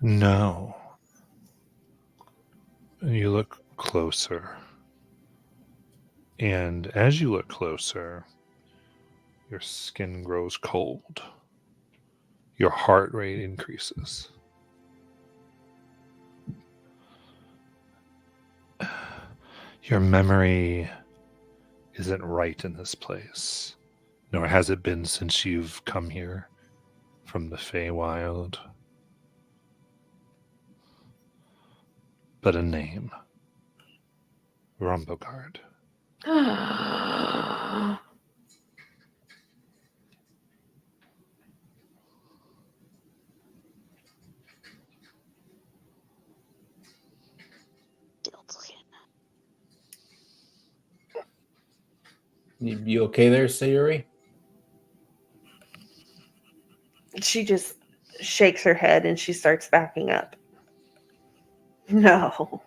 [SPEAKER 1] No. And you look closer. And as you look closer, your skin grows cold. Your heart rate increases. Your memory isn't right in this place, nor has it been since you've come here from the Feywild. But a name. Rumblegard.
[SPEAKER 5] You okay there, Sayuri?
[SPEAKER 4] She just shakes her head and she starts backing up. No.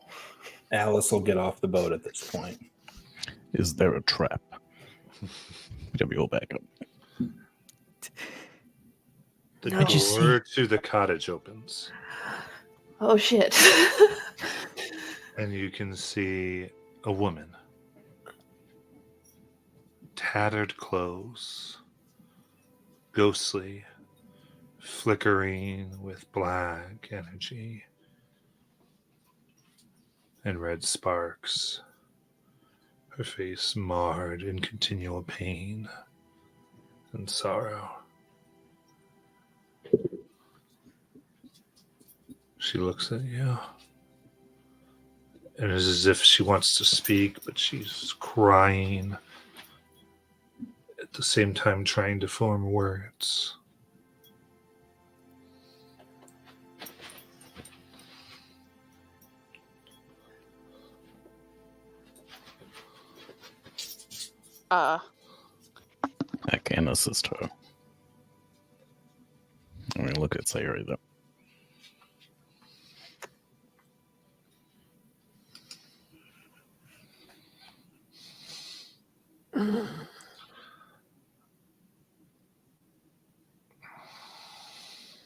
[SPEAKER 5] Alice will get off the boat at this point.
[SPEAKER 6] Is there a trap? PW will back up.
[SPEAKER 1] The
[SPEAKER 4] No.
[SPEAKER 1] door to the cottage opens,
[SPEAKER 4] Oh shit.
[SPEAKER 1] and you can see a woman. Tattered clothes, ghostly, flickering with black energy and red sparks. Her face marred in continual pain and sorrow. She looks at you, and it's as if she wants to speak, but she's crying, at the same time trying to form words.
[SPEAKER 6] I can assist her. I mean, look at Sayuri though.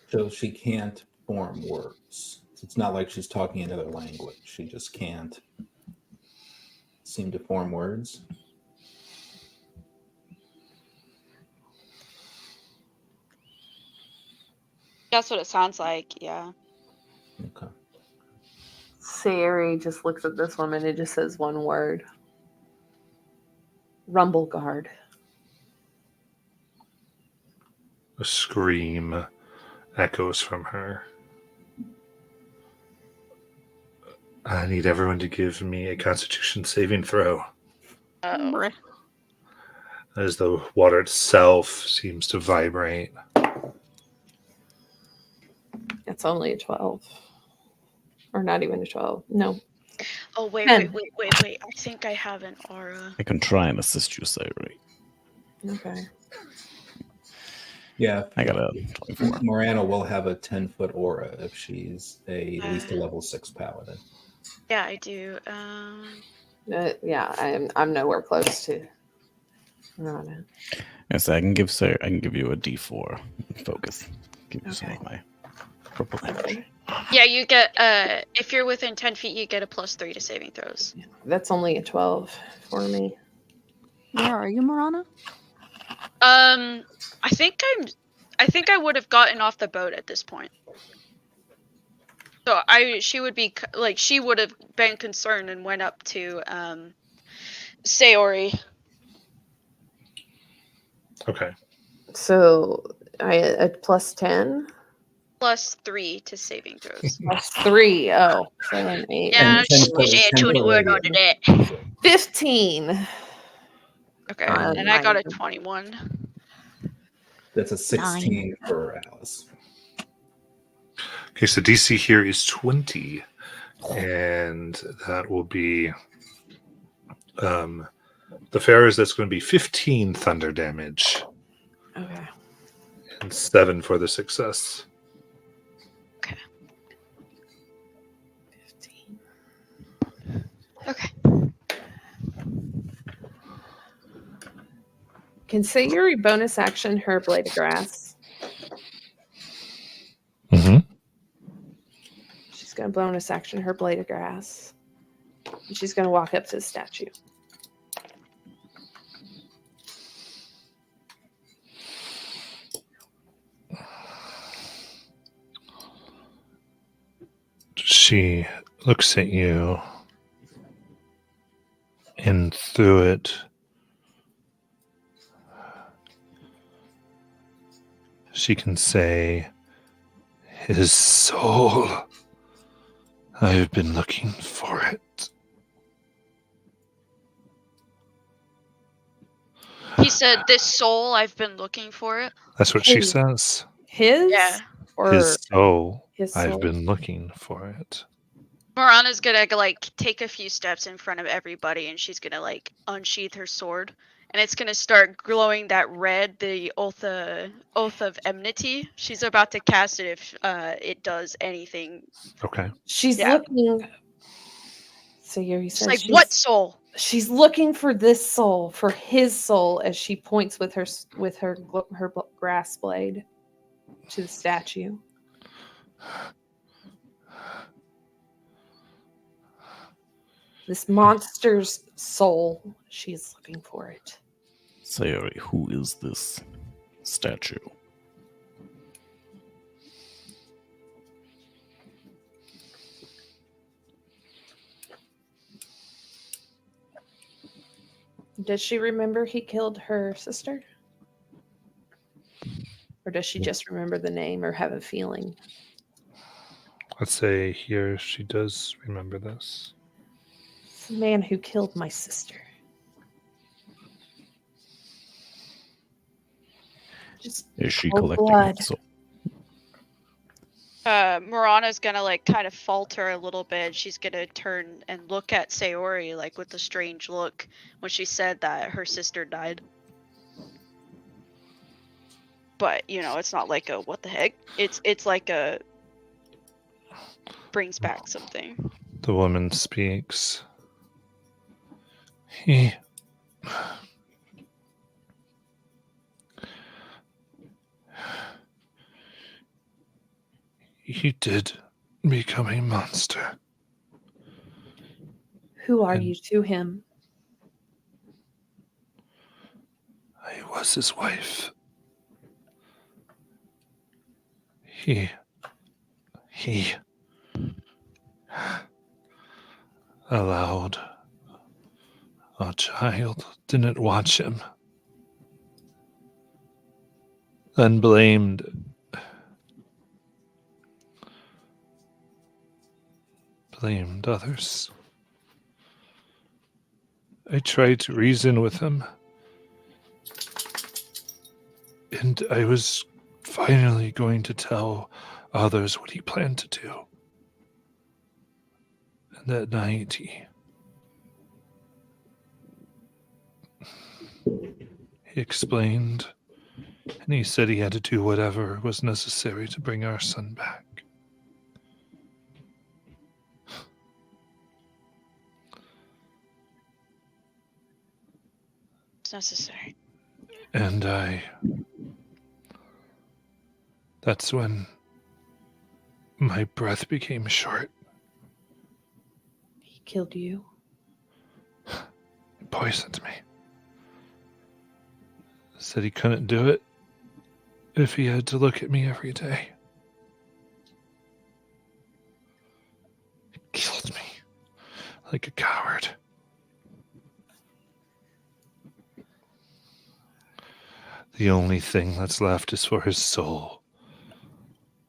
[SPEAKER 5] So she can't form words. It's not like she's talking another language. She just can't seem to form words.
[SPEAKER 3] That's what it sounds like. Yeah.
[SPEAKER 5] Okay.
[SPEAKER 4] Sayori just looks at this woman. It just says one word. Rumble guard.
[SPEAKER 1] A scream echoes from her. I need everyone to give me a Constitution saving throw.
[SPEAKER 3] Oh.
[SPEAKER 7] Bruh.
[SPEAKER 1] As the water itself seems to vibrate.
[SPEAKER 4] It's only a 12. Or not even a 12. No.
[SPEAKER 3] Oh wait,
[SPEAKER 4] 10.
[SPEAKER 3] wait. I think I have an aura.
[SPEAKER 6] I can try and assist you, Sayori.
[SPEAKER 4] Okay.
[SPEAKER 5] Yeah.
[SPEAKER 6] I got a 24.
[SPEAKER 5] Morana will have a 10-foot aura if she's at least a level 6 paladin.
[SPEAKER 3] Yeah, I do.
[SPEAKER 4] Yeah, I'm nowhere close to. No.
[SPEAKER 6] Yes, I can give you a D4 focus. Give you some of my purple energy.
[SPEAKER 3] Yeah, you get if you're within 10 feet, you get a +3 to saving throws.
[SPEAKER 4] That's only a 12 for me.
[SPEAKER 7] Where are you, Marana?
[SPEAKER 3] I think I would have gotten off the boat at this point. So she would have been concerned and went up to Sayori.
[SPEAKER 1] Okay.
[SPEAKER 4] So I a +10?
[SPEAKER 3] +3 to saving throws.
[SPEAKER 4] +3. Oh, 7, 8.
[SPEAKER 3] Yeah,
[SPEAKER 5] And 10
[SPEAKER 3] she
[SPEAKER 5] foot-
[SPEAKER 3] said
[SPEAKER 5] 10
[SPEAKER 3] 20
[SPEAKER 5] foot
[SPEAKER 3] word
[SPEAKER 5] radius.
[SPEAKER 3] on that.
[SPEAKER 4] 15.
[SPEAKER 3] Okay,
[SPEAKER 4] On
[SPEAKER 3] and I got a
[SPEAKER 4] mine.
[SPEAKER 3] 21.
[SPEAKER 5] That's a 16 for Alice.
[SPEAKER 1] Okay, so DC here is 20. And that will be the Pharaohs, that's going to be 15 thunder damage.
[SPEAKER 4] Okay.
[SPEAKER 1] And 7 for the success.
[SPEAKER 4] 15.
[SPEAKER 3] Okay.
[SPEAKER 4] Can Sayuri bonus action her blade of grass?
[SPEAKER 1] Mm-hmm.
[SPEAKER 4] She's going to bonus action her blade of grass. And she's going to walk up to the statue.
[SPEAKER 1] She looks at you, and through it, she can say, "His soul. I've been looking for it."
[SPEAKER 3] He said, "This soul, I've been looking for it."
[SPEAKER 1] That's what she
[SPEAKER 4] Hey.
[SPEAKER 1] says.
[SPEAKER 4] His?
[SPEAKER 3] Yeah.
[SPEAKER 4] Or
[SPEAKER 1] His soul.
[SPEAKER 4] his
[SPEAKER 1] I've
[SPEAKER 4] soul?
[SPEAKER 1] been looking for it.
[SPEAKER 3] Morana's gonna take a few steps in front of everybody, and she's gonna unsheath her sword, and it's gonna start glowing that red, the oath of enmity. She's about to cast it if it does anything.
[SPEAKER 1] Okay.
[SPEAKER 4] She's
[SPEAKER 3] Yeah.
[SPEAKER 4] looking. Sayuri
[SPEAKER 3] She's
[SPEAKER 4] says
[SPEAKER 3] like,
[SPEAKER 4] she's,
[SPEAKER 3] "What soul?"
[SPEAKER 4] she's looking for this soul, for his soul, as she points with her grass blade to the statue. This monster's soul. She's looking for it.
[SPEAKER 6] Sayori, who is this statue?
[SPEAKER 4] Does she remember he killed her sister? Or does she just remember the name or have a feeling?
[SPEAKER 1] Let's say here she does remember this.
[SPEAKER 4] It's the man who killed my sister. Just
[SPEAKER 6] Is she
[SPEAKER 4] cold
[SPEAKER 6] collecting
[SPEAKER 4] blood.
[SPEAKER 6] it? So
[SPEAKER 3] Morana's gonna kind of falter a little bit. She's gonna turn and look at Sayori with a strange look when she said that her sister died. But it's not like a what the heck. It's like a brings back something.
[SPEAKER 1] The woman speaks. He did become a monster.
[SPEAKER 4] Who are
[SPEAKER 1] And-
[SPEAKER 4] you to him?
[SPEAKER 1] I was his wife. He allowed a child, didn't watch him, then blamed others. I tried to reason with him, and I was finally going to tell others what he planned to do. And that night he explained, and he said he had to do whatever was necessary to bring our son back.
[SPEAKER 3] It's necessary.
[SPEAKER 1] And that's when my breath became short.
[SPEAKER 4] He killed you.
[SPEAKER 1] He poisoned me. Said he couldn't do it if he had to look at me every day. He killed me like a coward. The only thing that's left is for his soul.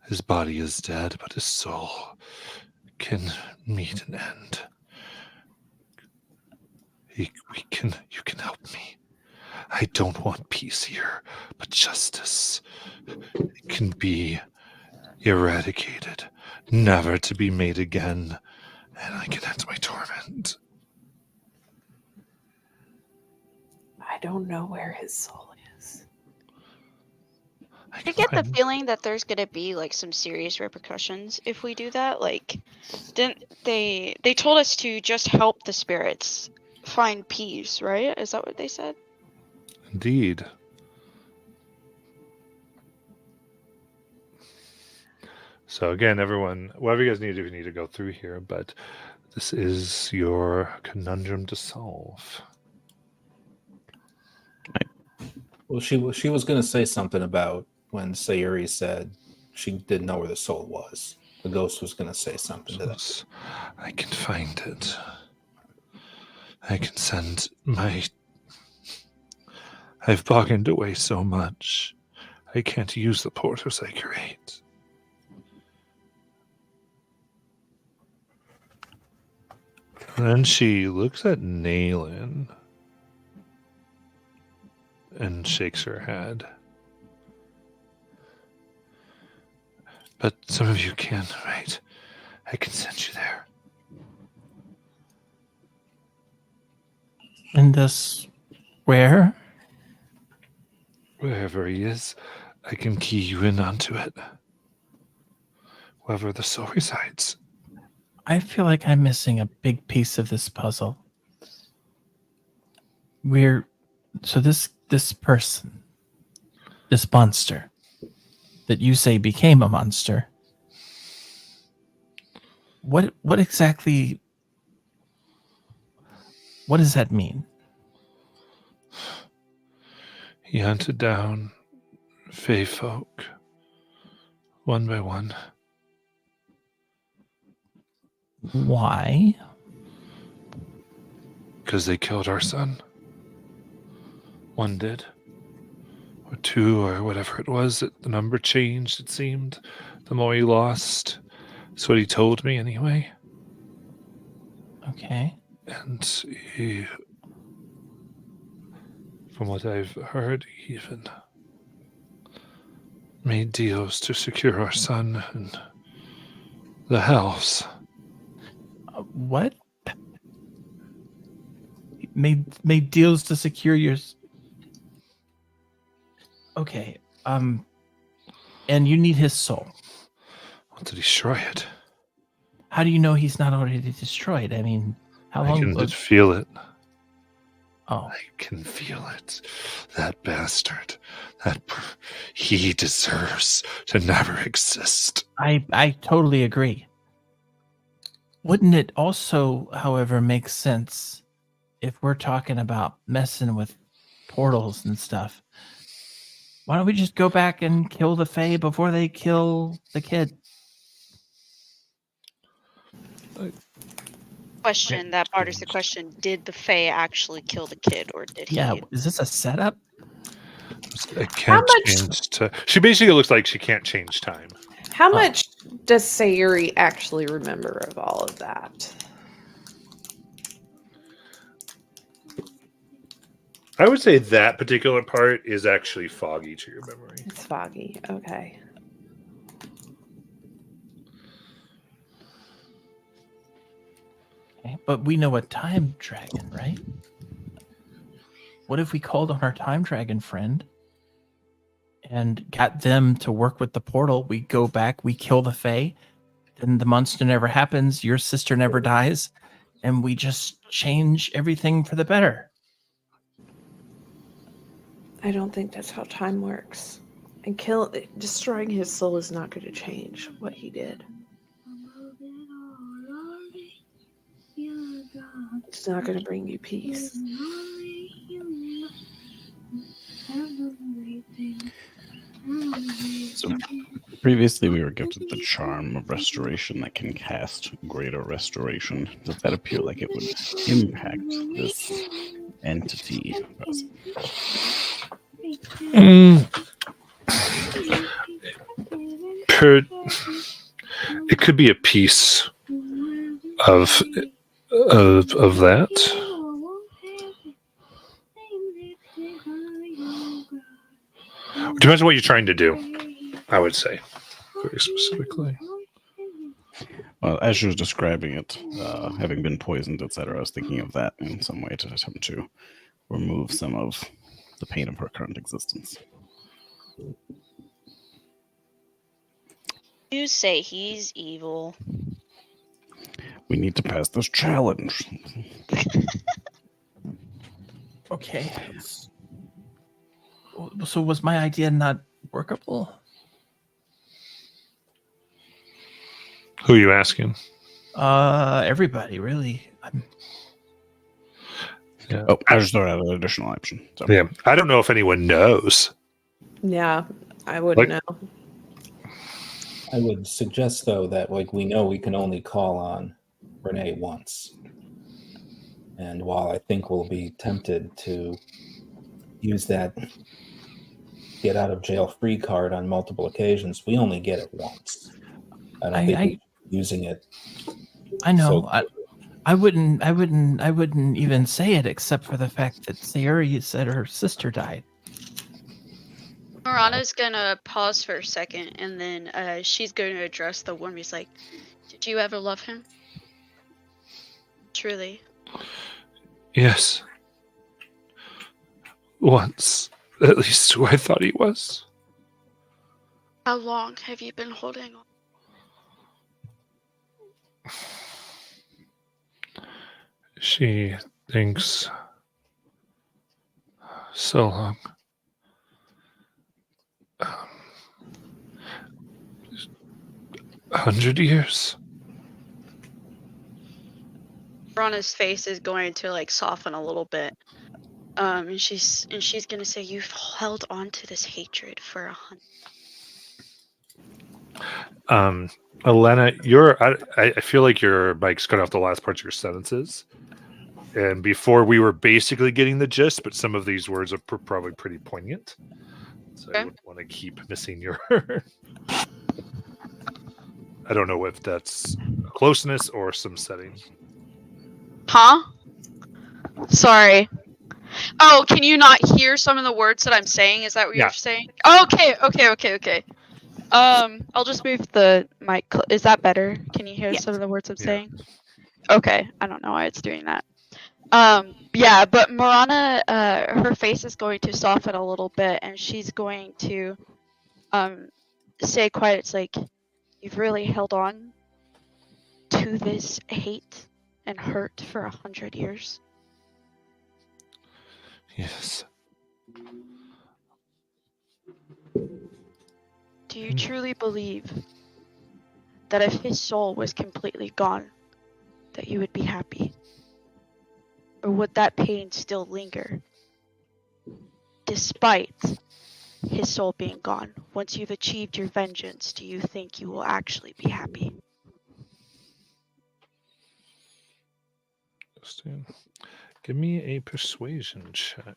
[SPEAKER 1] His body is dead, but his soul can meet an end. You can help me. I don't want peace here, but justice. It can be eradicated, never to be made again, and I can end my torment.
[SPEAKER 4] I don't know where his soul is.
[SPEAKER 3] I get the feeling that there's gonna be like some serious repercussions if we do that. Like, didn't they told us to just help the spirits find peace, right? Is that what they said?
[SPEAKER 1] Indeed. So again, everyone, whatever you guys need, if you need to go through here, but this is your conundrum to solve.
[SPEAKER 5] Well, she was going to say something about when Sayuri said she didn't know where the soul was. The ghost was going to say something to that.
[SPEAKER 1] I can find it. I can send my... I've bargained away so much. I can't use the portals I create. And then she looks at Naylin and shakes her head. But some of you can, right? I can send you there.
[SPEAKER 2] And this where?
[SPEAKER 1] Wherever he is, I can key you in onto it. Wherever the soul resides.
[SPEAKER 2] I feel like I'm missing a big piece of this puzzle. So this person, this monster that you say became a monster, what exactly, what does that mean?
[SPEAKER 1] He hunted down Fey folk, one by one.
[SPEAKER 2] Why?
[SPEAKER 1] Because they killed our son. One did. Or two, or whatever it was. The number changed, it seemed. The more he lost. That's what he told me, anyway.
[SPEAKER 2] Okay.
[SPEAKER 1] And he... From what I've heard, he even made deals to secure our son and the house.
[SPEAKER 2] What? Made deals to secure your... Okay. And you need his soul.
[SPEAKER 1] Want to destroy it.
[SPEAKER 2] How do you know he's not already destroyed? I mean, how long...
[SPEAKER 1] I can just feel it.
[SPEAKER 2] Oh.
[SPEAKER 1] I can feel it. That bastard. He deserves to never exist.
[SPEAKER 2] I totally agree. Wouldn't it also, however, make sense if we're talking about messing with portals and stuff? Why don't we just go back and kill the Fae before they kill the kid?
[SPEAKER 3] Question that borders the question: did the Fae actually kill the kid, or did
[SPEAKER 2] Yeah,
[SPEAKER 3] he?
[SPEAKER 2] is this a setup?
[SPEAKER 1] I can't
[SPEAKER 4] much-
[SPEAKER 1] change to. She basically looks like she can't change time.
[SPEAKER 4] How much does Sayuri actually remember of all of that?
[SPEAKER 1] I would say that particular part is actually foggy to your memory.
[SPEAKER 4] It's foggy. Okay.
[SPEAKER 2] Okay, but we know a time dragon, right? What if we called on our time dragon friend and got them to work with the portal? We go back, we kill the Fae, then the monster never happens, your sister never dies, and we just change everything for the better.
[SPEAKER 4] I don't think that's how time works. And destroying his soul is not going to change what he did. It's not going to bring you peace.
[SPEAKER 6] So previously we were gifted the charm of restoration that can cast greater restoration. Does that appear like it would impact this entity?
[SPEAKER 1] It could be a piece of that. Depends on what you're trying to do, I would say, very specifically.
[SPEAKER 6] Well, as you were describing it, having been poisoned, etc., I was thinking of that in some way to attempt to remove some of the pain of her current existence.
[SPEAKER 3] You say he's evil.
[SPEAKER 6] We need to pass this challenge.
[SPEAKER 2] Okay. So was my idea not workable?
[SPEAKER 1] Who are you asking?
[SPEAKER 2] Everybody, really.
[SPEAKER 1] Yeah.
[SPEAKER 6] Oh, I just thought out an additional option. So.
[SPEAKER 1] Yeah, I don't know if anyone knows.
[SPEAKER 4] Yeah, I wouldn't know.
[SPEAKER 5] I would suggest, though, that we know we can only call on Renee once. And while I think we'll be tempted to use that get out of jail free card on multiple occasions, we only get it once. I don't think we're using it.
[SPEAKER 2] I know.
[SPEAKER 5] So,
[SPEAKER 2] I wouldn't even say it except for the fact that Sayuri said her sister died.
[SPEAKER 3] Marana's gonna pause for a second, and then she's going to address the one who's like, "Did you ever love him? Truly?"
[SPEAKER 1] Yes. Once. At least who I thought he was.
[SPEAKER 3] How long have you been holding on?
[SPEAKER 1] She thinks so long. 100 years.
[SPEAKER 3] Marana's face is going to like soften a little bit. And she's gonna say, "You've held on to this hatred for 100."
[SPEAKER 1] Elena, I feel like your mic's cut off the last parts of your sentences. And before we were basically getting the gist, but some of these words are probably pretty poignant. So I would want to keep missing your... I don't know if that's closeness or some setting.
[SPEAKER 3] Huh? Sorry. Oh, can you not hear some of the words that I'm saying? Is that what you're saying? Okay. I'll just move the mic. Is that better? Can you hear some of the words I'm saying? Okay. I don't know why it's doing that. Yeah, but Marana, her face is going to soften a little bit, and she's going to, say quiet. It's like, you've really held on to this hate and hurt for 100 years.
[SPEAKER 1] Yes.
[SPEAKER 3] Do you truly believe that if his soul was completely gone, that you would be happy? Or would that pain still linger? Despite his soul being gone. Once you've achieved your vengeance, do you think you will actually be happy?
[SPEAKER 1] Interesting. Give me a persuasion check.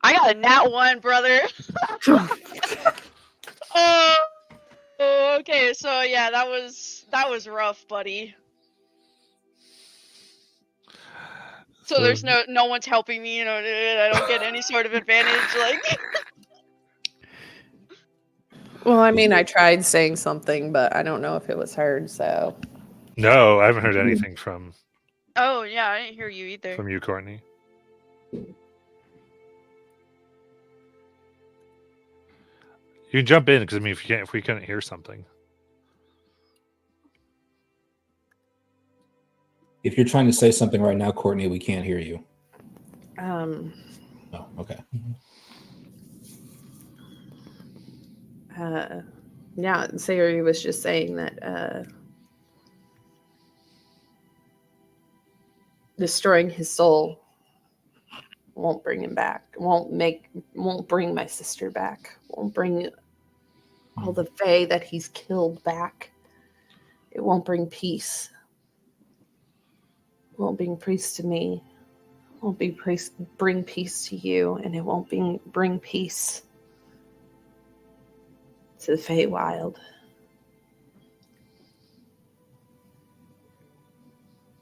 [SPEAKER 3] I got a nat 1, brother. Okay, so yeah, that was rough, buddy. So there's no one's helping me, I don't get any sort of advantage, like.
[SPEAKER 4] Well, I mean, I tried saying something, but I don't know if it was heard. So
[SPEAKER 1] No, I haven't heard anything from
[SPEAKER 3] Oh yeah, I didn't hear you either.
[SPEAKER 1] you, Courtney. You can jump in because I mean, if we couldn't hear something.
[SPEAKER 5] If you're trying to say something right now, Courtney, we can't hear you. Oh, okay.
[SPEAKER 4] yeah, Sayuri was just saying that destroying his soul won't bring him back. Won't bring my sister back. Won't bring all the Fae that he's killed back. It won't bring peace. It won't bring peace to me. It won't bring peace to you, and it won't bring peace to the Feywild.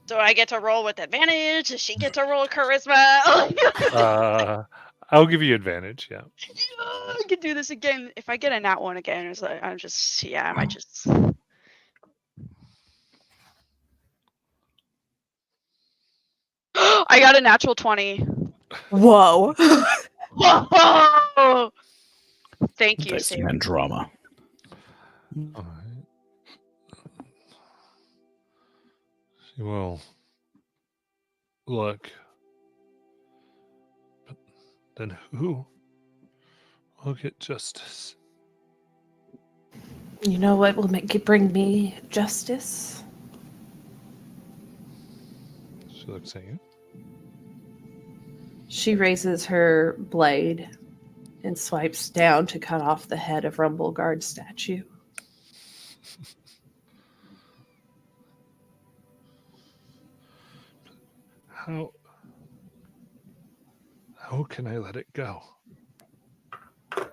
[SPEAKER 3] So I get to roll with advantage. Does she get to roll charisma?
[SPEAKER 1] I'll give you advantage. Yeah.
[SPEAKER 3] I can do this again. If I get a nat 1 again, it's like I might just. I got a natural 20.
[SPEAKER 7] Whoa.
[SPEAKER 3] Whoa! Thank you,
[SPEAKER 6] Dice
[SPEAKER 3] Sarah.
[SPEAKER 6] man drama.
[SPEAKER 1] All right. Well, look. But then who will get justice?
[SPEAKER 4] You know what will bring me justice?
[SPEAKER 1] She looks at you.
[SPEAKER 4] She raises her blade and swipes down to cut off the head of Rumbleguard's statue.
[SPEAKER 1] How can I let it go?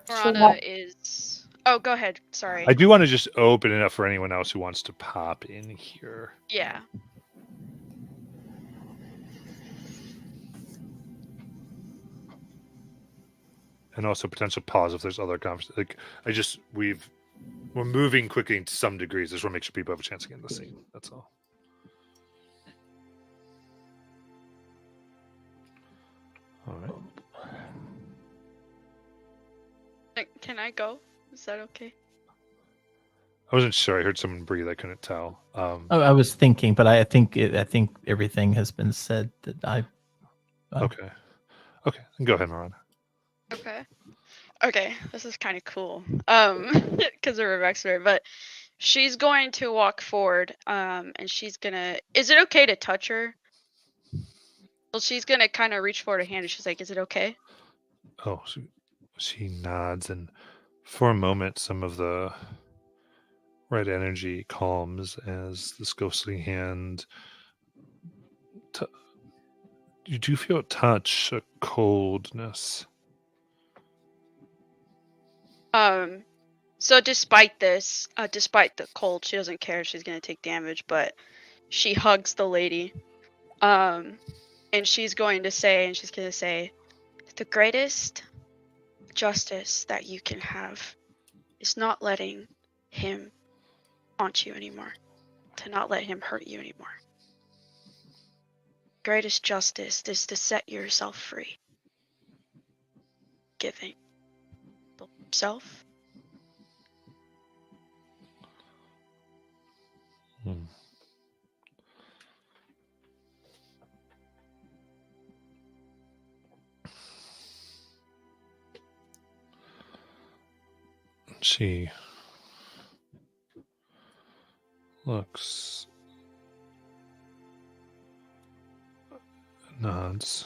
[SPEAKER 3] Miranda is. Oh, go ahead. Sorry.
[SPEAKER 1] I do want to just open it up for anyone else who wants to pop in here.
[SPEAKER 3] Yeah.
[SPEAKER 1] And also potential pause if there's other conversations. Like we're moving quickly to some degrees. I just want to make sure people have a chance to get in the scene. That's all. All right.
[SPEAKER 3] Can I go? Is that okay?
[SPEAKER 1] I wasn't sure. I heard someone breathe. I couldn't tell.
[SPEAKER 2] I was thinking, but I think everything has been said that
[SPEAKER 1] Okay. Okay. Go ahead, Miranda.
[SPEAKER 3] Okay. This is kind of cool. Because of Rebecca's story, but she's going to walk forward. And she's gonna. Is it okay to touch her? Well, she's gonna kind of reach forward a hand, and she's like, "Is it okay?"
[SPEAKER 1] Oh, she nods, and for a moment, some of the red energy calms as this ghostly hand. You do feel a touch, a coldness.
[SPEAKER 3] So despite this, despite the cold, she doesn't care. She's gonna take damage, but she hugs the lady. And she's going to say, the greatest justice that you can have is not letting him haunt you anymore, to not let him hurt you anymore. Greatest justice is to set yourself free. Giving yourself.
[SPEAKER 1] She looks gods.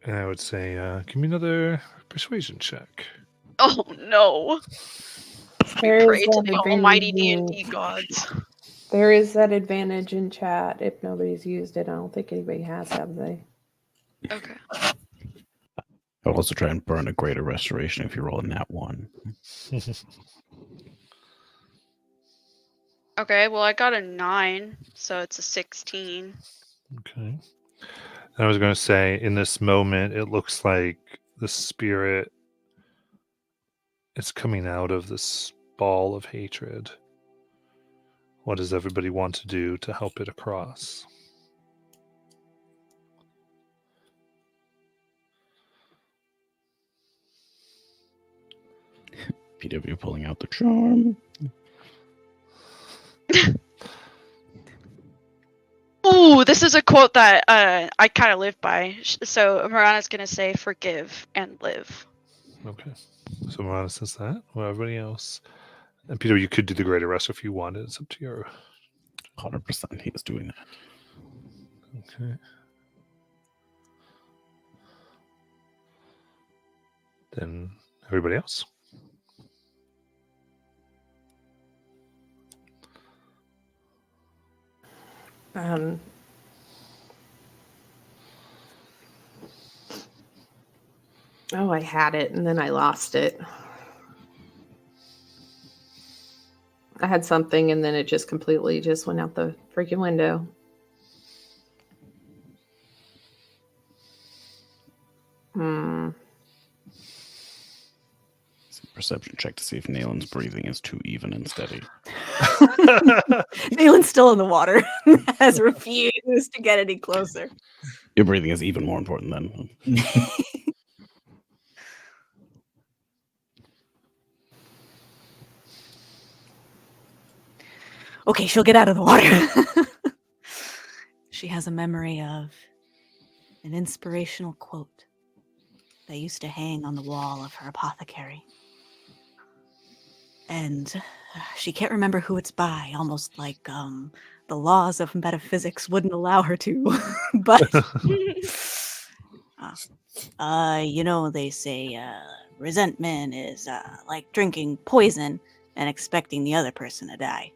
[SPEAKER 1] And I would say, give me another persuasion check.
[SPEAKER 3] Oh no.
[SPEAKER 4] There is
[SPEAKER 3] Pray to
[SPEAKER 4] that
[SPEAKER 3] the almighty
[SPEAKER 4] advantage
[SPEAKER 3] D&D gods.
[SPEAKER 4] There is that advantage in chat if nobody's used it. I don't think anybody has, have they?
[SPEAKER 3] Okay.
[SPEAKER 6] I'll also try and burn a greater restoration if you roll a nat 1.
[SPEAKER 3] Okay, well I got a 9, so it's a 16.
[SPEAKER 1] Okay. I was going to say, in this moment, it looks like the spirit is coming out of this ball of hatred. What does everybody want to do to help it across?
[SPEAKER 6] PW pulling out the charm.
[SPEAKER 3] Ooh, this is a quote that I kind of live by. So Marana's gonna say, "Forgive and live."
[SPEAKER 1] Okay. So Marana says that. Well, everybody else. And Peter, you could do the greater rest if you wanted. It's up to you.
[SPEAKER 6] 100% he is doing that.
[SPEAKER 1] Okay. Then everybody else.
[SPEAKER 4] Oh, I had it and then I lost it. I had something and then it just completely just went out the freaking window.
[SPEAKER 6] Perception check to see if Nalen's breathing is too even and steady.
[SPEAKER 7] Nalen's still in the water. Has refused to get any closer.
[SPEAKER 6] Your breathing is even more important then.
[SPEAKER 7] Okay, she'll get out of the water. She has a memory of an inspirational quote that used to hang on the wall of her apothecary. And she can't remember who it's by, almost like the laws of metaphysics wouldn't allow her to. But, they say resentment is like drinking poison and expecting the other person to die.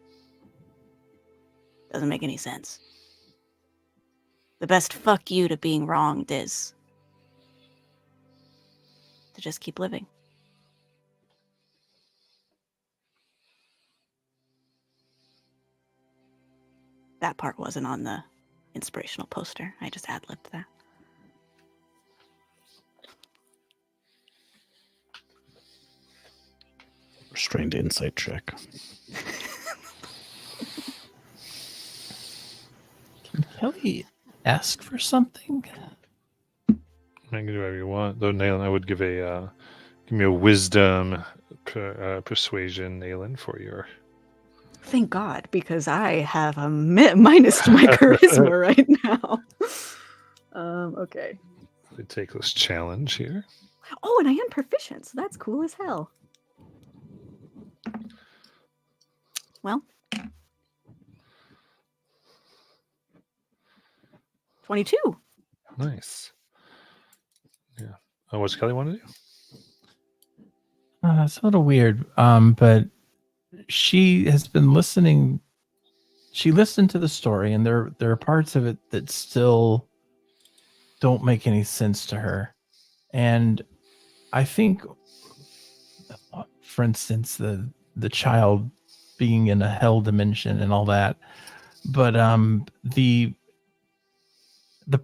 [SPEAKER 7] Doesn't make any sense. The best fuck you to being wronged is to just keep living. That part wasn't on the inspirational poster. I just ad-libbed that.
[SPEAKER 6] Restrained insight check.
[SPEAKER 2] Can Kelly ask for something?
[SPEAKER 1] You can do whatever you want. Though, Nayland, I would give me a wisdom persuasion, Nayland, for your...
[SPEAKER 7] Thank God, because I have a minus to my charisma right now. Okay.
[SPEAKER 1] I take this challenge here.
[SPEAKER 7] Oh, and I am proficient, so that's cool as hell. Well, 22.
[SPEAKER 1] Nice. Yeah. Oh, what's Kelly want to do?
[SPEAKER 2] It's a little weird, but she has been listening. She listened to the story, and there are parts of it that still don't make any sense to her. And I think, for instance, the child being in a hell dimension and all that, but the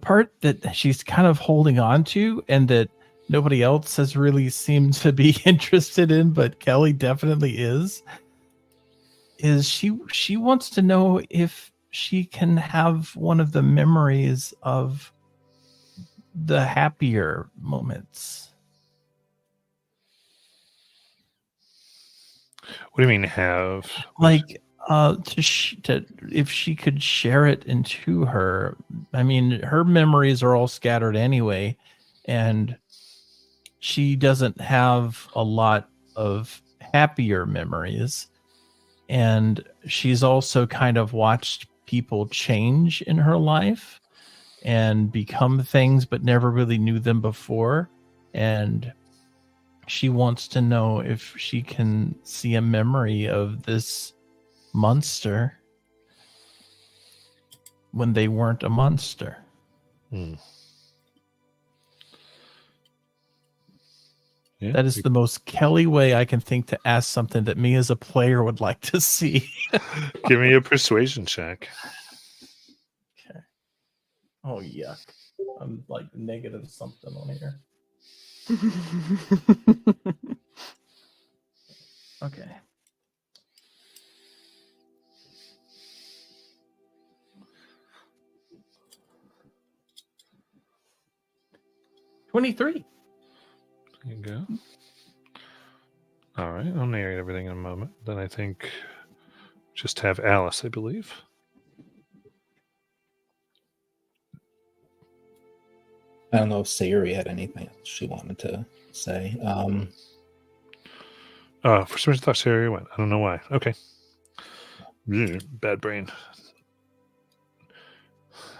[SPEAKER 2] part that she's kind of holding on to and that nobody else has really seemed to be interested in, but Kelly definitely is she wants to know if she can have one of the memories of the happier moments.
[SPEAKER 1] What do you mean have?
[SPEAKER 2] Like to if she could share it into her. I mean, her memories are all scattered anyway, and she doesn't have a lot of happier memories. and she's also kind of watched people change in her life and become things but never really knew them before, and she wants to know if she can see a memory of this monster when they weren't a monster.
[SPEAKER 1] Yeah,
[SPEAKER 2] That is the most Kelly way I can think to ask something that me as a player would like to see.
[SPEAKER 1] give me a persuasion check.
[SPEAKER 2] Okay. Oh, yuck. I'm like negative something on here. Okay. $23.
[SPEAKER 1] There you go. All right, I'll narrate everything in a moment. Then I think just have Alice, I believe.
[SPEAKER 5] I don't know if Sayuri had anything else she wanted to say.
[SPEAKER 1] For some reason, I thought Sarah went. I don't know why. Okay. Bad brain.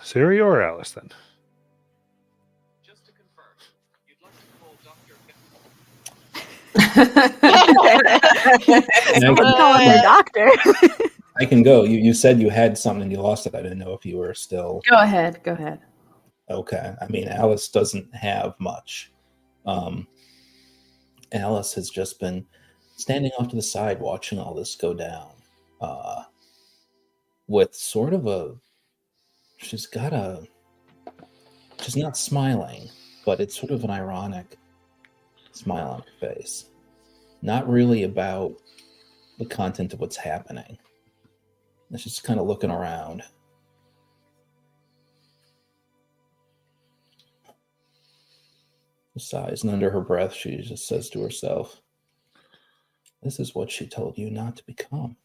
[SPEAKER 1] Sarah or Alice, then?
[SPEAKER 8] Just to confirm, you'd like to call Dr.
[SPEAKER 7] Someone call him the doctor.
[SPEAKER 5] I can go. You said you had something and you lost it. I didn't know if you were still...
[SPEAKER 4] Go ahead. Go ahead.
[SPEAKER 5] Okay. I mean, Alice doesn't have much. Alice has just been standing off to the side watching all this go down. With sort of a... She's not smiling, but it's sort of an ironic smile on her face. Not really about the content of what's happening. And she's kind of looking around. She sighs, and under her breath, she just says to herself, "This is what she told you not to become."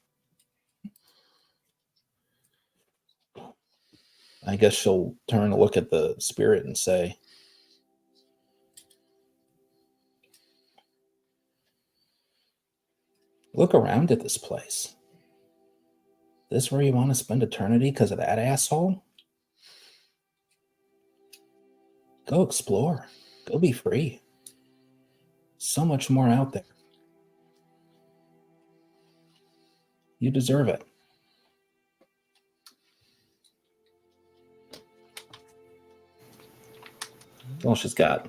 [SPEAKER 5] I guess she'll turn to look at the spirit and say, "Look around at this place. This where you want to spend eternity because of that asshole? Go explore. Go be free. So much more out there. You deserve it." Well, she's got.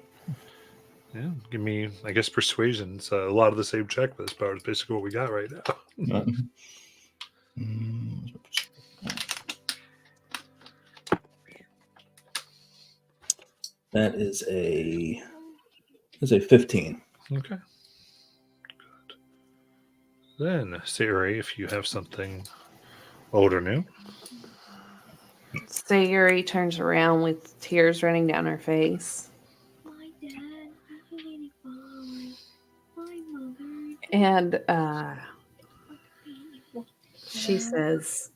[SPEAKER 1] Yeah, give me, I guess, persuasion. It's a lot of the same check, but this part is basically what we got right now.
[SPEAKER 5] That is a 15.
[SPEAKER 1] Okay. Good. Then, Sayuri, if you have something old or new.
[SPEAKER 4] Sayuri turns around with tears running down her face.
[SPEAKER 9] My dad, my father, my mother.
[SPEAKER 4] And she says,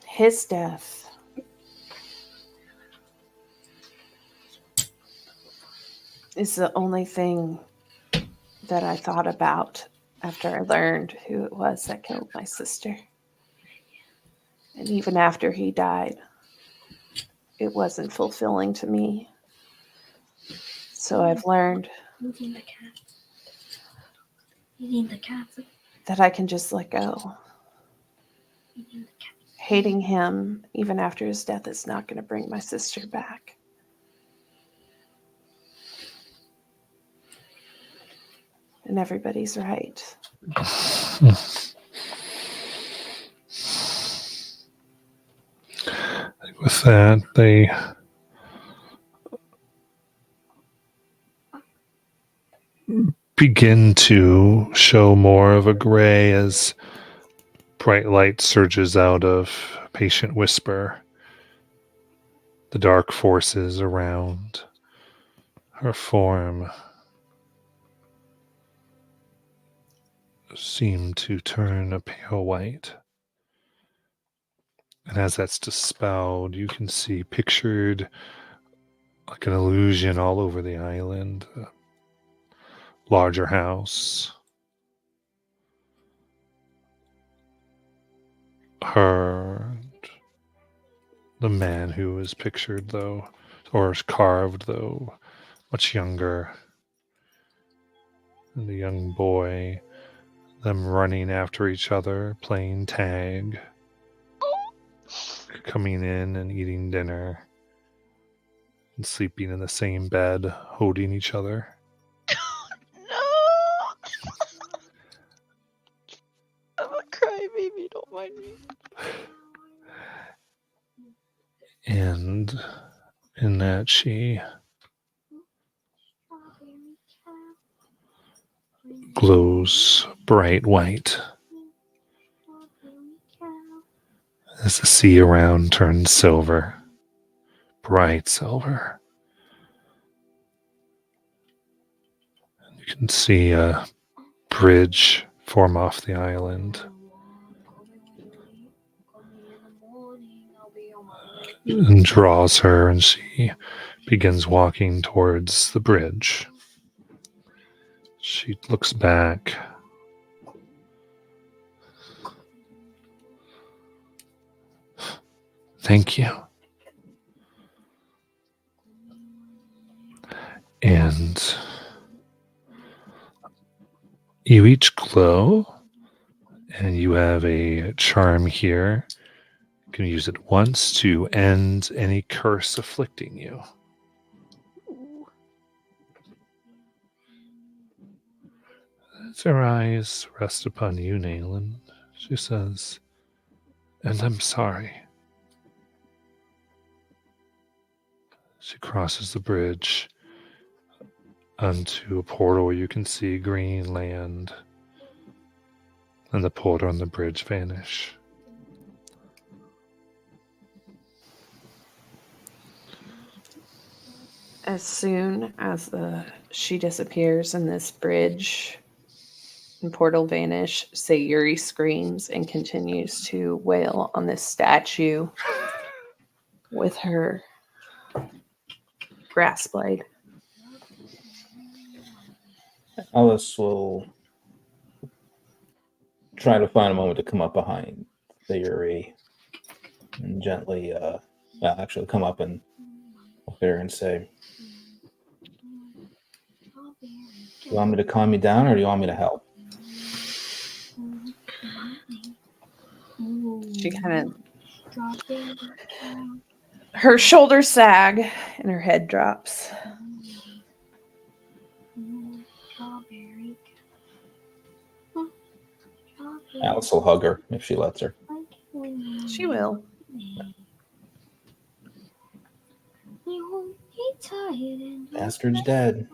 [SPEAKER 4] his death is the only thing that I thought about after I learned who it was that killed my sister. And even after he died, it wasn't fulfilling to me. So I've learned that I can just let go. Hating him, even after his death, is not going to bring my sister back. And everybody's right.
[SPEAKER 1] With that, they begin to show more of a gray as bright light surges out of Patient Whisper. The dark forces around her form seem to turn a pale white. And as that's dispelled, you can see pictured like an illusion all over the island. larger house. The man who was pictured, though, or carved, though, much younger. And the young boy, them running after each other, playing tag, coming in and eating dinner, and sleeping in the same bed, holding each other.
[SPEAKER 3] No! I'm a crybaby, don't mind me.
[SPEAKER 1] And in that she glows bright white as the sea around turns silver, bright silver. And you can see a bridge form off the island. And draws her, and she begins walking towards the bridge. She looks back. Thank you. And you each glow, and you have a charm here. You can use it once to end any curse afflicting you. As her eyes rest upon you, Nayland, she says, "And I'm sorry." She crosses the bridge onto a portal where you can see green land, and the portal and the bridge vanish.
[SPEAKER 4] As soon as she disappears and this bridge and portal vanish, Sayuri screams and continues to wail on this statue with her grass blade.
[SPEAKER 5] Alice will try to find a moment to come up behind Sayuri and gently, actually come up and look at her and say, "Do you want me to calm you down or do you want me to help?"
[SPEAKER 4] She kind of, her shoulders sag and her head drops.
[SPEAKER 5] Alice will hug her if she lets her.
[SPEAKER 4] She will.
[SPEAKER 5] Bastard's dead.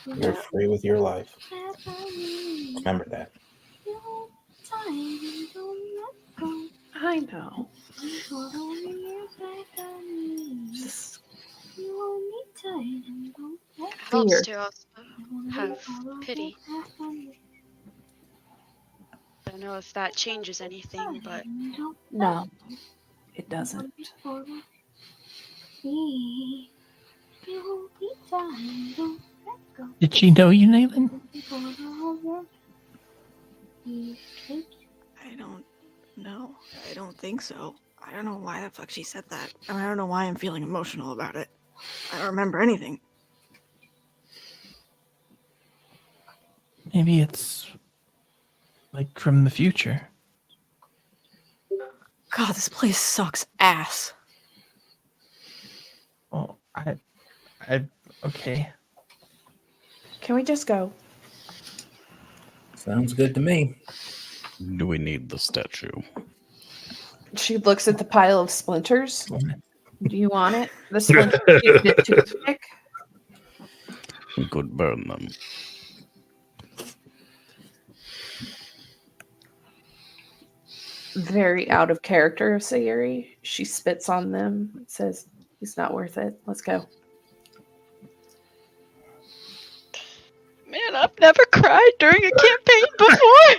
[SPEAKER 5] You're free with your life. Remember that.
[SPEAKER 4] I know. Just
[SPEAKER 3] Helps
[SPEAKER 4] fear.
[SPEAKER 3] to also have pity. I don't know if that changes anything, but
[SPEAKER 4] No, it doesn't.
[SPEAKER 2] Did she know you, Nathan?
[SPEAKER 7] I don't know. I don't think so. I don't know why the fuck she said that. I mean, I don't know why I'm feeling emotional about it. I don't remember anything.
[SPEAKER 2] Maybe it's like from the future.
[SPEAKER 7] God, this place sucks ass.
[SPEAKER 2] Well, okay.
[SPEAKER 4] Can we just go?
[SPEAKER 5] Sounds good to me.
[SPEAKER 6] Do we need the statue?
[SPEAKER 4] She looks at the pile of splinters. Do you want it? The splinters shaped a toothpick.
[SPEAKER 6] We could burn them.
[SPEAKER 4] Very out of character of Sayuri. She spits on them and says, "He's not worth it. Let's go."
[SPEAKER 3] man, I've never cried during a campaign before.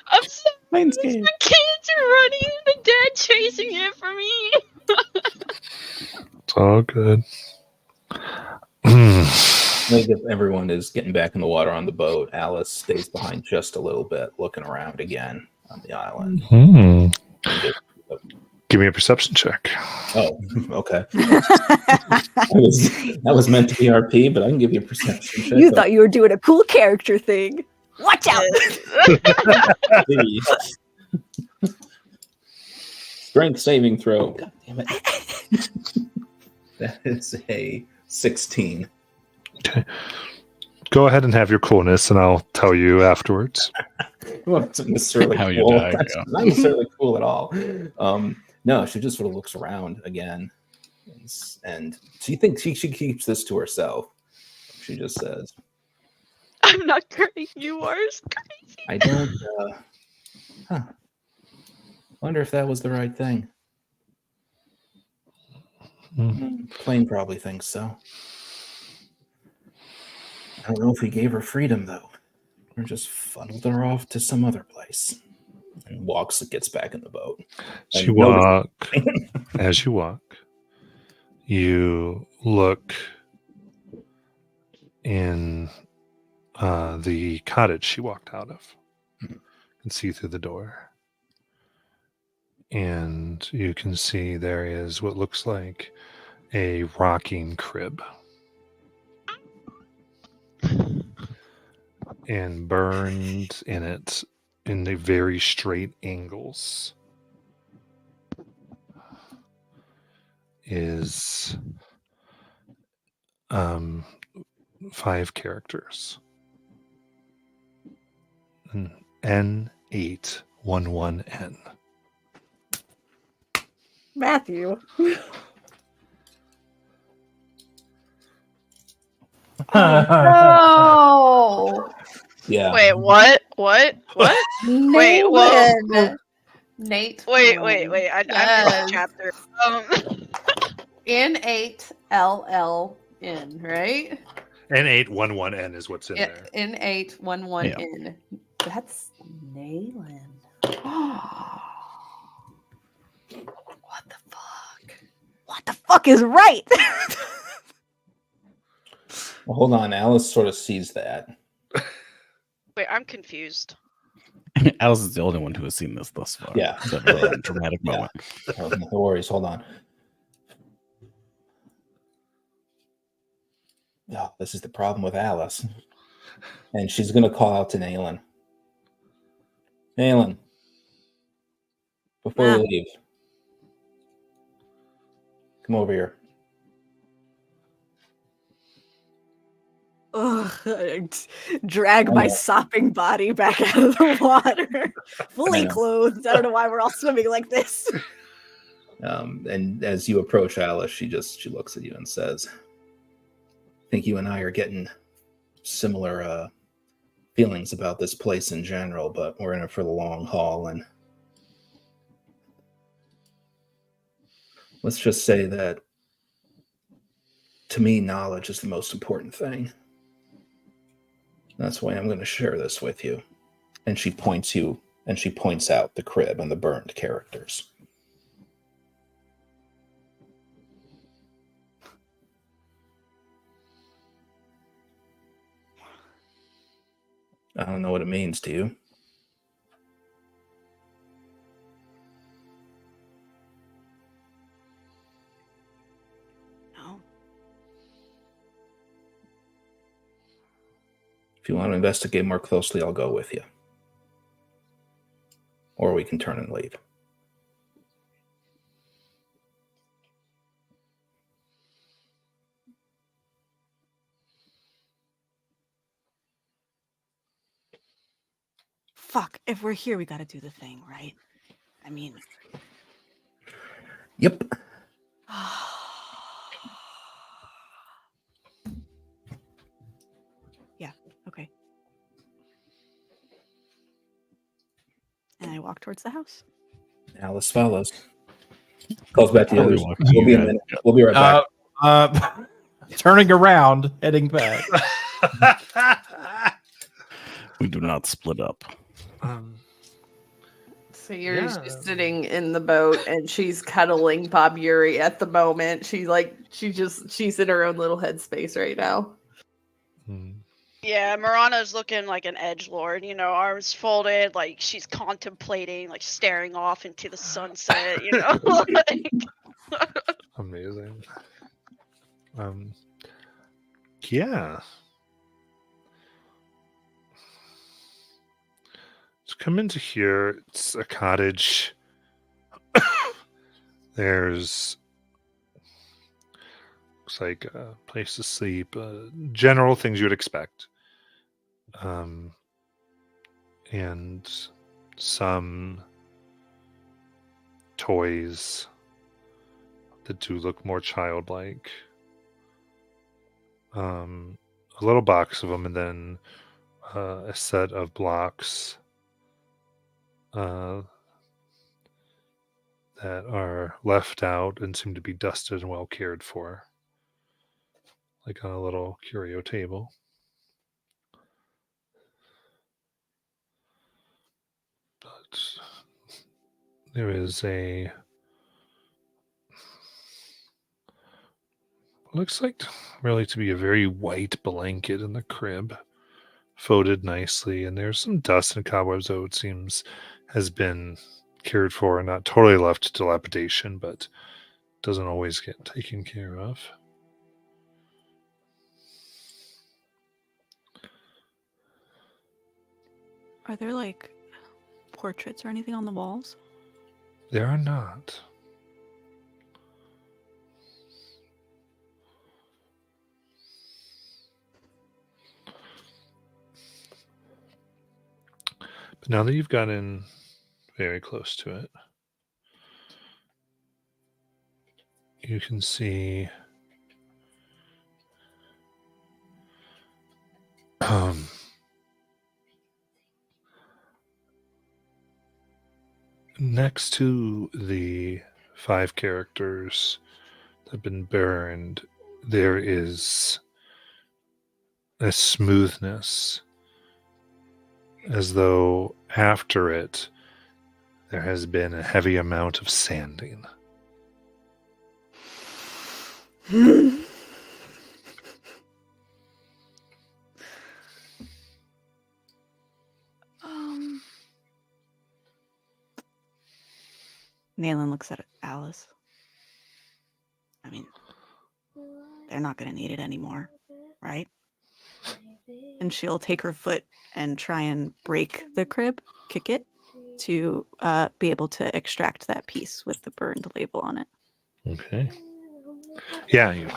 [SPEAKER 3] I'm so
[SPEAKER 6] Planescape.
[SPEAKER 3] the kids are running and the dad chasing after me.
[SPEAKER 1] It's all good.
[SPEAKER 5] Like if everyone is getting back in the water on the boat, Alice stays behind just a little bit, looking around again on the island.
[SPEAKER 1] Hmm.
[SPEAKER 5] And just,
[SPEAKER 1] Give me a perception check.
[SPEAKER 5] oh, okay. That was meant to be RP, but I can give you a perception check.
[SPEAKER 7] You thought you were doing a cool character thing. Watch out!
[SPEAKER 5] Strength saving throw. God damn it. That is a 16.
[SPEAKER 1] Okay. Go ahead and have your coolness, and I'll tell you afterwards.
[SPEAKER 5] Well, it's necessarily
[SPEAKER 6] How you
[SPEAKER 5] cool.
[SPEAKER 6] die,
[SPEAKER 5] That's
[SPEAKER 6] yeah.
[SPEAKER 5] not necessarily cool at all. No, she just sort of looks around again, and she thinks she keeps this to herself. She just says,
[SPEAKER 3] I'm not crazy. You are crazy.
[SPEAKER 5] "I don't. Wonder if that was the right thing." Plane probably thinks so. I don't know if he gave her freedom though, or just funneled her off to some other place. And gets back in the boat.
[SPEAKER 1] As you walk, you look in the cottage she walked out of. You can see through the door. And you can see there is what looks like a rocking crib. And burned in it in the very straight angles is 5 characters. N811N.
[SPEAKER 7] Matthew.
[SPEAKER 4] No.
[SPEAKER 5] Yeah.
[SPEAKER 3] Wait, what? What? Wait, whoa.
[SPEAKER 4] Nate.
[SPEAKER 3] Wait. I missed a chapter.
[SPEAKER 10] N8LLN, right?
[SPEAKER 1] N811N is what's in there.
[SPEAKER 10] N811N. That's Nayland. What the fuck?
[SPEAKER 7] What the fuck is right?
[SPEAKER 5] Well, hold on. Alice sort of sees that.
[SPEAKER 3] Wait, I'm confused.
[SPEAKER 6] Alice is the only one who has seen this thus far.
[SPEAKER 5] Yeah.
[SPEAKER 6] It's a very dramatic moment.
[SPEAKER 5] Oh, no worries. Hold on. Oh, this is the problem with Alice. And she's going to call out to Naylin. Naylin, before we leave, come over here.
[SPEAKER 7] Ugh, I drag my sopping body back out of the water, fully clothed. I don't know why we're all swimming like this.
[SPEAKER 5] And as you approach Alice, she looks at you and says, I think you and I are getting similar feelings about this place in general, but we're in it for the long haul. And let's just say that to me, knowledge is the most important thing. That's why I'm going to share this with you. And she points out the crib and the burned characters. I don't know what it means to you.
[SPEAKER 7] No.
[SPEAKER 5] If you want to investigate more closely, I'll go with you. Or we can turn and leave.
[SPEAKER 7] Fuck, if we're here, we gotta do the thing, right? I mean...
[SPEAKER 5] Yep.
[SPEAKER 7] Yeah, okay. And I walk towards the house.
[SPEAKER 5] Alice follows. Calls back to the
[SPEAKER 6] I'll
[SPEAKER 5] others.
[SPEAKER 6] walk
[SPEAKER 5] We'll be a minute. We'll be right back.
[SPEAKER 2] Turning around, heading back.
[SPEAKER 6] We do not split up.
[SPEAKER 10] So you're just sitting in the boat and she's cuddling Bob Yuri at the moment. She's in her own little headspace right now.
[SPEAKER 1] Hmm.
[SPEAKER 3] Yeah, Marana's looking like an edgelord, you know, arms folded, like she's contemplating, like staring off into the sunset, you know. like,
[SPEAKER 1] Amazing. Yeah. So come into here. It's a cottage. There's looks like a place to sleep. General things you would expect. And some toys that do look more childlike. A little box of them, and then a set of blocks that are left out and seem to be dusted and well cared for, like on a little curio table. But there is a looks like really to be a very white blanket in the crib, folded nicely, and there's some dust and cobwebs, though it seems has been cared for and not totally left to dilapidation, but doesn't always get taken care of.
[SPEAKER 7] Are there like portraits or anything on the walls?
[SPEAKER 1] There are not. But now that you've gotten very close to it, you can see next to the 5 characters that have been burned, there is a smoothness, as though after it there has been a heavy amount of sanding.
[SPEAKER 7] Nayland looks at Alice. I mean, they're not going to need it anymore, right? And she'll take her foot and try and break the crib, kick it, to be able to extract that piece with the burned label on it.
[SPEAKER 1] Okay. Yeah, you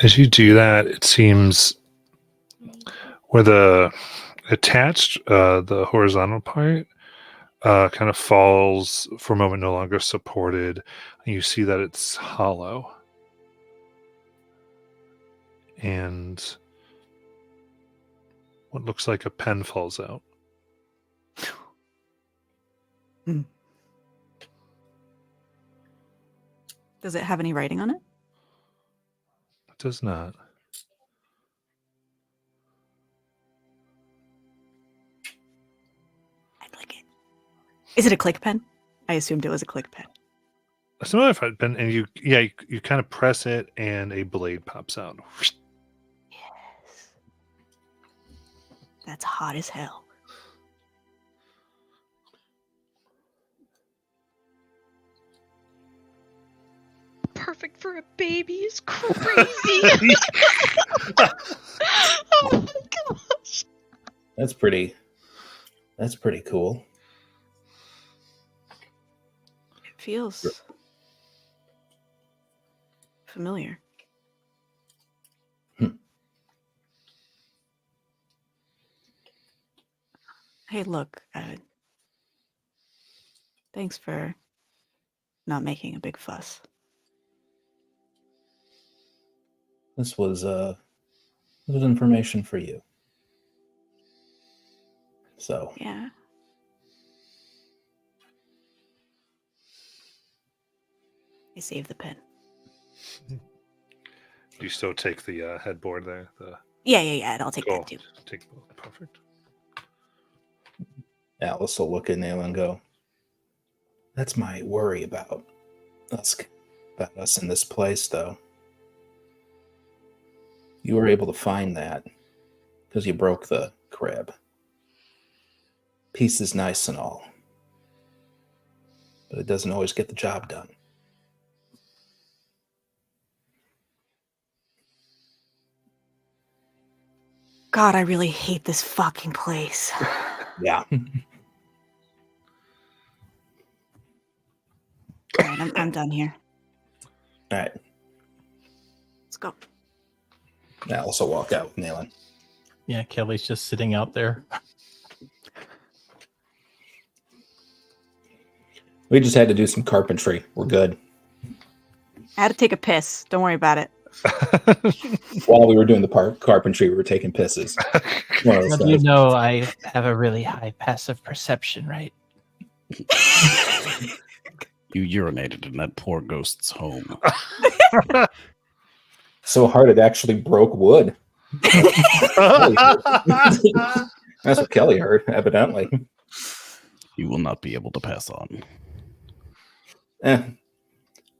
[SPEAKER 1] as you do that, it seems where the attached, the horizontal part kind of falls for a moment, no longer supported, and you see that it's hollow. And what looks like a pen falls out.
[SPEAKER 7] Does it have any writing on it?
[SPEAKER 1] It does not.
[SPEAKER 7] I'd like it. Is it a click pen? I assumed it was a click pen.
[SPEAKER 1] I don't know if I'd been, and you kind of press it, and a blade pops out.
[SPEAKER 7] Yes. That's hot as hell.
[SPEAKER 3] perfect for a baby is crazy. Oh my gosh.
[SPEAKER 5] That's pretty cool.
[SPEAKER 7] It feels familiar. Hey, look. Thanks for not making a big fuss.
[SPEAKER 5] This was information for you. So
[SPEAKER 7] Yeah. I saved the pen.
[SPEAKER 1] You still take the headboard there?
[SPEAKER 7] Yeah, and I'll take that too.
[SPEAKER 1] Take both. Perfect.
[SPEAKER 5] Alice will look at Nail and go, That's my worry about us in this place, though. You were able to find that because you broke the crib. Peace is nice and all, but it doesn't always get the job done.
[SPEAKER 7] God, I really hate this fucking place.
[SPEAKER 5] Yeah.
[SPEAKER 7] All right, I'm done here.
[SPEAKER 5] All right.
[SPEAKER 7] Let's go.
[SPEAKER 5] I also walk out with Nayland.
[SPEAKER 2] Yeah, Kelly's just sitting out there.
[SPEAKER 5] We just had to do some carpentry. We're good.
[SPEAKER 7] I had to take a piss. Don't worry about it.
[SPEAKER 5] While we were doing the carpentry, we were taking pisses. One of those
[SPEAKER 2] Well, you
[SPEAKER 5] things.
[SPEAKER 2] know I have a really high passive perception, right?
[SPEAKER 6] You urinated in that poor ghost's home.
[SPEAKER 5] So hard it actually broke wood. That's what Kelly heard, evidently.
[SPEAKER 6] You will not be able to pass on.
[SPEAKER 5] I'm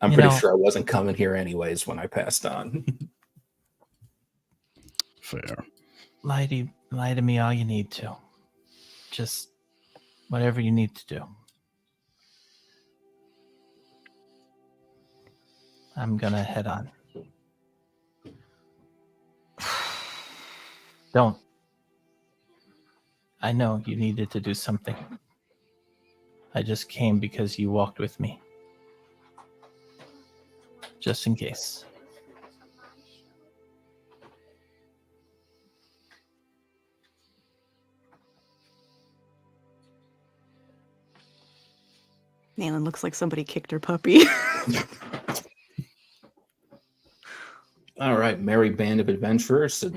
[SPEAKER 2] You
[SPEAKER 5] pretty
[SPEAKER 2] know-
[SPEAKER 5] sure I wasn't coming here anyways when I passed on.
[SPEAKER 6] Fair.
[SPEAKER 2] Lie to me all you need to. Just whatever you need to do. I'm gonna head on. Don't. I know you needed to do something. I just came because you walked with me. Just in case.
[SPEAKER 7] Nayland looks like somebody kicked her puppy.
[SPEAKER 5] All right, merry band of adventurers. Should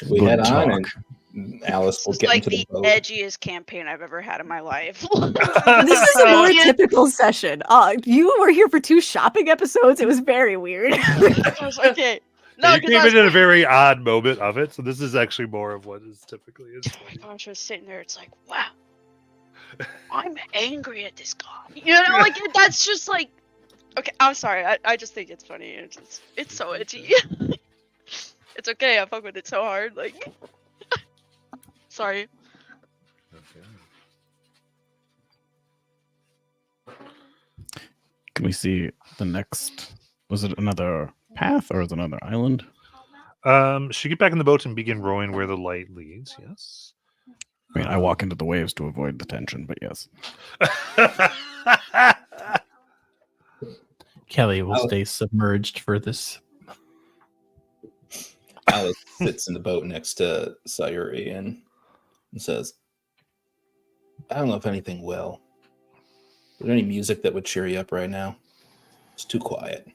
[SPEAKER 5] we
[SPEAKER 6] Good
[SPEAKER 5] head on?
[SPEAKER 6] talk.
[SPEAKER 5] And Alice will
[SPEAKER 3] It's
[SPEAKER 5] get
[SPEAKER 3] like
[SPEAKER 5] into the
[SPEAKER 3] the
[SPEAKER 5] boat.
[SPEAKER 3] edgiest campaign I've ever had in my life.
[SPEAKER 7] This is a more typical session. You were here for 2 shopping episodes. It was very weird.
[SPEAKER 3] I was like, okay. No,
[SPEAKER 1] you came in at a very odd moment of it, so this is actually more of what is typically is.
[SPEAKER 3] oh my gosh, I was sitting there. It's like, wow, I'm angry at this guy. You know, like that's just like, okay. I'm sorry. I just think it's funny. It's so edgy. It's okay. I fuck with it so hard. Like, sorry.
[SPEAKER 6] Can we see the next? Was it another path or is it another island?
[SPEAKER 1] Should get back in the boat and begin rowing where the light leads. Yes.
[SPEAKER 6] I mean, I walk into the waves to avoid the tension, but yes.
[SPEAKER 2] Kelly will stay submerged for this.
[SPEAKER 5] Alice sits in the boat next to Sayuri and says, I don't know if anything will. Is there any music that would cheer you up right now? It's too quiet.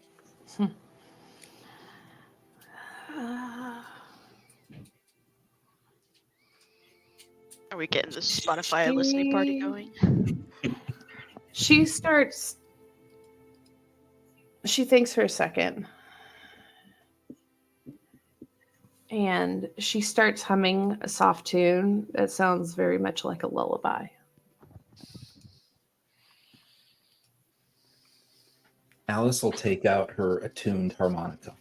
[SPEAKER 3] Are we getting the Spotify listening party going?
[SPEAKER 4] She starts. She thinks for a second. And she starts humming a soft tune that sounds very much like a lullaby.
[SPEAKER 5] Alice will take out her attuned harmonica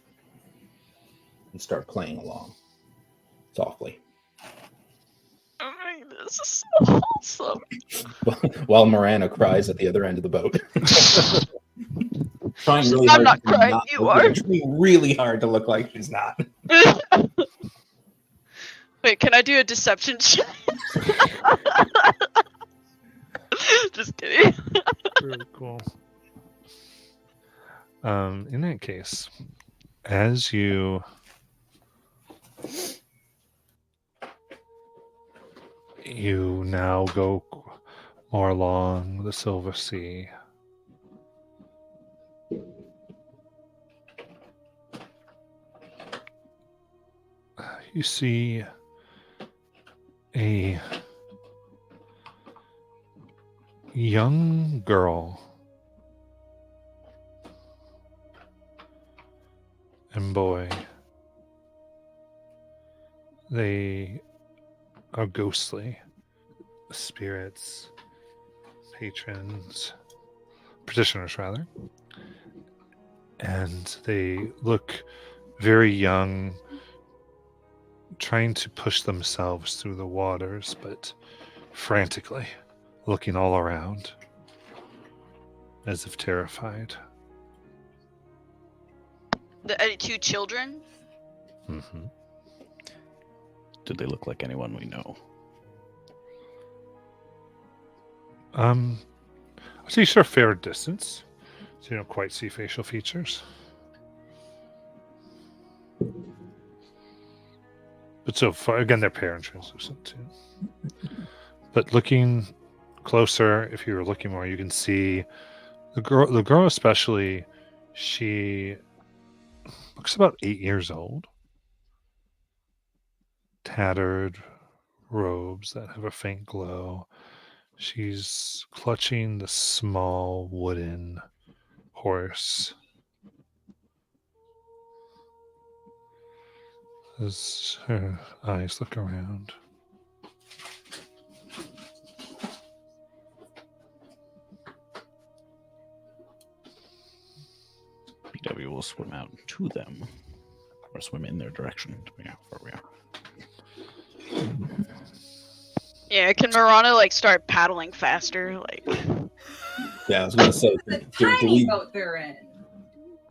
[SPEAKER 5] and start playing along softly.
[SPEAKER 3] Oh my, this is so awesome.
[SPEAKER 5] While Miranda cries at the other end of the boat. Trying really
[SPEAKER 3] I'm
[SPEAKER 5] hard
[SPEAKER 3] not
[SPEAKER 5] to
[SPEAKER 3] crying, you
[SPEAKER 5] look-
[SPEAKER 3] are.
[SPEAKER 5] Trying really hard to look like she's not.
[SPEAKER 3] Wait, can I do a deception check? Just kidding.
[SPEAKER 1] Very cool. In that case, as you now go more along the Silver Sea, you see a young girl and boy. They are ghostly spirits petitioners rather, and they look very young, trying to push themselves through the waters, but frantically, looking all around, as if terrified.
[SPEAKER 3] The 2 children.
[SPEAKER 1] Mm-hmm.
[SPEAKER 6] Do they look like anyone we know?
[SPEAKER 1] I'd say you're a fair distance, so you don't quite see facial features. But so far, again, their parents translucent too. But looking closer, if you were looking more, you can see the girl. The girl, especially, she looks about 8 years old. Tattered robes that have a faint glow. She's clutching the small wooden horse. As her eyes look around.
[SPEAKER 6] PW will swim out to them, or swim in their direction, depending how far we are.
[SPEAKER 3] Yeah, can Marana like start paddling faster? Like,
[SPEAKER 5] Yeah, I was going to say,
[SPEAKER 10] The
[SPEAKER 5] do
[SPEAKER 10] tiny
[SPEAKER 5] we,
[SPEAKER 10] boat they're in.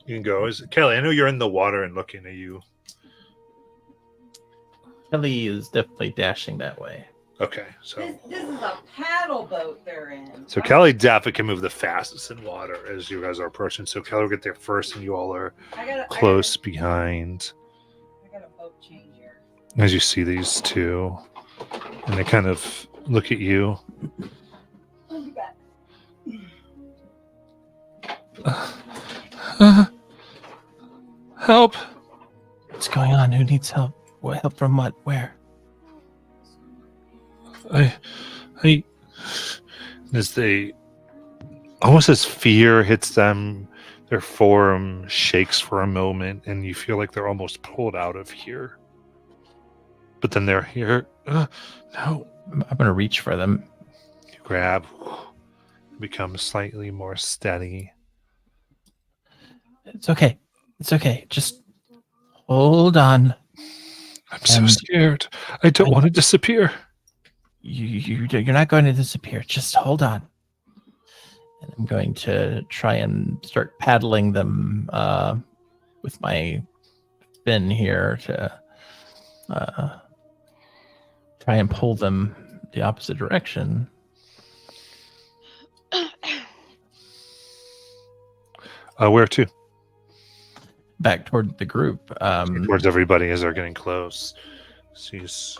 [SPEAKER 1] You can go. Kelly, I know you're in the water and looking at you.
[SPEAKER 2] Kelly is definitely dashing that way.
[SPEAKER 1] Okay, so
[SPEAKER 10] This is a paddle boat they're in.
[SPEAKER 1] so Kelly definitely can move the fastest in water as you guys are approaching. So Kelly will get there first, and you all are close behind.
[SPEAKER 10] I got a boat change here.
[SPEAKER 1] As you see these two, and they kind of look at you. Help!
[SPEAKER 2] What's going on? Who needs help? What help from what? Where?
[SPEAKER 1] I, as they, almost as fear hits them, their form shakes for a moment, and you feel like they're almost pulled out of here. But then they're here. No.
[SPEAKER 2] I'm gonna reach for them.
[SPEAKER 1] You grab, become slightly more steady.
[SPEAKER 2] It's okay. It's okay. Just hold on.
[SPEAKER 1] I'm so scared. I don't want to disappear.
[SPEAKER 2] You're not going to disappear. Just hold on. And I'm going to try and start paddling them with my fin here to try and pull them the opposite direction.
[SPEAKER 1] Where to?
[SPEAKER 2] Back toward the group.
[SPEAKER 1] Towards everybody as they're getting close. She's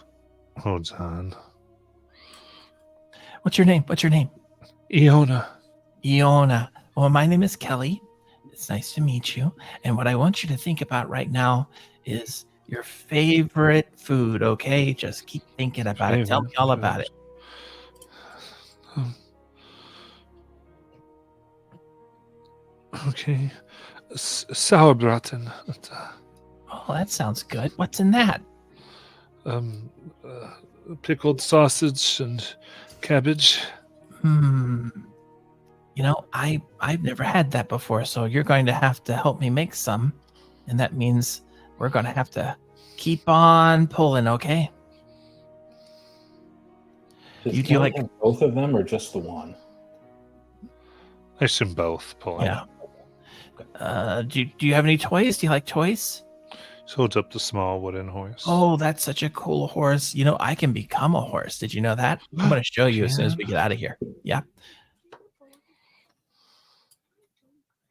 [SPEAKER 1] holds on.
[SPEAKER 2] What's your name? What's your name?
[SPEAKER 1] Iona.
[SPEAKER 2] Iona. Well, my name is Kelly. It's nice to meet you. And what I want you to think about right now is your favorite food, okay? Just keep thinking about it. Tell me all about it.
[SPEAKER 1] Okay. Sauerbraten.
[SPEAKER 2] Oh, that sounds good. What's in that?
[SPEAKER 1] Pickled sausage and cabbage.
[SPEAKER 2] You know, I've never had that before, so you're going to have to help me make some. And that means we're going to have to keep on pulling, okay?
[SPEAKER 5] does
[SPEAKER 2] You do
[SPEAKER 5] Kelly
[SPEAKER 2] like-
[SPEAKER 5] have both of them or just the one?
[SPEAKER 1] I assume both. Pulling.
[SPEAKER 2] Yeah. Do you have any toys? Do you like toys?
[SPEAKER 1] She holds up the small wooden horse.
[SPEAKER 2] Oh, that's such a cool horse. You know, I can become a horse. Did you know that? I'm going to show you as soon as we get out of here. Yeah.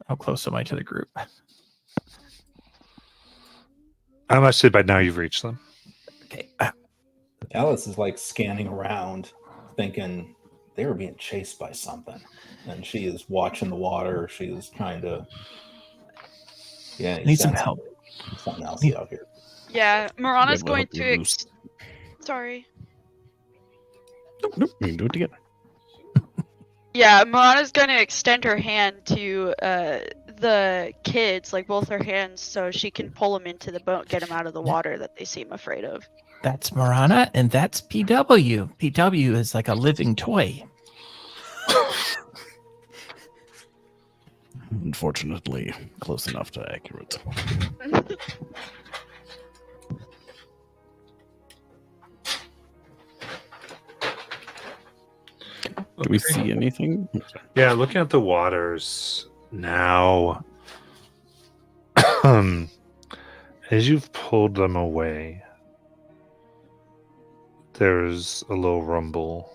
[SPEAKER 2] How close am I to the group?
[SPEAKER 1] I must say by now you've reached them.
[SPEAKER 2] Okay.
[SPEAKER 5] Alice is like scanning around, thinking they were being chased by something. And she is watching the water. She is trying to. Yeah,
[SPEAKER 2] I need some help.
[SPEAKER 5] Something else out here.
[SPEAKER 3] Yeah, Marana's
[SPEAKER 6] Yeah, we'll
[SPEAKER 3] going
[SPEAKER 6] help you
[SPEAKER 3] to.
[SPEAKER 6] loose.
[SPEAKER 3] Sorry.
[SPEAKER 6] Nope, we can do it together.
[SPEAKER 3] Yeah, Marana's going to extend her hand to the kids, like both her hands, so she can pull them into the boat, get them out of the water that they seem afraid of.
[SPEAKER 2] That's Marana, and that's PW. PW is like a living toy.
[SPEAKER 6] Unfortunately, close enough to accurate. Do we see anything?
[SPEAKER 1] Yeah, looking at the waters now, as you've pulled them away, there's a low rumble.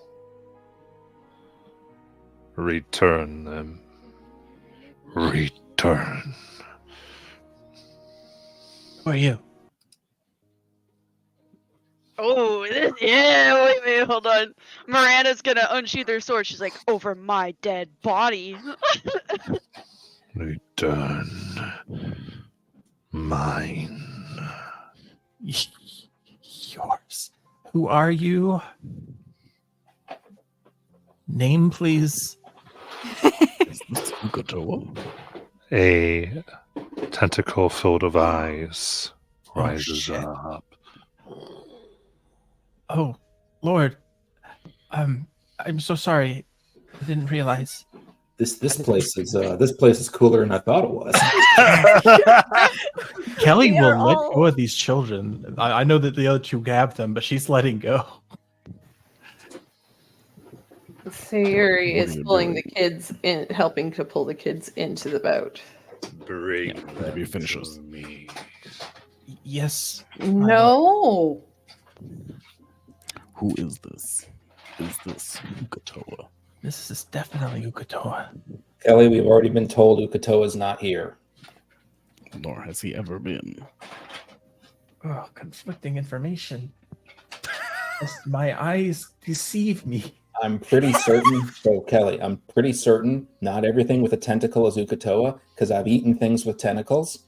[SPEAKER 1] Return them. Return.
[SPEAKER 2] Who are you?
[SPEAKER 3] Oh, yeah, wait, hold on. Miranda's gonna unsheath her sword. She's like, over my dead body.
[SPEAKER 1] Return. Mine.
[SPEAKER 2] Yours. Who are you? Name, please.
[SPEAKER 6] Is this Ukatoa?
[SPEAKER 1] A tentacle filled of eyes rises
[SPEAKER 2] shit.
[SPEAKER 1] up.
[SPEAKER 2] Oh, Lord. I'm so sorry. I didn't realize.
[SPEAKER 5] This place is cooler than I thought it was.
[SPEAKER 2] Kelly
[SPEAKER 7] We
[SPEAKER 2] will
[SPEAKER 7] are
[SPEAKER 2] let
[SPEAKER 7] all-
[SPEAKER 2] go of these children. I know that the other two grabbed them, but she's letting go.
[SPEAKER 10] Sayuri
[SPEAKER 6] What
[SPEAKER 10] is
[SPEAKER 6] are you
[SPEAKER 10] pulling
[SPEAKER 6] doing?
[SPEAKER 10] the kids in, helping to pull the kids into the boat.
[SPEAKER 1] Bring
[SPEAKER 6] Yeah,
[SPEAKER 1] them
[SPEAKER 6] whenever you finish us.
[SPEAKER 1] to me.
[SPEAKER 2] Yes.
[SPEAKER 10] No.
[SPEAKER 6] Who is this? Is this Ukatoa?
[SPEAKER 2] This is definitely Ukatoa.
[SPEAKER 5] Kelly, we've already been told Ukatoa is not here.
[SPEAKER 6] Nor has he ever been.
[SPEAKER 2] Oh, conflicting information. My eyes deceive me.
[SPEAKER 5] I'm pretty certain, so Kelly, I'm pretty certain not everything with a tentacle is Ukatoa, because I've eaten things with tentacles,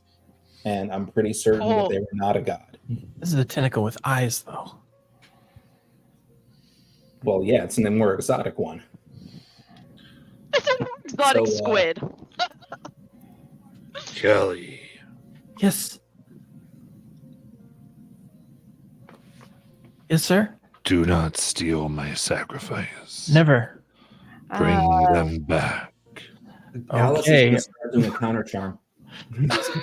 [SPEAKER 5] and I'm pretty certain that they were not a god.
[SPEAKER 2] This is a tentacle with eyes, though.
[SPEAKER 5] Well, yeah, it's a more exotic one.
[SPEAKER 3] It's an exotic
[SPEAKER 5] So,
[SPEAKER 3] squid.
[SPEAKER 1] Kelly.
[SPEAKER 2] Yes. Yes, sir.
[SPEAKER 1] Do not steal my sacrifice.
[SPEAKER 2] Never.
[SPEAKER 1] Bring them back.
[SPEAKER 5] Alice is
[SPEAKER 2] Okay.
[SPEAKER 5] going to start doing a counter charm.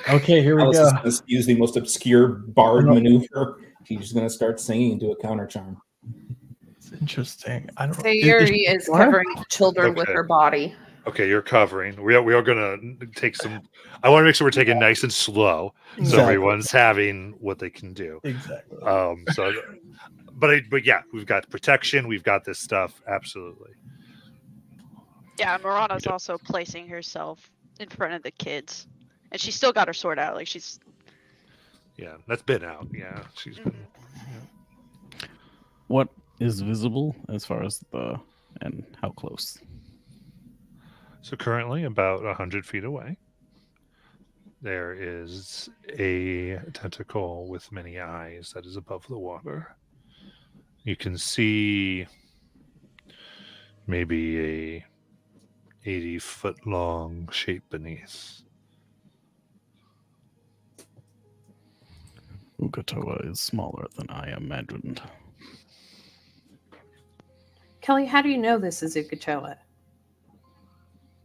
[SPEAKER 2] Okay, here we
[SPEAKER 5] Alice
[SPEAKER 2] go.
[SPEAKER 5] is going to use the most obscure bard
[SPEAKER 2] I don't-
[SPEAKER 5] maneuver. She's going to start singing and do a counter charm.
[SPEAKER 2] It's interesting. I don't.
[SPEAKER 10] Sayuri is
[SPEAKER 2] What?
[SPEAKER 10] covering children with
[SPEAKER 1] Okay.
[SPEAKER 10] her body.
[SPEAKER 1] Okay, you're covering. We are going to take some. I want to make sure we're taking nice and slow, so
[SPEAKER 2] Exactly.
[SPEAKER 1] everyone's having what they can do.
[SPEAKER 2] Exactly.
[SPEAKER 1] But yeah, we've got protection. We've got this stuff. Absolutely.
[SPEAKER 3] Yeah, Marana's also placing herself in front of the kids. And she's still got her sword out. Like, she's.
[SPEAKER 1] Yeah, that's been out. Yeah, she's been.
[SPEAKER 6] What is visible as far as and how close?
[SPEAKER 1] So currently, about 100 feet away, there is a tentacle with many eyes that is above the water. You can see maybe a 80-foot long shape beneath.
[SPEAKER 6] Ukatoa is smaller than I imagined.
[SPEAKER 10] Kelly, how do you know this is Ukatoa?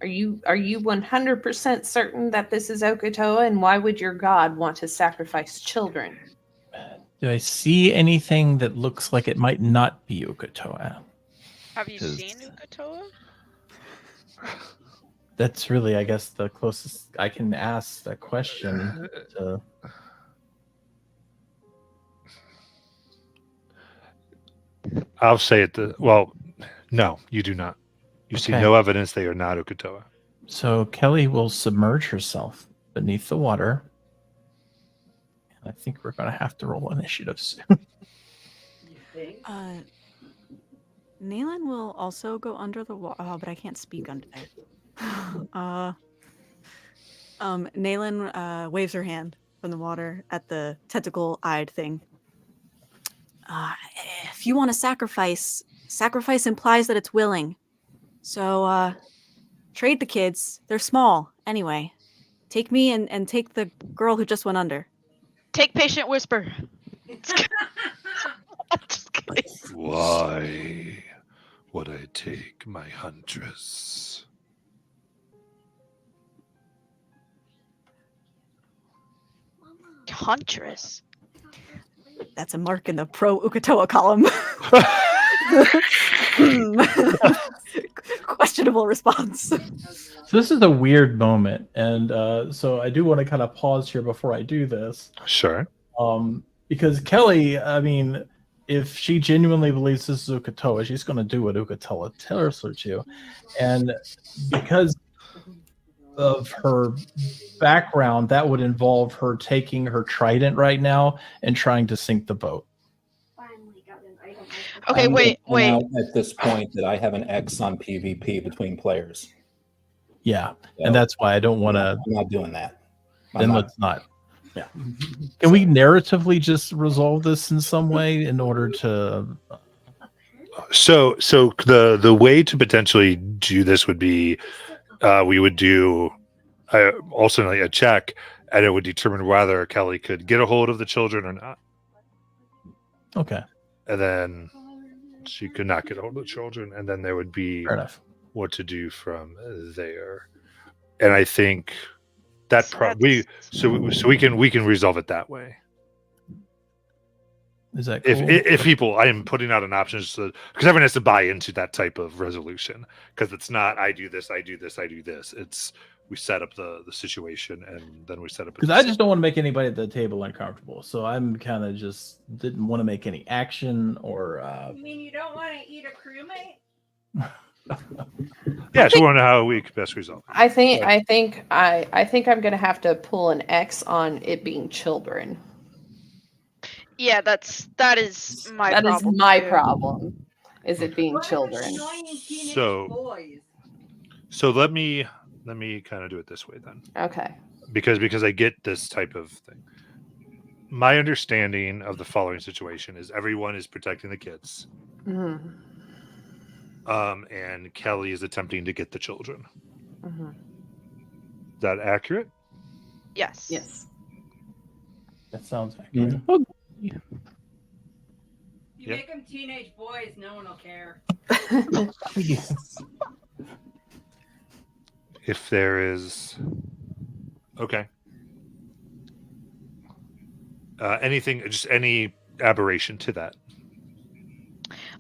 [SPEAKER 10] Are you 100% certain that this is Ukatoa, and why would your god want to sacrifice children?
[SPEAKER 2] Do I see anything that looks like it might not be Ukatoa?
[SPEAKER 3] Have you
[SPEAKER 2] Is-
[SPEAKER 3] seen Ukatoa?
[SPEAKER 2] That's really, I guess, the closest I can ask that question.
[SPEAKER 1] I'll say it. No, you do not. You see
[SPEAKER 2] Okay.
[SPEAKER 1] no evidence they are not Ukatoa.
[SPEAKER 2] So Kelly will submerge herself beneath the water. And I think we're going to have to roll initiative soon.
[SPEAKER 7] Naylan will also go under the water. Oh, but I can't speak under there. Naylan waves her hand from the water at the tentacle-eyed thing. If you want to sacrifice implies that it's willing. So, trade the kids. They're small, anyway. Take me and take the girl who just went under.
[SPEAKER 3] Take Patient Whisper. Just kidding.
[SPEAKER 1] Why would I take my huntress?
[SPEAKER 3] Huntress.
[SPEAKER 7] That's a mark in the pro Ukatoa column. Questionable response.
[SPEAKER 2] So this is a weird moment, and so I do want to kind of pause here before I do this,
[SPEAKER 1] Sure.
[SPEAKER 2] because Kelly, I mean, if she genuinely believes this is Ukatoa, she's going to do what Ukatoa tells her to, and because of her background, that would involve her taking her trident right now and trying to sink the boat.
[SPEAKER 3] Okay,
[SPEAKER 5] I'm
[SPEAKER 3] wait,
[SPEAKER 5] gonna
[SPEAKER 3] wait.
[SPEAKER 5] point out at this point that I have an X on PvP between players.
[SPEAKER 2] Yeah,
[SPEAKER 5] So,
[SPEAKER 2] and that's why I don't want to.
[SPEAKER 5] I'm not doing that.
[SPEAKER 2] Then let's not.
[SPEAKER 5] Yeah.
[SPEAKER 2] Can we narratively just resolve this in some way in order to?
[SPEAKER 1] So the way to potentially do this would be, we would do also a check, and it would determine whether Kelly could get a hold of the children or not.
[SPEAKER 2] Okay.
[SPEAKER 1] And then she could not get a hold of the children, and then there would be
[SPEAKER 2] Fair enough.
[SPEAKER 1] what to do from there. And I think that
[SPEAKER 3] So
[SPEAKER 1] probably so we can resolve it that way.
[SPEAKER 2] Is that cool?
[SPEAKER 1] If people, I am putting out an option because everyone has to buy into that type of resolution, because it's not I do this, I do this, I do this. It's we set up the situation, and then we set up.
[SPEAKER 2] Because I just don't want to make anybody at the table uncomfortable, so I'm kind of just didn't want to make any action or.
[SPEAKER 11] You mean you don't want to eat a crewmate?
[SPEAKER 1] Yeah, so we want to know how we could best resolve it.
[SPEAKER 10] I think I'm gonna have to pull an X on it being children.
[SPEAKER 3] Yeah, that is my
[SPEAKER 10] That is
[SPEAKER 3] problem.
[SPEAKER 10] my
[SPEAKER 3] too.
[SPEAKER 10] problem. Is it being
[SPEAKER 11] What
[SPEAKER 10] children?
[SPEAKER 11] annoying teenage
[SPEAKER 1] So-
[SPEAKER 11] boys.
[SPEAKER 1] So let me kind of do it this way then,
[SPEAKER 10] Okay.
[SPEAKER 1] because I get this type of thing. My understanding of the following situation is everyone is protecting the kids,
[SPEAKER 10] Mm-hmm.
[SPEAKER 1] and Kelly is attempting to get the children.
[SPEAKER 10] Mm-hmm.
[SPEAKER 1] Is that accurate?
[SPEAKER 3] Yes.
[SPEAKER 10] Yes.
[SPEAKER 2] That sounds accurate.
[SPEAKER 11] You
[SPEAKER 1] Yep.
[SPEAKER 11] make them teenage boys, no one will care.
[SPEAKER 1] If there is, okay. Anything, just any aberration to that.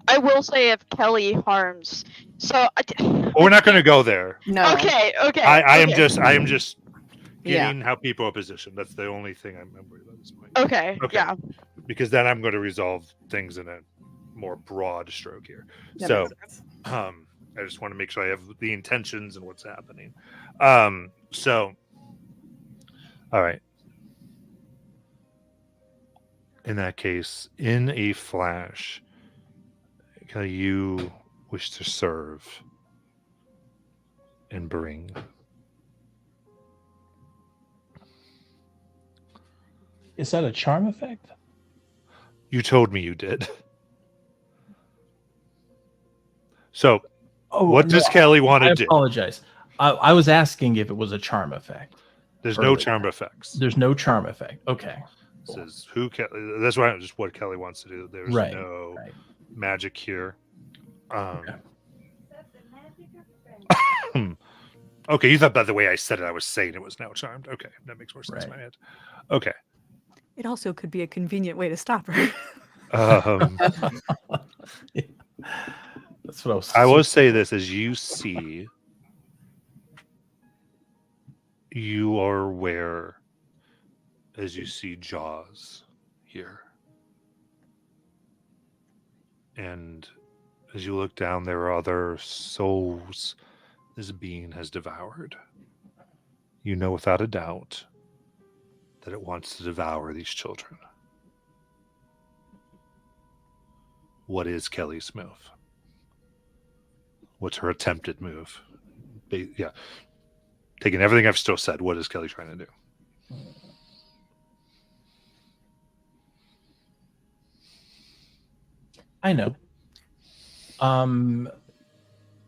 [SPEAKER 3] I will say if Kelly harms. So.
[SPEAKER 1] Well, we're not going to go there.
[SPEAKER 10] No.
[SPEAKER 3] Okay. Okay.
[SPEAKER 1] I am
[SPEAKER 3] okay.
[SPEAKER 1] just
[SPEAKER 10] Yeah.
[SPEAKER 1] getting how people are positioned. That's the only thing I'm worried about at this point.
[SPEAKER 3] Okay.
[SPEAKER 1] Okay.
[SPEAKER 3] Yeah.
[SPEAKER 1] Because then I'm going to resolve things in a more broad stroke here.
[SPEAKER 10] That
[SPEAKER 1] So,
[SPEAKER 10] makes sense.
[SPEAKER 1] I just want to make sure I have the intentions and what's happening. So, all right. In that case, in a flash, can you wish to serve and bring?
[SPEAKER 2] Is that a charm effect?
[SPEAKER 1] You told me you did. So,
[SPEAKER 2] Oh,
[SPEAKER 1] what does Kelly want
[SPEAKER 2] I
[SPEAKER 1] to do?
[SPEAKER 2] apologize. I was asking if it was a charm effect.
[SPEAKER 1] There's no charm effects.
[SPEAKER 2] There's no charm effect. Okay.
[SPEAKER 1] This is who Kelly. That's why just what Kelly wants to do. There's
[SPEAKER 2] Right,
[SPEAKER 1] no
[SPEAKER 2] right.
[SPEAKER 1] magic here.
[SPEAKER 2] Okay.
[SPEAKER 1] Okay, you thought by the way I said it, I was saying it was now charmed. Okay, that makes more sense in
[SPEAKER 2] Right.
[SPEAKER 1] my head. Okay.
[SPEAKER 7] It also could be a convenient way to stop her.
[SPEAKER 2] That's what I was.
[SPEAKER 1] I will say this: as you see, you are aware, as you see Jaws here, and as you look down, there are other souls this being has devoured. You know without a doubt that it wants to devour these children. What is Kelly's move? What's her attempted move? Yeah. Taking everything I've still said, what is Kelly trying to do?
[SPEAKER 2] I know.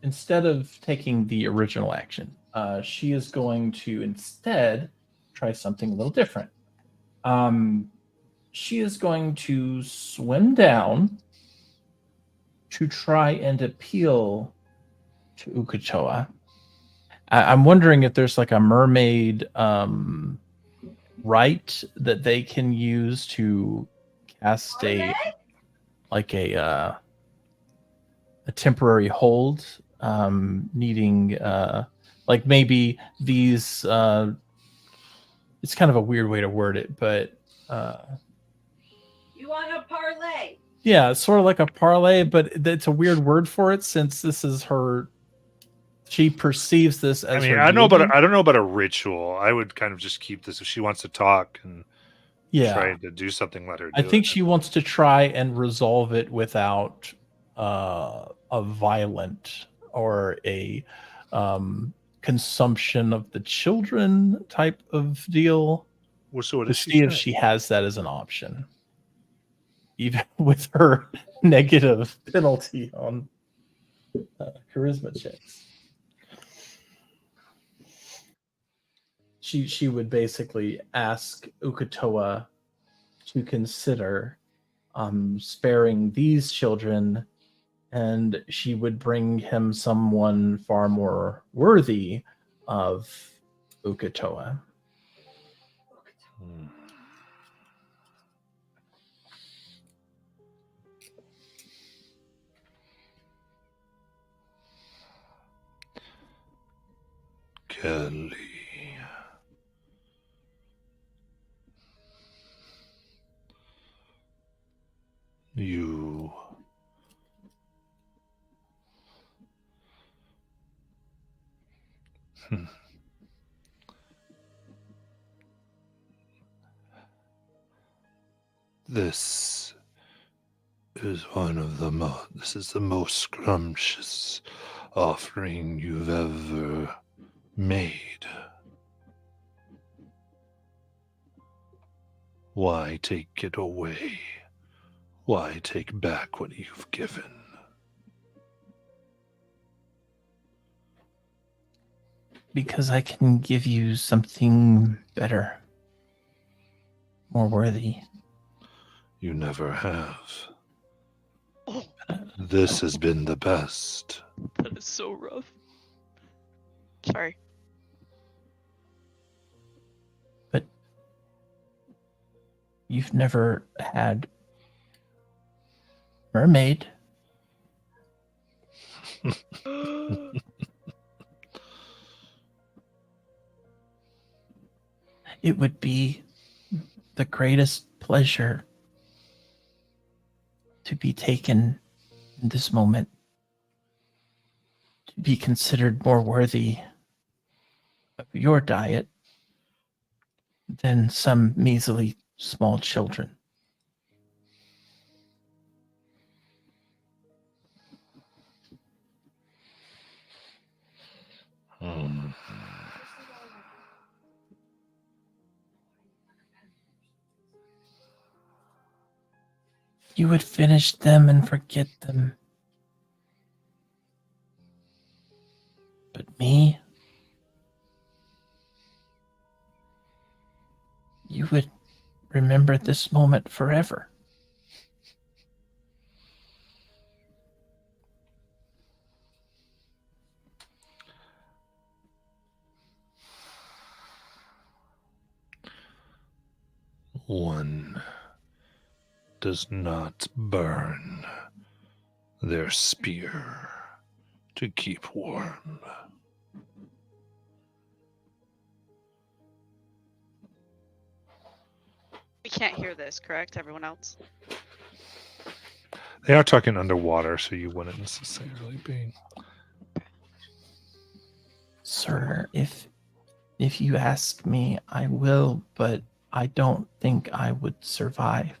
[SPEAKER 2] Instead of taking the original action, she is going to instead try something a little different. She is going to swim down to try and appeal to Ukatoa. I'm wondering if there's like a mermaid right that they can use to cast a temporary hold, needing like maybe these. It's kind of a weird way to word it, but
[SPEAKER 11] You want a parlay?
[SPEAKER 2] yeah, it's sort of like a parlay, but it's a weird word for it since this is her. She perceives this as.
[SPEAKER 1] I mean,
[SPEAKER 2] her
[SPEAKER 1] I don't
[SPEAKER 2] deity.
[SPEAKER 1] know about a ritual. I would kind of just keep this if she wants to talk and try to do something. Let her.
[SPEAKER 2] I
[SPEAKER 1] Do
[SPEAKER 2] think
[SPEAKER 1] it.
[SPEAKER 2] she wants to try and resolve it without a violent or a consumption of the children type of deal.
[SPEAKER 1] Well, so what
[SPEAKER 2] To
[SPEAKER 1] does she
[SPEAKER 2] see if
[SPEAKER 1] say?
[SPEAKER 2] she has that as an option, even with her negative penalty on charisma checks. She would basically ask Ukatoa to consider sparing these children, and she would bring him someone far more worthy of Ukatoa.
[SPEAKER 1] Hmm. Kelly. You. This is one of the this is the most scrumptious offering you've ever made. Why take it away? Why take back what you've given?
[SPEAKER 2] Because I can give you something better, more worthy.
[SPEAKER 1] You never have.
[SPEAKER 3] Oh,
[SPEAKER 1] This has been the best.
[SPEAKER 3] that is so rough. Sorry.
[SPEAKER 2] But you've never had mermaid. It would be the greatest pleasure to be taken in this moment, to be considered more worthy of your diet than some measly small children. You would finish them and forget them. But me, you would remember this moment forever.
[SPEAKER 1] One does not burn their spear to keep warm.
[SPEAKER 3] We can't hear this, correct? Everyone else?
[SPEAKER 1] They are talking underwater, so you wouldn't necessarily be.
[SPEAKER 2] Sir, if you ask me, I will, but I don't think I would survive.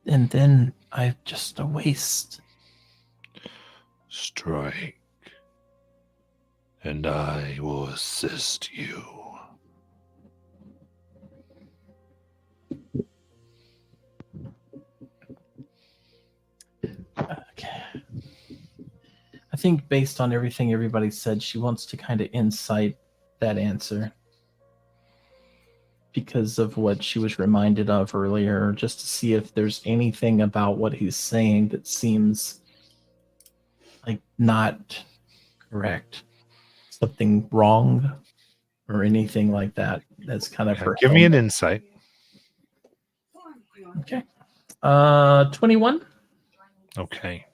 [SPEAKER 2] And then I'm just a waste.
[SPEAKER 1] Strike, and I will assist you.
[SPEAKER 2] Okay. I think based on everything everybody said, she wants to kind of incite that answer because of what she was reminded of earlier, just to see if there's anything about what he's saying that seems like not correct, something wrong or anything like that. That's kind of her.
[SPEAKER 1] Give me an
[SPEAKER 2] element.
[SPEAKER 1] insight.
[SPEAKER 2] Okay. 21.
[SPEAKER 1] Okay.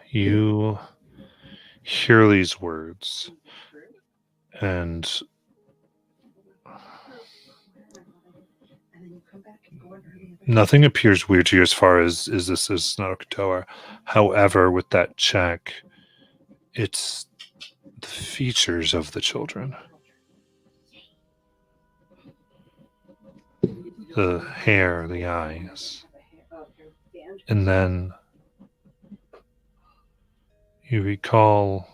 [SPEAKER 1] You hear these words, and nothing appears weird to you as far as is this is not Oktoa. However, with that check, it's the features of the children. The hair, the eyes. And then you recall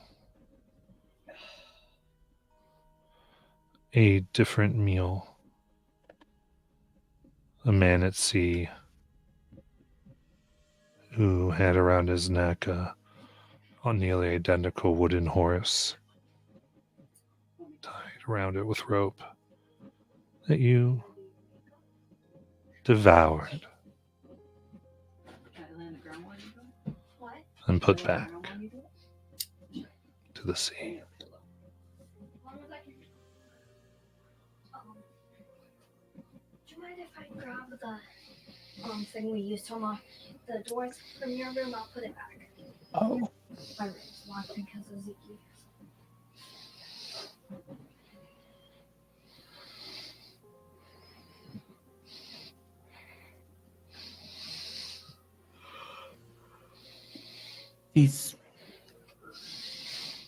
[SPEAKER 1] a different meal. A man at sea who had around his neck a nearly identical wooden horse tied around it with rope that you devoured and put back to the sea.
[SPEAKER 9] Do you mind if I grab the thing we used to unlock the doors from your room? I'll put it back.
[SPEAKER 2] Oh.
[SPEAKER 9] My room's locked because of Ziki.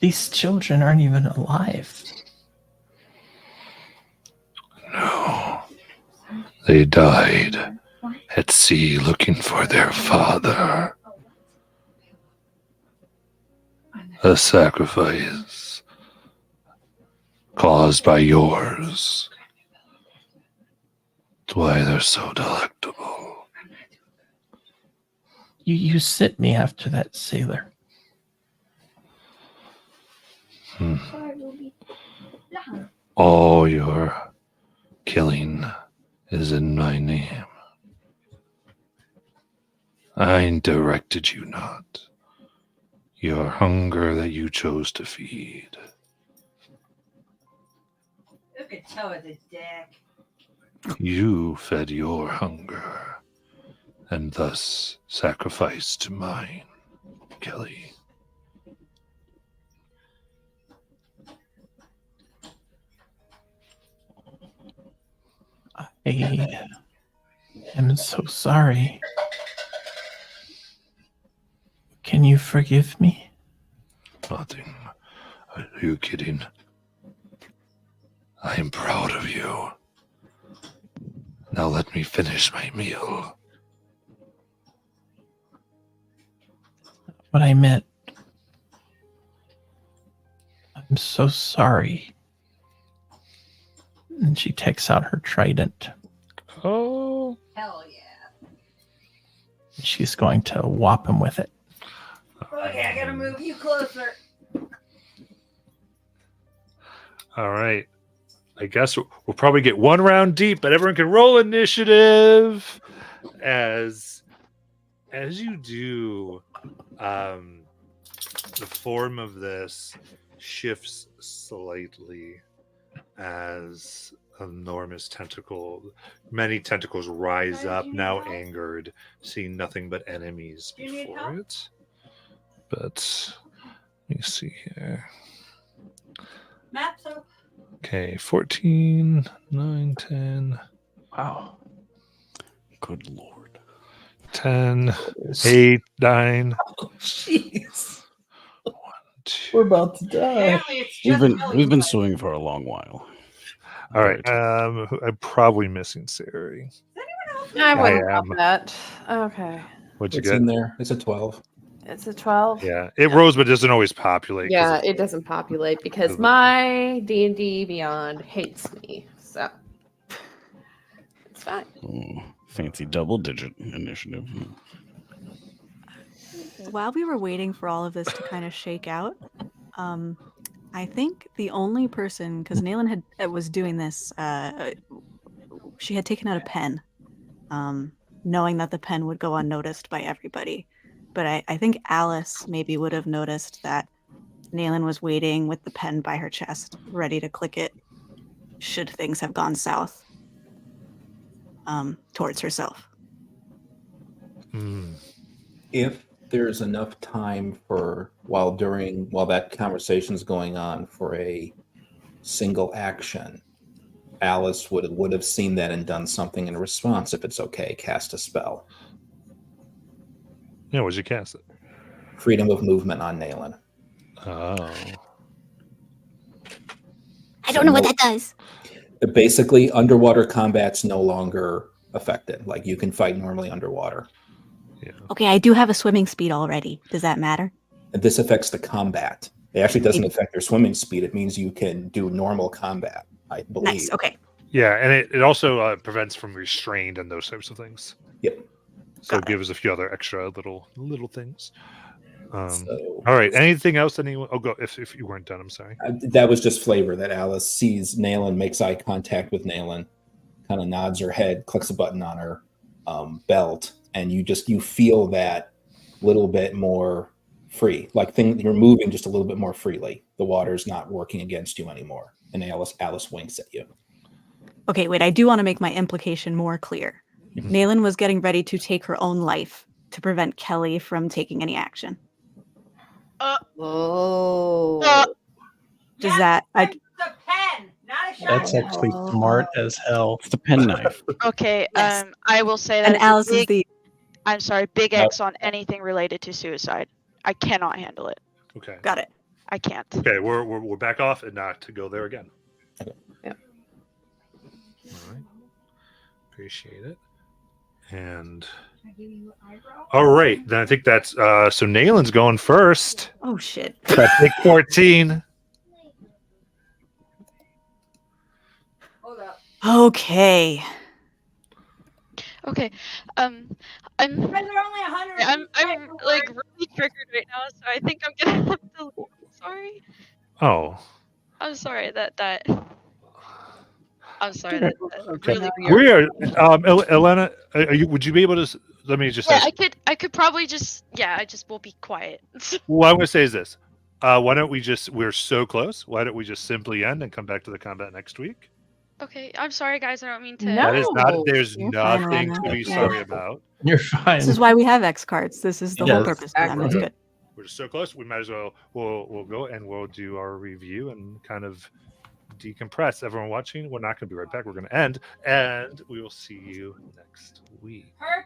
[SPEAKER 2] These children aren't even alive.
[SPEAKER 1] No. They died at sea looking for their father. A sacrifice caused by yours. That's why they're so delectable.
[SPEAKER 2] You sent me after that sailor.
[SPEAKER 1] All your killing is in my name. I directed you not. Your hunger that you chose to feed.
[SPEAKER 11] Look at Toe the dick.
[SPEAKER 1] You fed your hunger, and thus sacrificed to mine, Kelly.
[SPEAKER 2] I am so sorry. Can you forgive me?
[SPEAKER 1] Nothing. Are you kidding? I am proud of you. Now let me finish my meal.
[SPEAKER 2] What I meant. I'm so sorry. And she takes out her trident.
[SPEAKER 1] Oh.
[SPEAKER 11] Hell yeah.
[SPEAKER 2] She's going to whop him with it.
[SPEAKER 11] Okay, I gotta move you closer.
[SPEAKER 1] All right. I guess we'll probably get one round deep, but everyone can roll initiative. As you do, the form of this shifts slightly as enormous many tentacles rise up, now angered, seeing nothing but enemies before it. But let me see here.
[SPEAKER 11] Maps up.
[SPEAKER 1] Okay, 14, 9, 10.
[SPEAKER 2] Wow.
[SPEAKER 6] Good lord.
[SPEAKER 1] 10, 8, 9.
[SPEAKER 2] Jeez.
[SPEAKER 1] 1, 2.
[SPEAKER 2] We're about to die.
[SPEAKER 11] Apparently it's just
[SPEAKER 6] We've been suing for a long while.
[SPEAKER 1] All right.
[SPEAKER 6] Very
[SPEAKER 1] I'm probably missing Sari.
[SPEAKER 10] I wouldn't
[SPEAKER 1] I
[SPEAKER 10] have
[SPEAKER 1] am.
[SPEAKER 10] that. Okay.
[SPEAKER 1] What'd you
[SPEAKER 5] It's
[SPEAKER 1] get?
[SPEAKER 5] in there. It's a 12.
[SPEAKER 10] It's a 12.
[SPEAKER 1] Yeah, it rose, but doesn't always populate. 'cause
[SPEAKER 10] Yeah,
[SPEAKER 1] of-
[SPEAKER 10] it doesn't populate because
[SPEAKER 1] of the-
[SPEAKER 10] my D&D Beyond hates me. So it's fine.
[SPEAKER 6] Oh, fancy double-digit initiative.
[SPEAKER 7] While we were waiting for all of this to kind of shake out, I think the only person, because Naylan was doing this, she had taken out a pen, knowing that the pen would go unnoticed by everybody. But I think Alice maybe would have noticed that Nayland was waiting with the pen by her chest, ready to click it should things have gone south towards herself.
[SPEAKER 5] If there's enough time for while that conversation's going on for a single action, Alice would have seen that and done something in response. If it's okay, cast a spell.
[SPEAKER 1] Yeah, what'd you cast it?
[SPEAKER 5] Freedom of movement on Nayland.
[SPEAKER 1] Oh.
[SPEAKER 7] I don't know what that does.
[SPEAKER 5] Basically, underwater combat's no longer affected. Like, you can fight normally underwater.
[SPEAKER 1] Yeah.
[SPEAKER 7] Okay, I do have a swimming speed already. Does that matter?
[SPEAKER 5] And this affects the combat. It actually doesn't affect their swimming speed. It means you can do normal combat, I believe.
[SPEAKER 7] Nice. Okay.
[SPEAKER 1] Yeah, and it also prevents from restrained and those types of things.
[SPEAKER 5] Yep.
[SPEAKER 1] So it gives a few other extra little things.
[SPEAKER 5] So,
[SPEAKER 1] all right. Anything else? Anyone? Oh, go if you weren't done. I'm sorry.
[SPEAKER 5] That was just flavor that Alice sees Nayland, makes eye contact with Nayland, kind of nods her head, clicks a button on her belt, and you feel that little bit more free. Like you're moving just a little bit more freely. The water's not working against you anymore. And Alice winks at you.
[SPEAKER 7] Okay, wait, I do want to make my implication more clear. Nayland was getting ready to take her own life to prevent Kelly from taking any action. Does that...
[SPEAKER 11] It's a pen, not a shotgun.
[SPEAKER 2] That's actually smart as hell.
[SPEAKER 6] It's the pen knife.
[SPEAKER 3] Okay,
[SPEAKER 7] Yes.
[SPEAKER 3] I will say that
[SPEAKER 7] And Alice is the...
[SPEAKER 3] I'm sorry, big X on anything related to suicide. I cannot handle it.
[SPEAKER 1] Okay.
[SPEAKER 7] Got it.
[SPEAKER 3] I can't.
[SPEAKER 1] Okay, we're back off and not to go there again.
[SPEAKER 10] Yep.
[SPEAKER 1] All right. Appreciate it. And
[SPEAKER 11] Can I give you an eyebrow?
[SPEAKER 1] all right, then I think that's so Nayland's going first.
[SPEAKER 7] Oh, shit.
[SPEAKER 1] That's pick 14.
[SPEAKER 11] Hold up.
[SPEAKER 7] Okay.
[SPEAKER 3] Okay. I'm
[SPEAKER 11] Friends are only 100.
[SPEAKER 3] I'm like really triggered right now, so I think I'm gonna have to leave. Sorry.
[SPEAKER 1] Oh.
[SPEAKER 3] I'm sorry that I'm sorry that
[SPEAKER 1] Okay.
[SPEAKER 3] really
[SPEAKER 1] We are Elena, would you be able to let me just
[SPEAKER 3] Yeah,
[SPEAKER 1] ask,
[SPEAKER 3] I could probably just I just will be quiet.
[SPEAKER 1] what I'm going to say is this. Why don't we're so close. Why don't we just simply end and come back to the combat next week?
[SPEAKER 3] Okay, I'm sorry guys, I don't mean to
[SPEAKER 1] That is not there's
[SPEAKER 7] You're fine,
[SPEAKER 1] nothing
[SPEAKER 7] Elena.
[SPEAKER 1] to be
[SPEAKER 7] Yeah.
[SPEAKER 1] sorry about.
[SPEAKER 2] You're fine.
[SPEAKER 7] This is why we have X cards. This is the whole
[SPEAKER 2] Yes,
[SPEAKER 7] purpose of them. It's good.
[SPEAKER 1] We're just so close. We might as well we'll go and we'll do our review and kind of decompress. Everyone watching, we're not going to be right back. We're going to end, and we will see you next week.